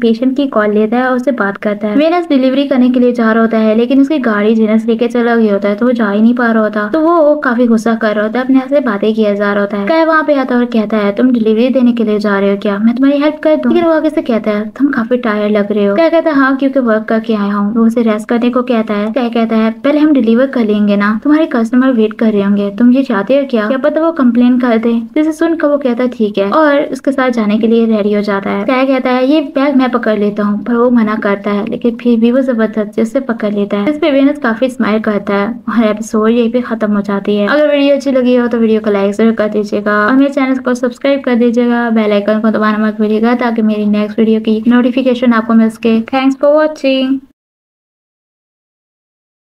पेशेंट की कॉल लेता है और उससे बात करता है। वेनस डिलीवरी करने के लिए जा रहा होता है लेकिन उसकी गाड़ी जेनस लेके चला गया होता है तो वो जा ही नहीं पा रहा होता। तो वो काफी गुस्सा कर रहा होता है, अपने से बातें किया जा रहा होता है। क्या वहाँ पे आता है और कहता है तुम डिलीवरी देने के लिए जा रहे हो क्या, मैं तुम्हारी हेल्प कर दूं? लेकिन वो आगे से कहता है तुम काफी टायर्ड लग रहे हो। क्या कहता है हाँ क्योंकि वर्क करके आया हूँ। वो उसे रेस्ट करने को कहता है। क्या कहता है पहले हम डिलीवर कर लेंगे ना। तुम्हारे कस्टमर वेट कर रहे होंगे, तुम ये चाहते हो क्या पता वो कंप्लेन कर दे। जिसे सुनकर वो कहता है ठीक है और उसके साथ जाने के लिए रेडी हो जाता है। क्या कहता है ये बैग मैं पकड़ लेता हूँ, पर वो मना करता है, लेकिन फिर भी वो जबरदस्ती उससे पकड़ लेता है। इस पे वेनस काफी स्माइल करता है और एपिसोड यही पे खत्म हो जाती है। अगर वीडियो अच्छी लगी हो तो वीडियो को लाइक जरूर कर दीजिएगा और मेरे चैनल को सब्सक्राइब कर दीजिएगा। बेल आइकन को दबाना मत भूलिएगा ताकि मेरी नेक्स्ट वीडियो की नोटिफिकेशन आपको मिल सके। Thanks for watching.